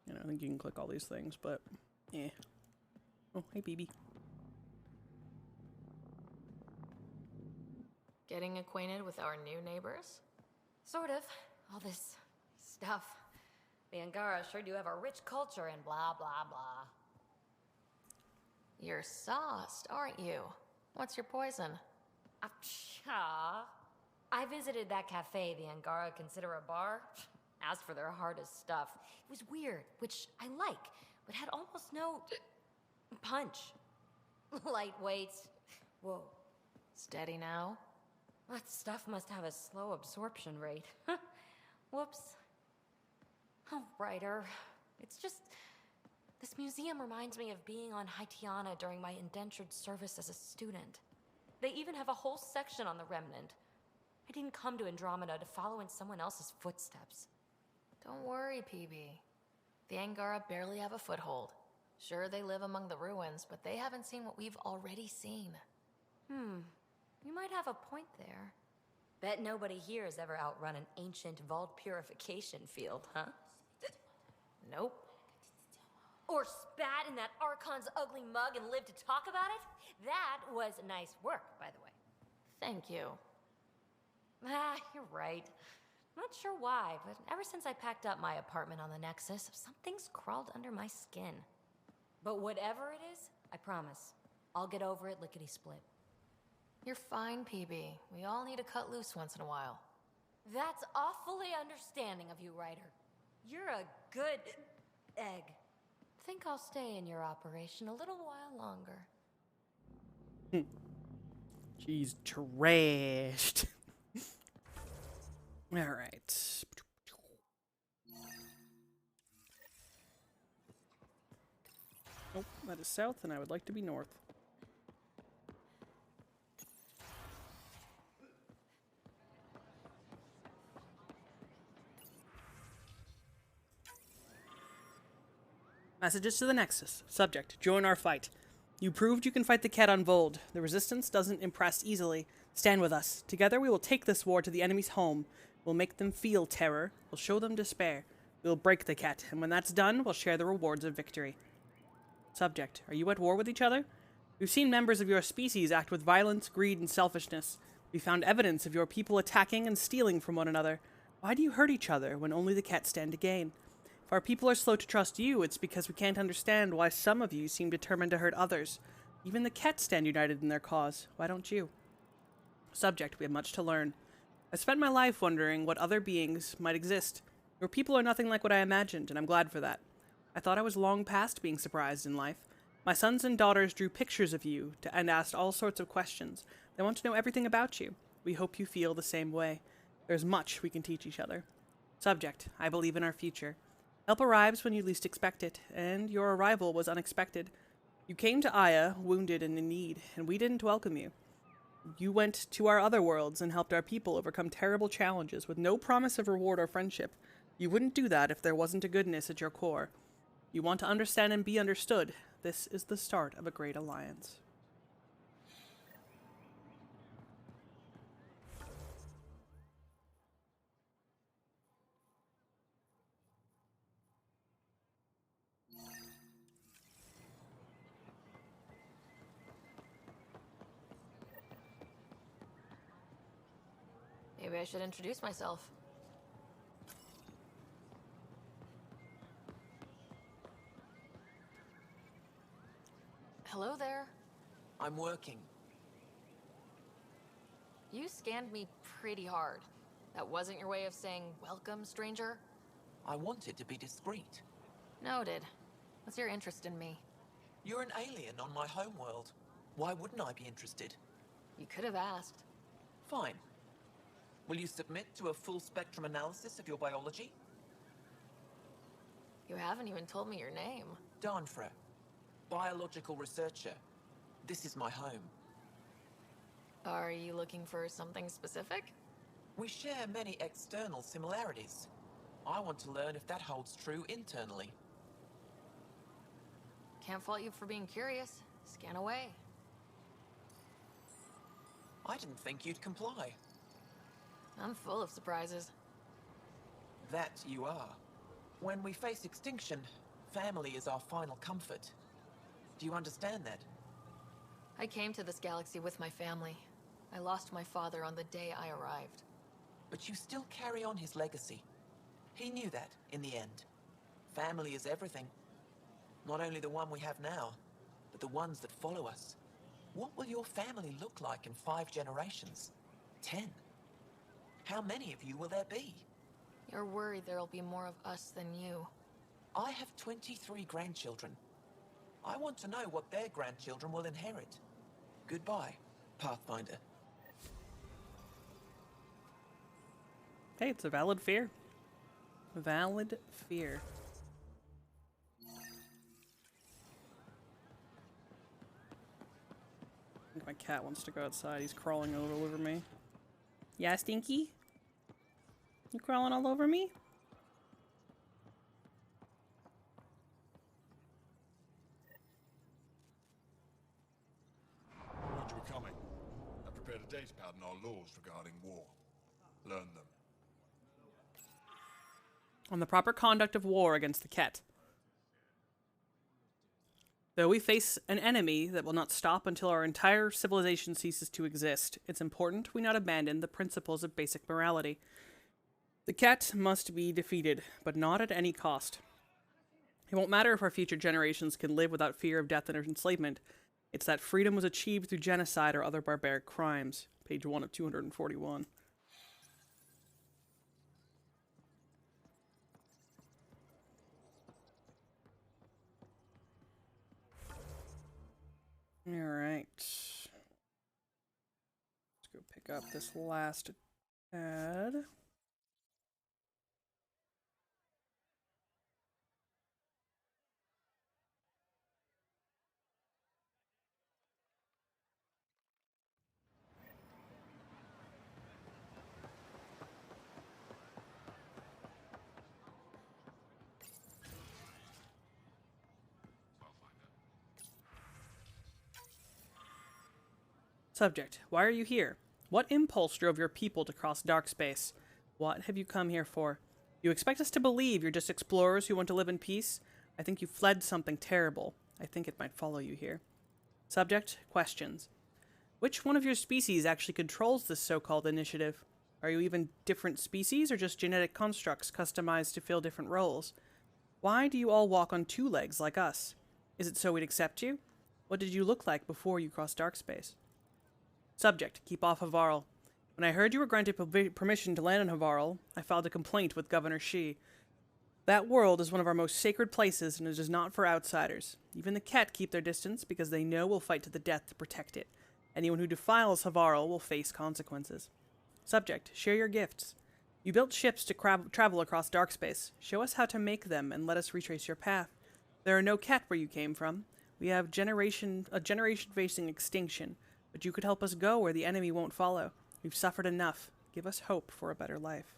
You know, I think you can click all these things, but eh. Oh, hey, BB. Getting acquainted with our new neighbors? Sort of. All this stuff. The Angara sure do have a rich culture and blah, blah, blah. You're sauced, aren't you? What's your poison? I visited that cafe the Angara consider a bar. Asked for their hardest stuff. It was weird, which I like, but had almost no punch. Lightweight. Whoa. Steady now? That stuff must have a slow absorption rate. Whoops. Oh, Ryder. It's just... This museum reminds me of being on Haitiana during my indentured service as a student. They even have a whole section on the Remnant. I didn't come to Andromeda to follow in someone else's footsteps. Don't worry, PB. The Angara barely have a foothold. Sure, they live among the ruins, but they haven't seen what we've already seen. You might have a point there. Bet nobody here has ever outrun an ancient vault purification field, huh? Nope. Or spat in that Archon's ugly mug and lived to talk about it? That was nice work, by the way. Thank you. You're right. Not sure why, but ever since I packed up my apartment on the Nexus, something's crawled under my skin. But whatever it is, I promise, I'll get over it lickety-split. You're fine, PB. We all need to cut loose once in a while. That's awfully understanding of you, Ryder. You're a good egg. Think I'll stay in your operation a little while longer. She's trashed. Alright. Nope, that is south, and I would like to be north. Messages to the Nexus. Subject, join our fight. You proved you can fight the Ket on Vold. The Resistance doesn't impress easily. Stand with us. Together we will take this war to the enemy's home. We'll make them feel terror. We'll show them despair. We'll break the Ket, and when that's done, we'll share the rewards of victory. Subject, are you at war with each other? We've seen members of your species act with violence, greed, and selfishness. We found evidence of your people attacking and stealing from one another. Why do you hurt each other when only the Ket stand to gain? If our people are slow to trust you, it's because we can't understand why some of you seem determined to hurt others. Even the Ket stand united in their cause. Why don't you? Subject, we have much to learn. I spent my life wondering what other beings might exist. Your people are nothing like what I imagined, and I'm glad for that. I thought I was long past being surprised in life. My sons and daughters drew pictures of you and asked all sorts of questions. They want to know everything about you. We hope you feel the same way. There's much we can teach each other. Subject, I believe in our future. Help arrives when you least expect it, and your arrival was unexpected. You came to Aya, wounded and in need, and we didn't welcome you. You went to our other worlds and helped our people overcome terrible challenges with no promise of reward or friendship. You wouldn't do that if there wasn't a goodness at your core. You want to understand and be understood. This is the start of a great alliance. Maybe I should introduce myself. Hello there. I'm working. You scanned me pretty hard. That wasn't your way of saying welcome, stranger? I wanted to be discreet. Noted. What's your interest in me? You're an alien on my homeworld. Why wouldn't I be interested? You could have asked. Fine. Will you submit to a full spectrum analysis of your biology? You haven't even told me your name. Darnfra. Biological researcher. This is my home. Are you looking for something specific? We share many external similarities. I want to learn if that holds true internally. Can't fault you for being curious. Scan away. I didn't think you'd comply. I'm full of surprises. That you are. When we face extinction, family is our final comfort. Do you understand that? I came to this galaxy with my family. I lost my father on the day I arrived. but you still carry on his legacy. He knew that, in the end. Family is everything. Not only the one we have now, but the ones that follow us. What will your family look like in 5 generations? 10? How many of you will there be? You're worried there'll be more of us than you. I have 23 grandchildren. I want to know what their grandchildren will inherit. Goodbye, Pathfinder. Hey, it's a valid fear. Valid fear. I think my cat wants to go outside. He's crawling all over me. Yeah, Stinky? You crawling all over me? Heard you were coming. I prepared a data pad on our laws regarding war. Learn them. On the proper conduct of war against the Ket. Though we face an enemy that will not stop until our entire civilization ceases to exist, it's important we not abandon the principles of basic morality. The Ket must be defeated, but not at any cost. It won't matter if our future generations can live without fear of death and enslavement. It's that freedom was achieved through genocide or other barbaric crimes. Page 1 of 241. Alright. Let's go pick up this last ad. Subject, why are you here? What impulse drove your people to cross dark space? What have you come here for? You expect us to believe you're just explorers who want to live in peace? I think you fled something terrible. I think it might follow you here. Subject, questions. Which one of your species actually controls this so-called initiative? Are you even different species or just genetic constructs customized to fill different roles? Why do you all walk on 2 legs like us? Is it so we'd accept you? What did you look like before you crossed dark space? Subject, keep off Havarl. When I heard you were granted permission to land on Havarl, I filed a complaint with Governor Shi. That world is one of our most sacred places, and it is not for outsiders. Even the Ket keep their distance because they know we'll fight to the death to protect it. Anyone who defiles Havarl will face consequences. Subject, share your gifts. You built ships to travel across dark space. Show us how to make them and let us retrace your path. There are no Ket where you came from. We have a generation facing extinction. But you could help us go where the enemy won't follow. We've suffered enough. Give us hope for a better life.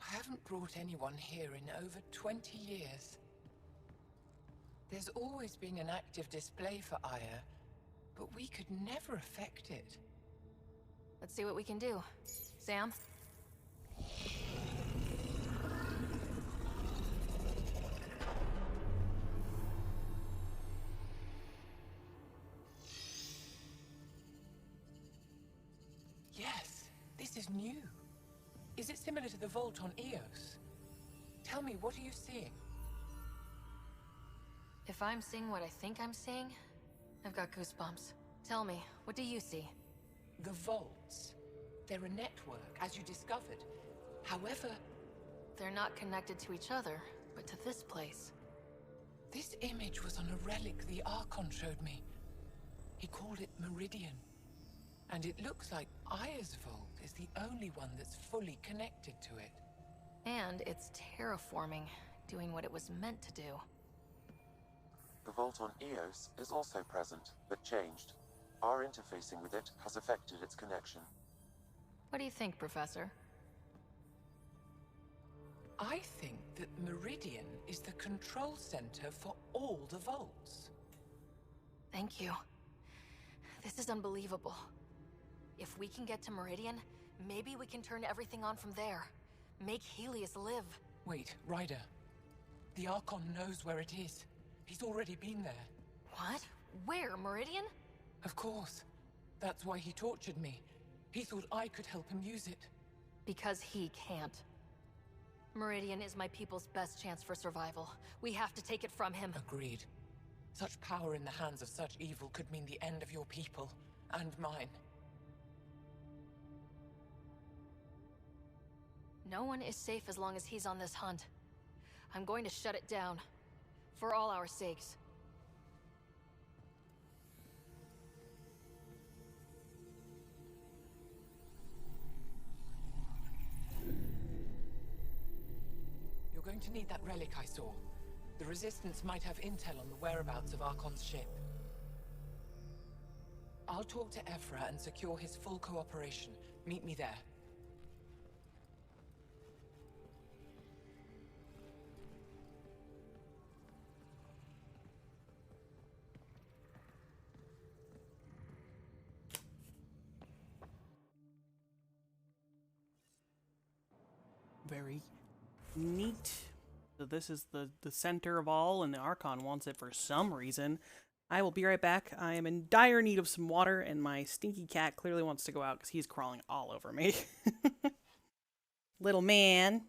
I haven't brought anyone here in over 20 years. There's always been an active display for Aya, but we could never affect it. Let's see what we can do. Sam? Yes, this is new. Is it similar to the vault on Eos? Tell me, what are you seeing? If I'm seeing what I think I'm seeing, I've got goosebumps. Tell me, what do you see? The vaults. They're a network, as you discovered. However... They're not connected to each other, but to this place. This image was on a relic the Archon showed me. He called it Meridian. And it looks like Aya's vault is the only one that's fully connected to it. And it's terraforming, doing what it was meant to do. The vault on Eos is also present, but changed. Our interfacing with it has affected its connection. What do you think, Professor? I think that Meridian is the control center for all the vaults. Thank you. This is unbelievable. If we can get to Meridian, maybe we can turn everything on from there. Make Helios live. Wait, Ryder. The Archon knows where it is. He's already been there. What? Where? Meridian? Of course. That's why he tortured me. He thought I could help him use it. Because he can't. Meridian is my people's best chance for survival. We have to take it from him. Agreed. Such power in the hands of such evil could mean the end of your people, and mine. No one is safe as long as he's on this hunt. I'm going to shut it down. For all our sakes. You're going to need that relic I saw. The Resistance might have intel on the whereabouts of Archon's ship. I'll talk to Ephra and secure his full cooperation. Meet me there. Very neat. So this is the center of all, and the Archon wants it for some reason. I will be right back. I am in dire need of some water, and my stinky cat clearly wants to go out because he's crawling all over me. Little man.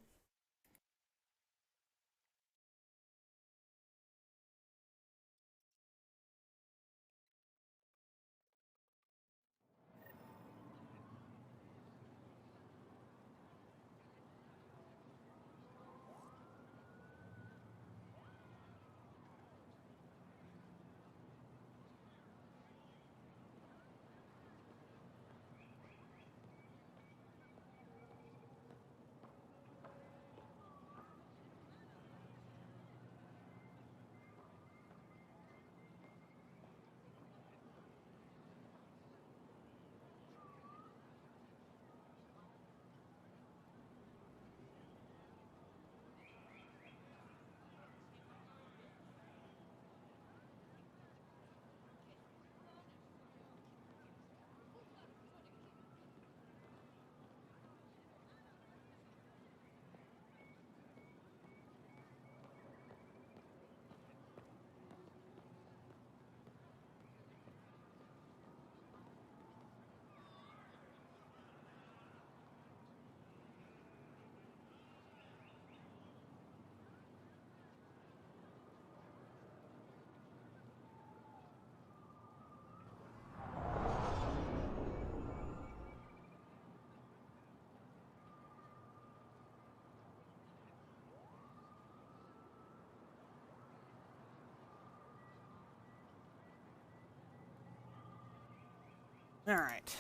Alright.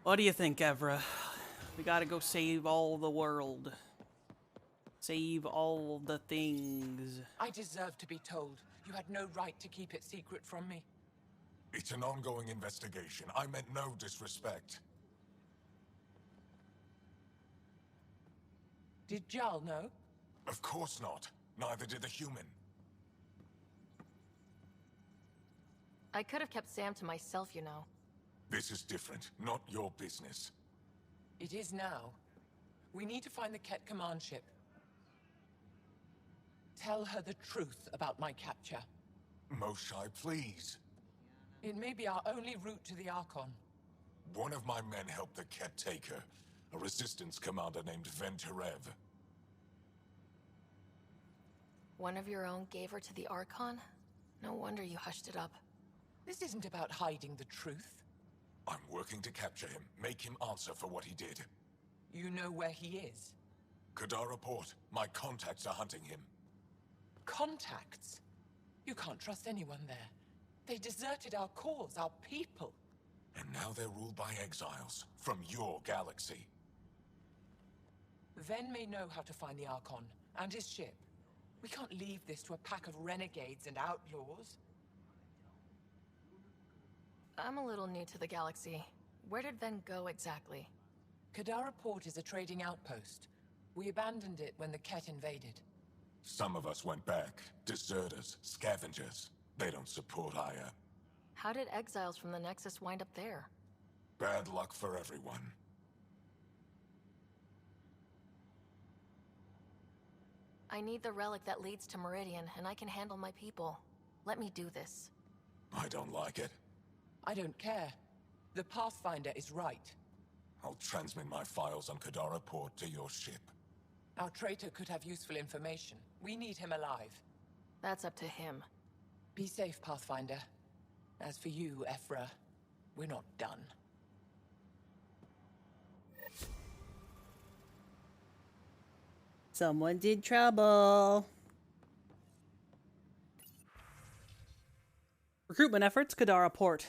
What do you think, Evra? We gotta go save all the world. Save all the things. I deserve to be told. You had no right to keep it secret from me. It's an ongoing investigation. I meant no disrespect. Did Jal know? Of course not. Neither did the human. I could have kept Sam to myself, you know. This is different. Not your business. It is now. We need to find the Ket command ship. Tell her the truth about my capture. Moshai, please. It may be our only route to the Archon. One of my men helped the Ket take her. A resistance commander named Venterev. One of your own gave her to the Archon? No wonder you hushed it up. This isn't about hiding the truth. I'm working to capture him, make him answer for what he did. You know where he is? Kadar report. My contacts are hunting him. Contacts? You can't trust anyone there. They deserted our cause, our people. And now they're ruled by exiles from your galaxy. Ven may know how to find the Archon and his ship. We can't leave this to a pack of renegades and outlaws. I'm a little new to the galaxy. Where did Ven go exactly? Kadara Port is a trading outpost. We abandoned it when the Ket invaded. Some of us went back. Deserters, scavengers. They don't support Aya. How did exiles from the Nexus wind up there? Bad luck for everyone. I need the relic that leads to Meridian, and I can handle my people. Let me do this. I don't like it. I don't care. The Pathfinder is right. I'll transmit my files on Kadara Port to your ship. Our traitor could have useful information. We need him alive. That's up to him. Be safe, Pathfinder. As for you, Ephra, we're not done. Someone did trouble. Recruitment efforts, Kadara Port.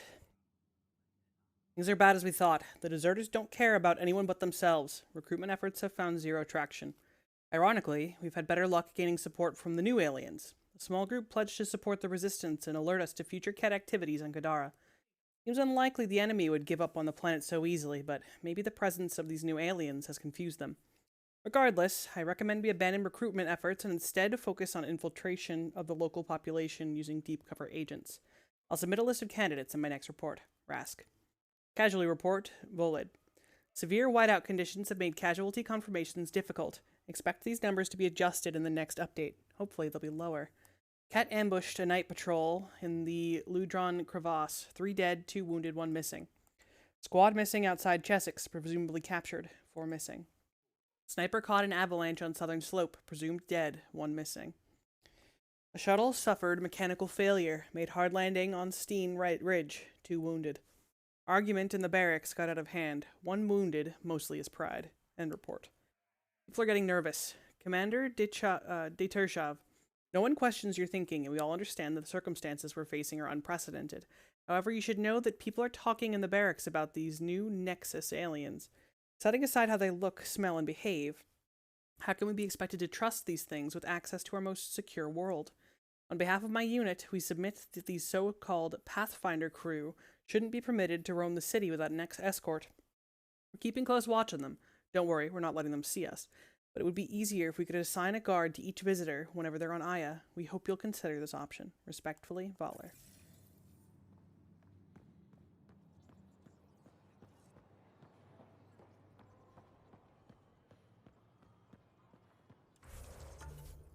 Things are bad as we thought. The deserters don't care about anyone but themselves. Recruitment efforts have found zero traction. Ironically, we've had better luck gaining support from the new aliens. A small group pledged to support the resistance and alert us to future Ket activities on Kadara. Seems unlikely the enemy would give up on the planet so easily, but maybe the presence of these new aliens has confused them. Regardless, I recommend we abandon recruitment efforts and instead focus on infiltration of the local population using deep cover agents. I'll submit a list of candidates in my next report. Rask. Casualty report, Volid. Severe whiteout conditions have made casualty confirmations difficult. Expect these numbers to be adjusted in the next update. Hopefully they'll be lower. Ket ambushed a night patrol in the Ludron crevasse. 3 dead, 2 wounded, 1 missing. Squad missing outside Chessex, presumably captured. 4 missing. Sniper caught in avalanche on southern slope, presumed dead, 1 missing. A shuttle suffered mechanical failure, made hard landing on Steen Ridge, 2 wounded. Argument in the barracks got out of hand, 1 wounded, mostly as pride. End report. People are getting nervous. Commander Detershov, no one questions your thinking, and we all understand that the circumstances we're facing are unprecedented. However, you should know that people are talking in the barracks about these new Nexus aliens. Setting aside how they look, smell, and behave, how can we be expected to trust these things with access to our most secure world? On behalf of my unit, we submit that these so-called Pathfinder crew shouldn't be permitted to roam the city without an escort. We're keeping close watch on them. Don't worry, we're not letting them see us. But it would be easier if we could assign a guard to each visitor whenever they're on Aya. We hope you'll consider this option. Respectfully, Valar.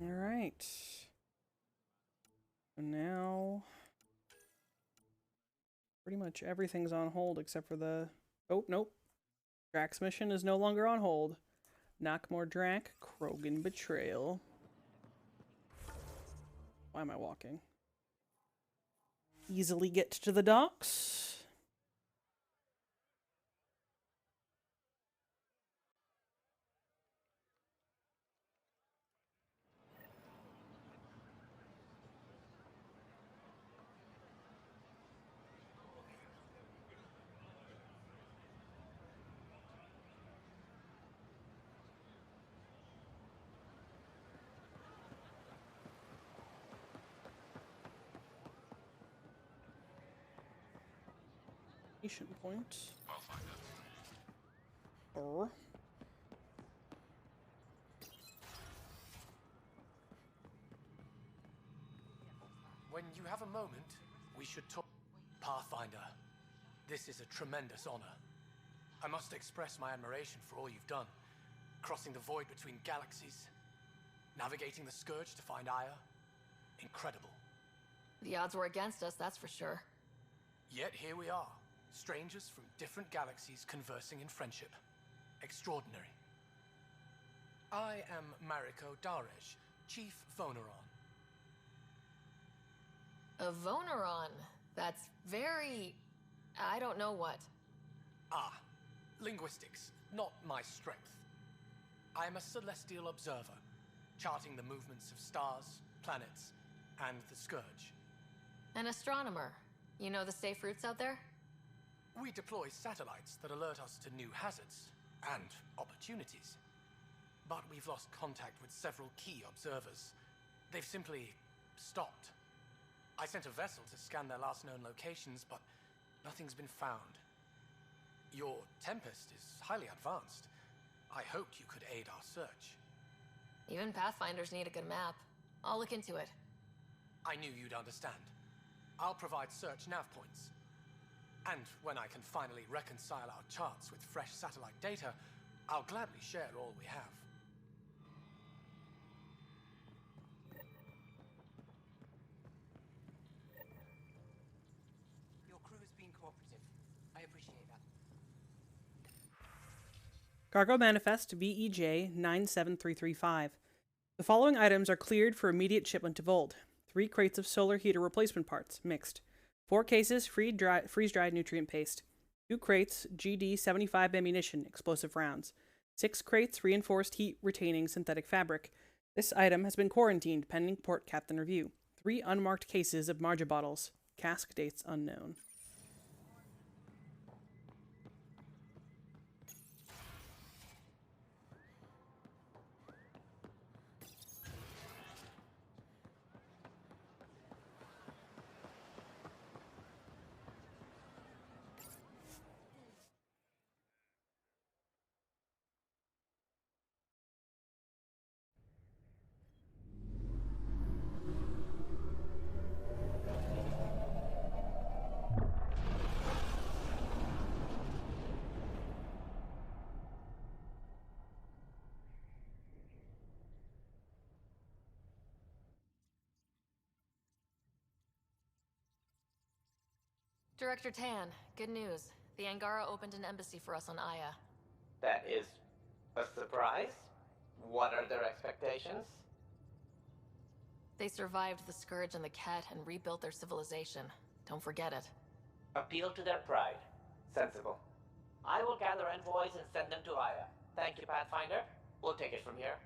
Alright. So now pretty much everything's on hold except for the... Oh, nope. Drax mission is no longer on hold. Knockmore Drac, Krogan Betrayal. Why am I walking? Easily get to the docks. Point. Or When you have a moment, we should talk. Pathfinder, this is a tremendous honor. I must express my admiration for all you've done. Crossing the void between galaxies, navigating the Scourge to find Aya. Incredible. The odds were against us, that's for sure. Yet here we are. Strangers from different galaxies conversing in friendship. Extraordinary. I am Mariko Daresh, Chief Voneron. A Voneron? That's very... I don't know what. Ah, linguistics, not my strength. I am a celestial observer, charting the movements of stars, planets, and the Scourge. An astronomer. You know the safe routes out there? We deploy satellites that alert us to new hazards and opportunities. But we've lost contact with several key observers. They've simply stopped. I sent a vessel to scan their last known locations, but nothing's been found. Your Tempest is highly advanced. I hoped you could aid our search. Even Pathfinders need a good map. I'll look into it. I knew you'd understand. I'll provide search nav points. And when I can finally reconcile our charts with fresh satellite data, I'll gladly share all we have. Your crew's been cooperative. I appreciate that. Cargo Manifest VEJ 97335. The following items are cleared for immediate shipment to Vold. 3 crates of solar heater replacement parts, mixed. 4 cases freeze-dried nutrient paste. 2 crates GD-75 ammunition, explosive rounds. 6 crates reinforced heat-retaining synthetic fabric. This item has been quarantined pending port captain review. 3 unmarked cases of Marja bottles. Cask dates unknown. Director Tan, good news. The Angara opened an embassy for us on Aya. That is a surprise? What are their expectations? They survived the Scourge and the Ket and rebuilt their civilization. Don't forget it. Appeal to their pride. Sensible. I will gather envoys and send them to Aya. Thank you, Pathfinder. We'll take it from here.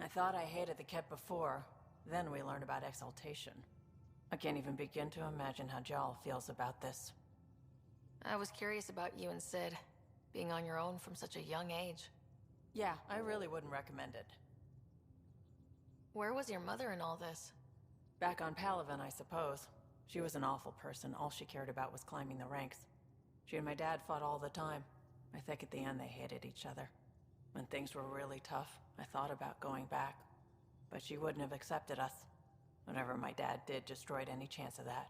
I thought I hated the Ket before. Then we learned about exaltation. I can't even begin to imagine how Jal feels about this. I was curious about you and Sid, being on your own from such a young age. Yeah, I really wouldn't recommend it. Where was your mother in all this? Back on Palaven, I suppose. She was an awful person. All she cared about was climbing the ranks. She and my dad fought all the time. I think at the end they hated each other. When things were really tough, I thought about going back. But she wouldn't have accepted us. Whatever my dad did destroyed any chance of that.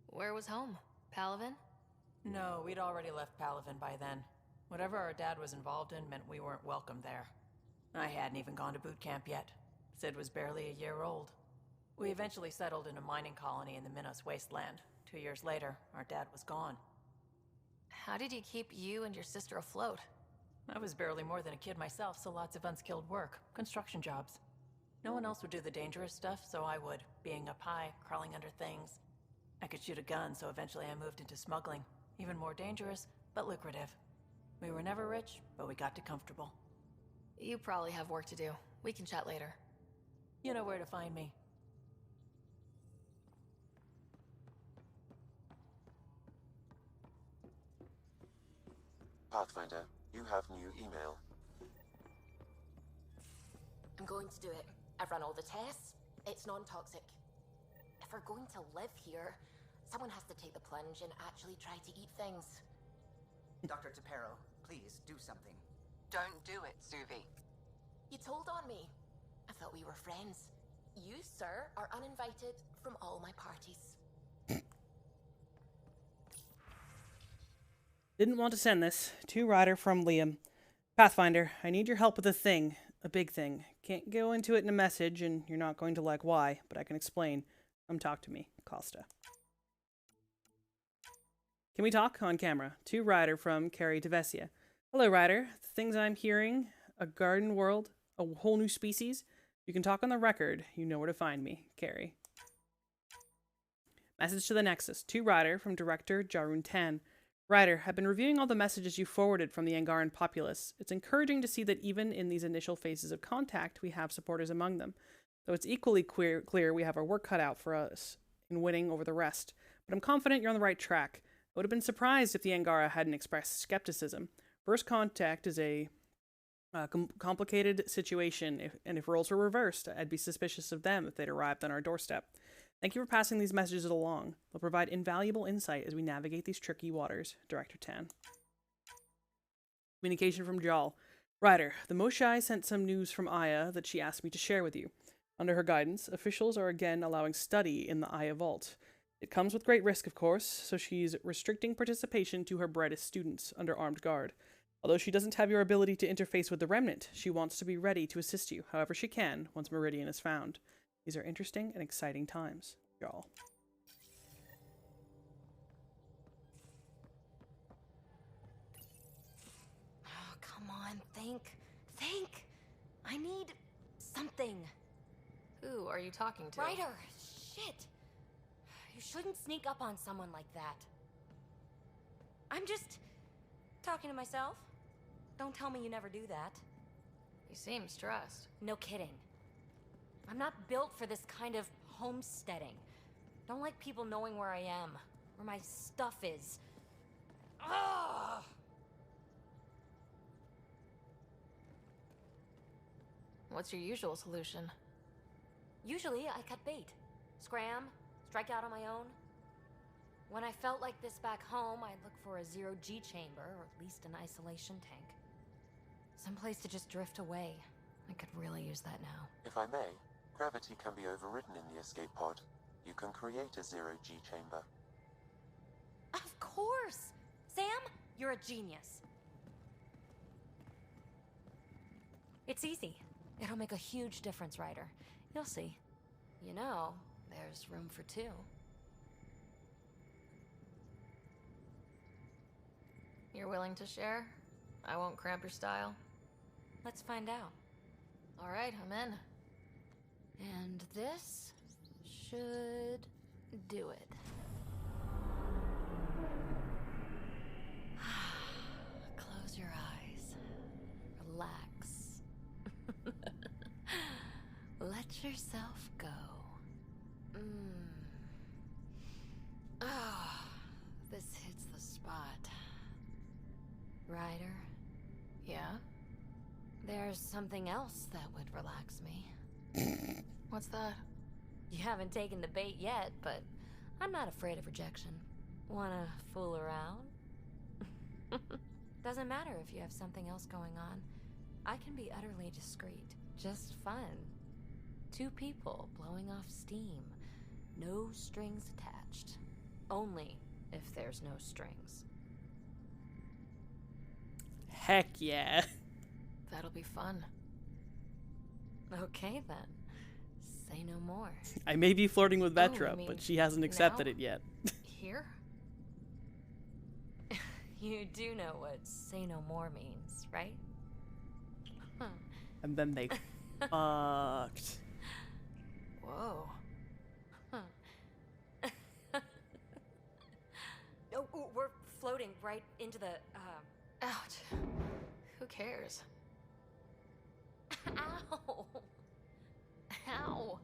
Where was home? Palaven? No, we'd already left Palaven by then. Whatever our dad was involved in meant we weren't welcome there. I hadn't even gone to boot camp yet. Sid was barely a year old. We eventually settled in a mining colony in the Minos wasteland. 2 years later, our dad was gone. How did he keep you and your sister afloat? I was barely more than a kid myself, so lots of unskilled work. Construction jobs. No one else would do the dangerous stuff, so I would. Being up high, crawling under things. I could shoot a gun, so eventually I moved into smuggling. Even more dangerous, but lucrative. We were never rich, but we got to comfortable. You probably have work to do. We can chat later. You know where to find me. Pathfinder, you have new email. I'm going to do it. I've run all the tests. It's non-toxic. If we're going to live here, someone has to take the plunge and actually try to eat things. Dr. Tapero, please do something. Don't do it, Suvi. You told on me. I thought we were friends. You, sir, are uninvited from all my parties. Didn't want to send this. To Ryder from Liam. Pathfinder, I need your help with a thing. A big thing. Can't go into it in a message, and you're not going to like why, but I can explain. Come talk to me, Costa. Can we talk on camera? To Ryder from Carrie Devesia. Hello, Ryder. The things I'm hearing, a garden world, a whole new species. You can talk on the record. You know where to find me, Carrie. Message to the Nexus. To Ryder from director Jarun Tan. Ryder, I've been reviewing all the messages you forwarded from the Angaran populace. It's encouraging to see that even in these initial phases of contact, we have supporters among them. Though it's equally clear we have our work cut out for us in winning over the rest. But I'm confident you're on the right track. I would have been surprised if the Angara hadn't expressed skepticism. First contact is a complicated situation, and if roles were reversed, I'd be suspicious of them if they'd arrived on our doorstep. Thank you for passing these messages along. They'll provide invaluable insight as we navigate these tricky waters. Director Tan. Communication from Jal. Ryder, the Moshai sent some news from Aya that she asked me to share with you. Under her guidance, officials are again allowing study in the Aya Vault. It comes with great risk, of course, so she's restricting participation to her brightest students under armed guard. Although she doesn't have your ability to interface with the Remnant, she wants to be ready to assist you however she can once Meridian is found. These are interesting and exciting times, y'all. Oh, come on, think. Think! I need something. Who are you talking to? Ryder! Shit! You shouldn't sneak up on someone like that. I'm just talking to myself. Don't tell me you never do that. You seem stressed. No kidding. I'm not built for this kind of homesteading. Don't like people knowing where I am, where my stuff is. Ugh! What's your usual solution? Usually, I cut bait. Scram, strike out on my own. When I felt like this back home, I'd look for a zero-G chamber, or at least an isolation tank. Someplace to just drift away. I could really use that now. If I may, gravity can be overridden in the escape pod. You can create a zero-G chamber. Of course! Sam, you're a genius. It's easy. It'll make a huge difference, Ryder. You'll see. You know, there's room for two. You're willing to share? I won't cramp your style. Let's find out. All right, I'm in. And this should do it. Close your eyes. Relax. Let yourself go. Oh, this hits the spot. Ryder? Yeah? There's something else that would relax me. What's that? You haven't taken the bait yet, but I'm not afraid of rejection. Wanna fool around? Doesn't matter if you have something else going on. I can be utterly discreet. Just fun. Two people blowing off steam. No strings attached. Only if there's no strings. Heck yeah. That'll be fun. Okay then. Say no more. I may be flirting with Vetra, you mean but she hasn't accepted now? it yet. Here? You do know what say no more means, right? And then they fucked. Whoa. Oh, we're floating right into the, Ouch. Who cares? Ow! Ow!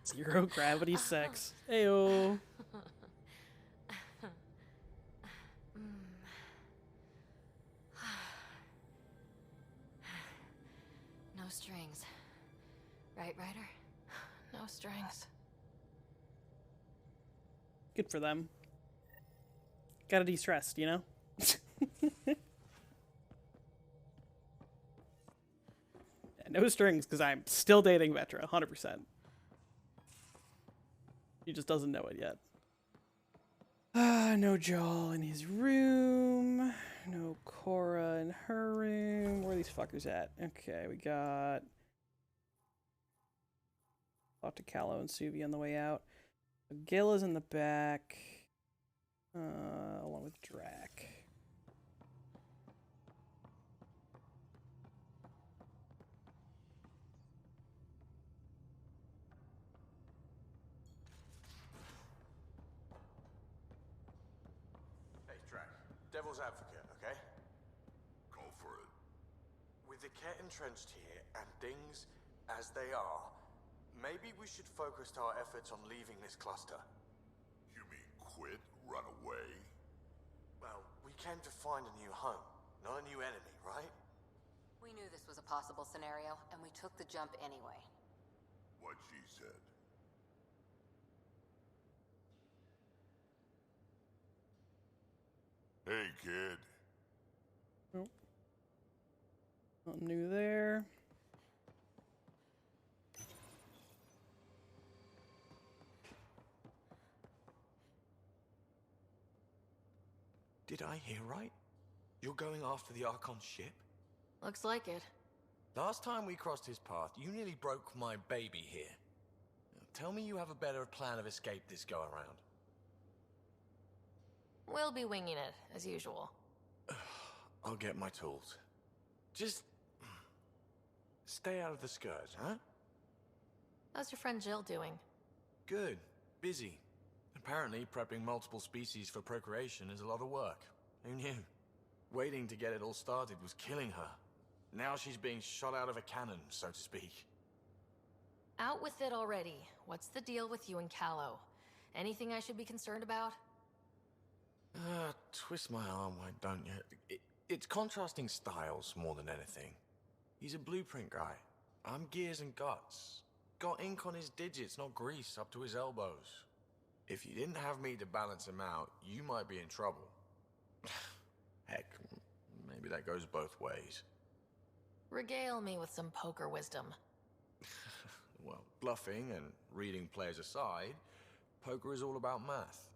Zero gravity sex. Ayo. No strings. Right, Ryder? No strings. Good for them. Gotta de-stress, you know? No strings, because I'm still dating Vetra, 100%. He just doesn't know it yet. No Joel in his room. No Cora in her room. Where are these fuckers at? Okay, we got... Talk to Callow and Suvi on the way out. Gila's in the back. Along with Drac. devil's advocate, okay? Go for it. With the Ket entrenched here, and things as they are, maybe we should focus our efforts on leaving this cluster. You mean quit? Run away? Well, we came to find a new home, not a new enemy, right? We knew this was a possible scenario, and we took the jump anyway. What she said. Hey, kid. Nope. Nothing new there. Did I hear right? You're going after the Archon's ship? Looks like it. Last time we crossed his path, you nearly broke my baby here. Now, tell me you have a better plan of escape this go around. We'll be winging it, as usual. I'll get my tools. Just stay out of the Scourge, huh? How's your friend Jill doing? Good. Busy. Apparently, prepping multiple species for procreation is a lot of work. Who knew? Waiting to get it all started was killing her. Now she's being shot out of a cannon, so to speak. Out with it already. What's the deal with you and Callow? Anything I should be concerned about? Twist my arm, why don't you? It's contrasting styles more than anything. He's a blueprint guy. I'm gears and guts. Got ink on his digits, not grease up to his elbows. If you didn't have me to balance him out, you might be in trouble. Heck, maybe that goes both ways. Regale me with some poker wisdom. Well, bluffing and reading players aside, poker is all about math.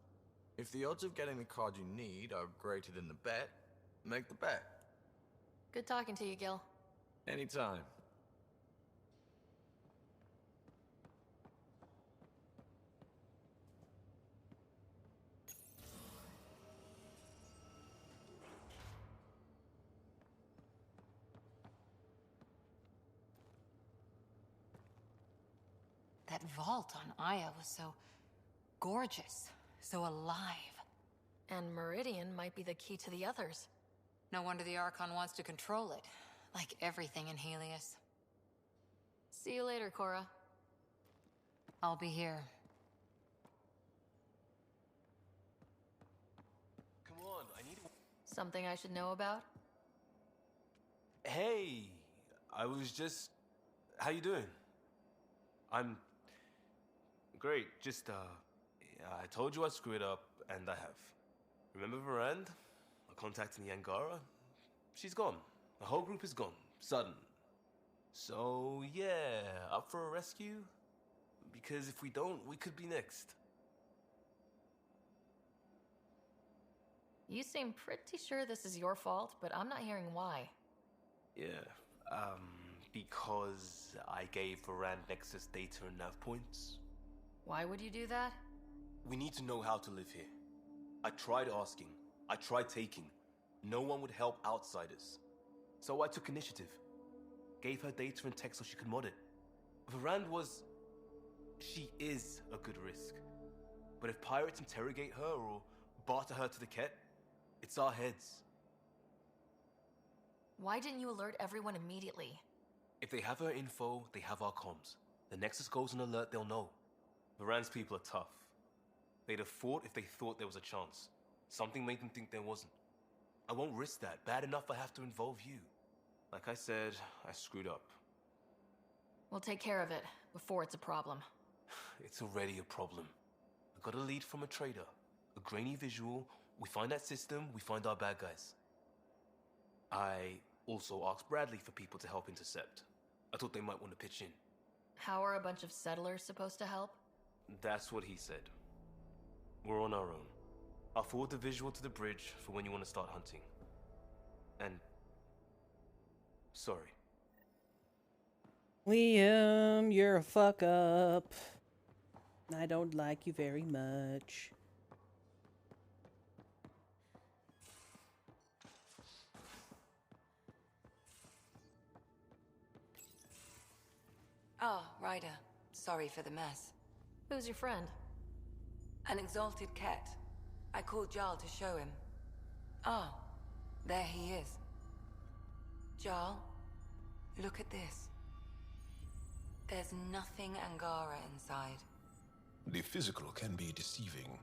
If the odds of getting the card you need are greater than the bet, make the bet. Good talking to you, Gil. Anytime. That vault on Aya was so gorgeous, so alive. And Meridian might be the key to the others. No wonder the Archon wants to control it, like everything in Helios. See you later, Cora. I'll be here. Come on, I need... Something I should know about? Hey, I was just... How you doing? I'm... Great, just, I told you I'd screw it up, and I have. Remember Varand? I contacted the Angara? She's gone. The whole group is gone. Sudden. So, yeah, up for a rescue? Because if we don't, we could be next. You seem pretty sure this is your fault, but I'm not hearing why. Yeah, because I gave Varand Nexus data and nav points. Why would you do that? We need to know how to live here. I tried asking. I tried taking. No one would help outsiders. So I took initiative. Gave her data and tech so she could mod it. Varand was... She is a good risk. But if pirates interrogate her or barter her to the Ket, it's our heads. Why didn't you alert everyone immediately? If they have her info, they have our comms. The Nexus goes on alert, they'll know. Varand's people are tough. They'd have fought if they thought there was a chance. Something made them think there wasn't. I won't risk that. Bad enough I have to involve you. Like I said, I screwed up. We'll take care of it before it's a problem. It's already a problem. I got a lead from a trader. A grainy visual. We find that system, we find our bad guys. I also asked Bradley for people to help intercept. I thought they might want to pitch in. How are a bunch of settlers supposed to help? That's what he said. We're on our own. I'll forward the visual to the bridge for when you want to start hunting. And... sorry. Liam, you're a fuck up. I don't like you very much. Oh, Ryder. Sorry for the mess. Who's your friend? An exalted cat. I called Jarl to show him. Ah, There he is. Jarl, look at this. There's nothing Angara inside. The physical can be deceiving.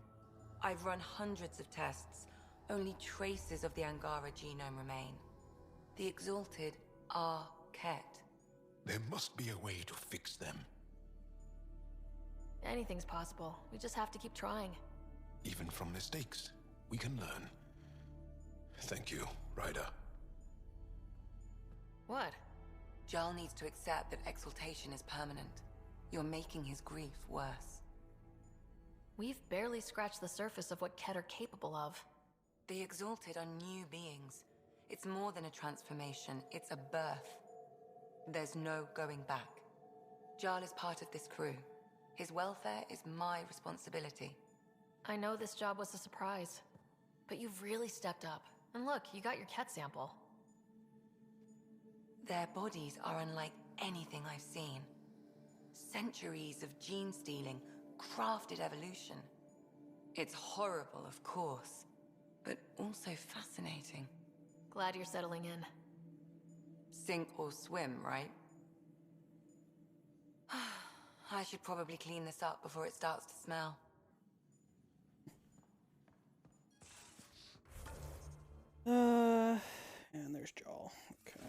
I've run hundreds of tests. Only traces of the Angara genome remain. The Exalted are Ket. There must be a way to fix them. Anything's possible. We just have to keep trying. Even from mistakes, we can learn. Thank you, Ryder. What? Jarl needs to accept that exaltation is permanent. You're making his grief worse. We've barely scratched the surface of what Ket are capable of. The Exalted are new beings. It's more than a transformation, it's a birth. There's no going back. Jarl is part of this crew. His welfare is my responsibility. I know this job was a surprise, but you've really stepped up. And look, you got your Ket sample. Their bodies are unlike anything I've seen. Centuries of gene stealing, crafted evolution. It's horrible, of course, but also fascinating. Glad you're settling in. Sink or swim, right? I should probably clean this up before it starts to smell. And there's Jarl. Okay.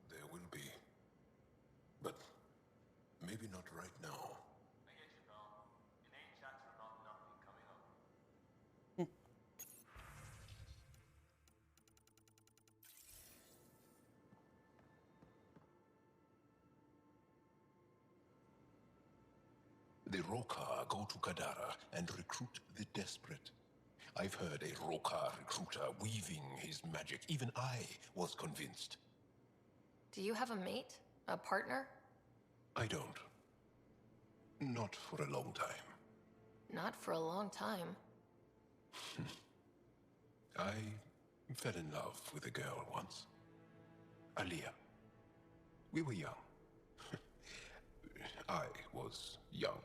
There will be. But maybe not right now. The Rokar go to Kadara and recruit the desperate. I've heard a Rokar recruiter weaving his magic. Even I was convinced. Do you have a mate? A partner? I don't. Not for a long time. Not for a long time. I fell in love with a girl once. Aliyah. We were young. I was young.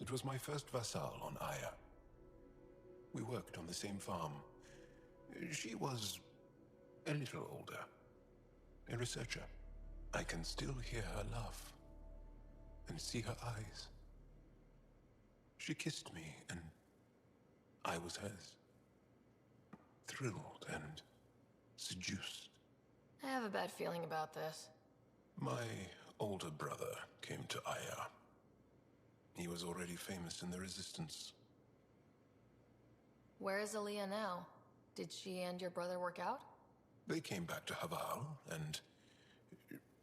It was my first vassal on Aya. We worked on the same farm. She was a little older. A researcher. I can still hear her laugh and see her eyes. She kissed me and I was hers. Thrilled and seduced. I have a bad feeling about this. My older brother came to Aya. He was already famous in the Resistance. Where is Aliyah now? Did she and your brother work out? They came back to Haval, and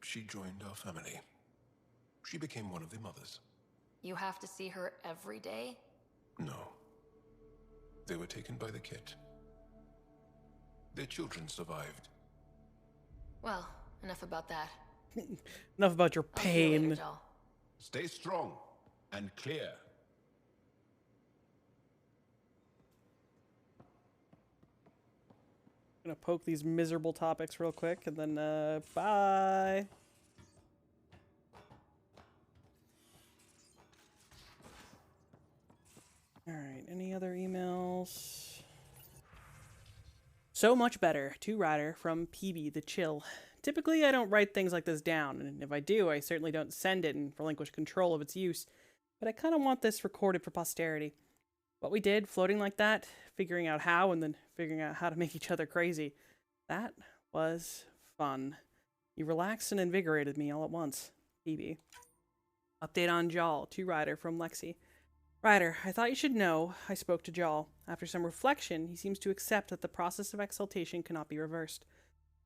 she joined our family. She became one of the mothers. You have to see her every day? No. They were taken by the Ket. Their children survived. Well, enough about that. Enough about your I'll see you later, pain. Jarl. Stay strong and clear. Gonna poke these miserable topics real quick and then bye. Alright, any other emails? So much better. To Ryder from PB the Chill. Typically I don't write things like this down, and if I do, I certainly don't send it and relinquish control of its use. But I kind of want this recorded for posterity. What we did, floating like that, figuring out how, and then figuring out how to make each other crazy, that was fun. You relaxed and invigorated me all at once. PB. Update on Jarl. To Ryder from Lexi. Ryder, I thought you should know I spoke to Jarl. After some reflection, he seems to accept that the process of exaltation cannot be reversed.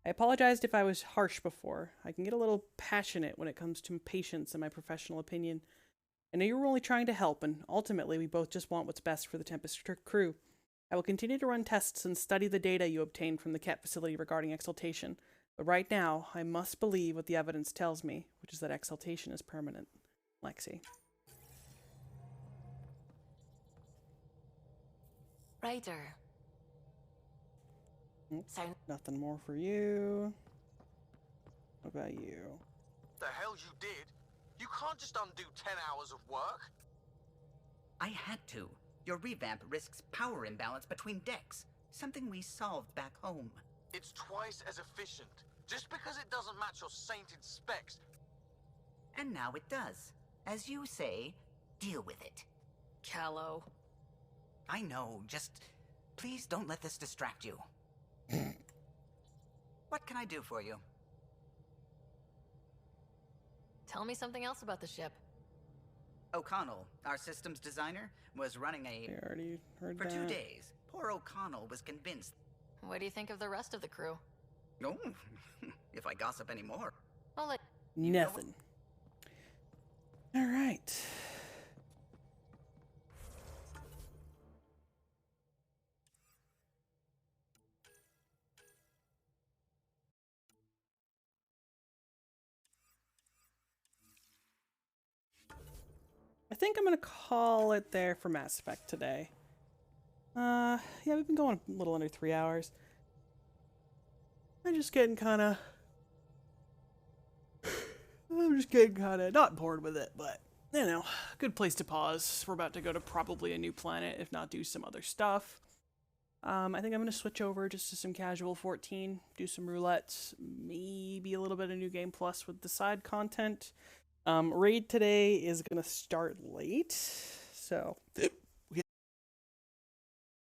I apologized if I was harsh before. I can get a little passionate when it comes to patience and my professional opinion. I know you were only trying to help, and ultimately we both just want what's best for the Tempest crew. I will continue to run tests and study the data you obtained from the Ket facility regarding exaltation, but right now I must believe what the evidence tells me, which is that exaltation is permanent. Lexi. Ryder. Nothing more for you. What about you? The hell you did? You can't just undo 10 hours of work. I had to. Your revamp risks power imbalance between decks, something we solved back home. It's twice as efficient. Just because it doesn't match your sainted specs. And now it does. As you say, deal with it. Callow. I know, just please don't let this distract you. What can I do for you? Tell me something else about the ship. O'Connell, our systems designer, was running a... I already heard For that. 2 days, poor O'Connell was convinced... What do you think of the rest of the crew? Oh, if I gossip anymore. I'll let... Nothing. All right. I think I'm gonna call it there for Mass Effect today. Yeah, we've been going a little under 3 hours. I'm just getting kind of not bored with it, but you know, good place to pause. We're about to go to probably a new planet, if not do some other stuff. I think I'm gonna switch over just to some casual 14, do some roulettes, maybe a little bit of New Game Plus with the side content. Raid today is gonna start late, so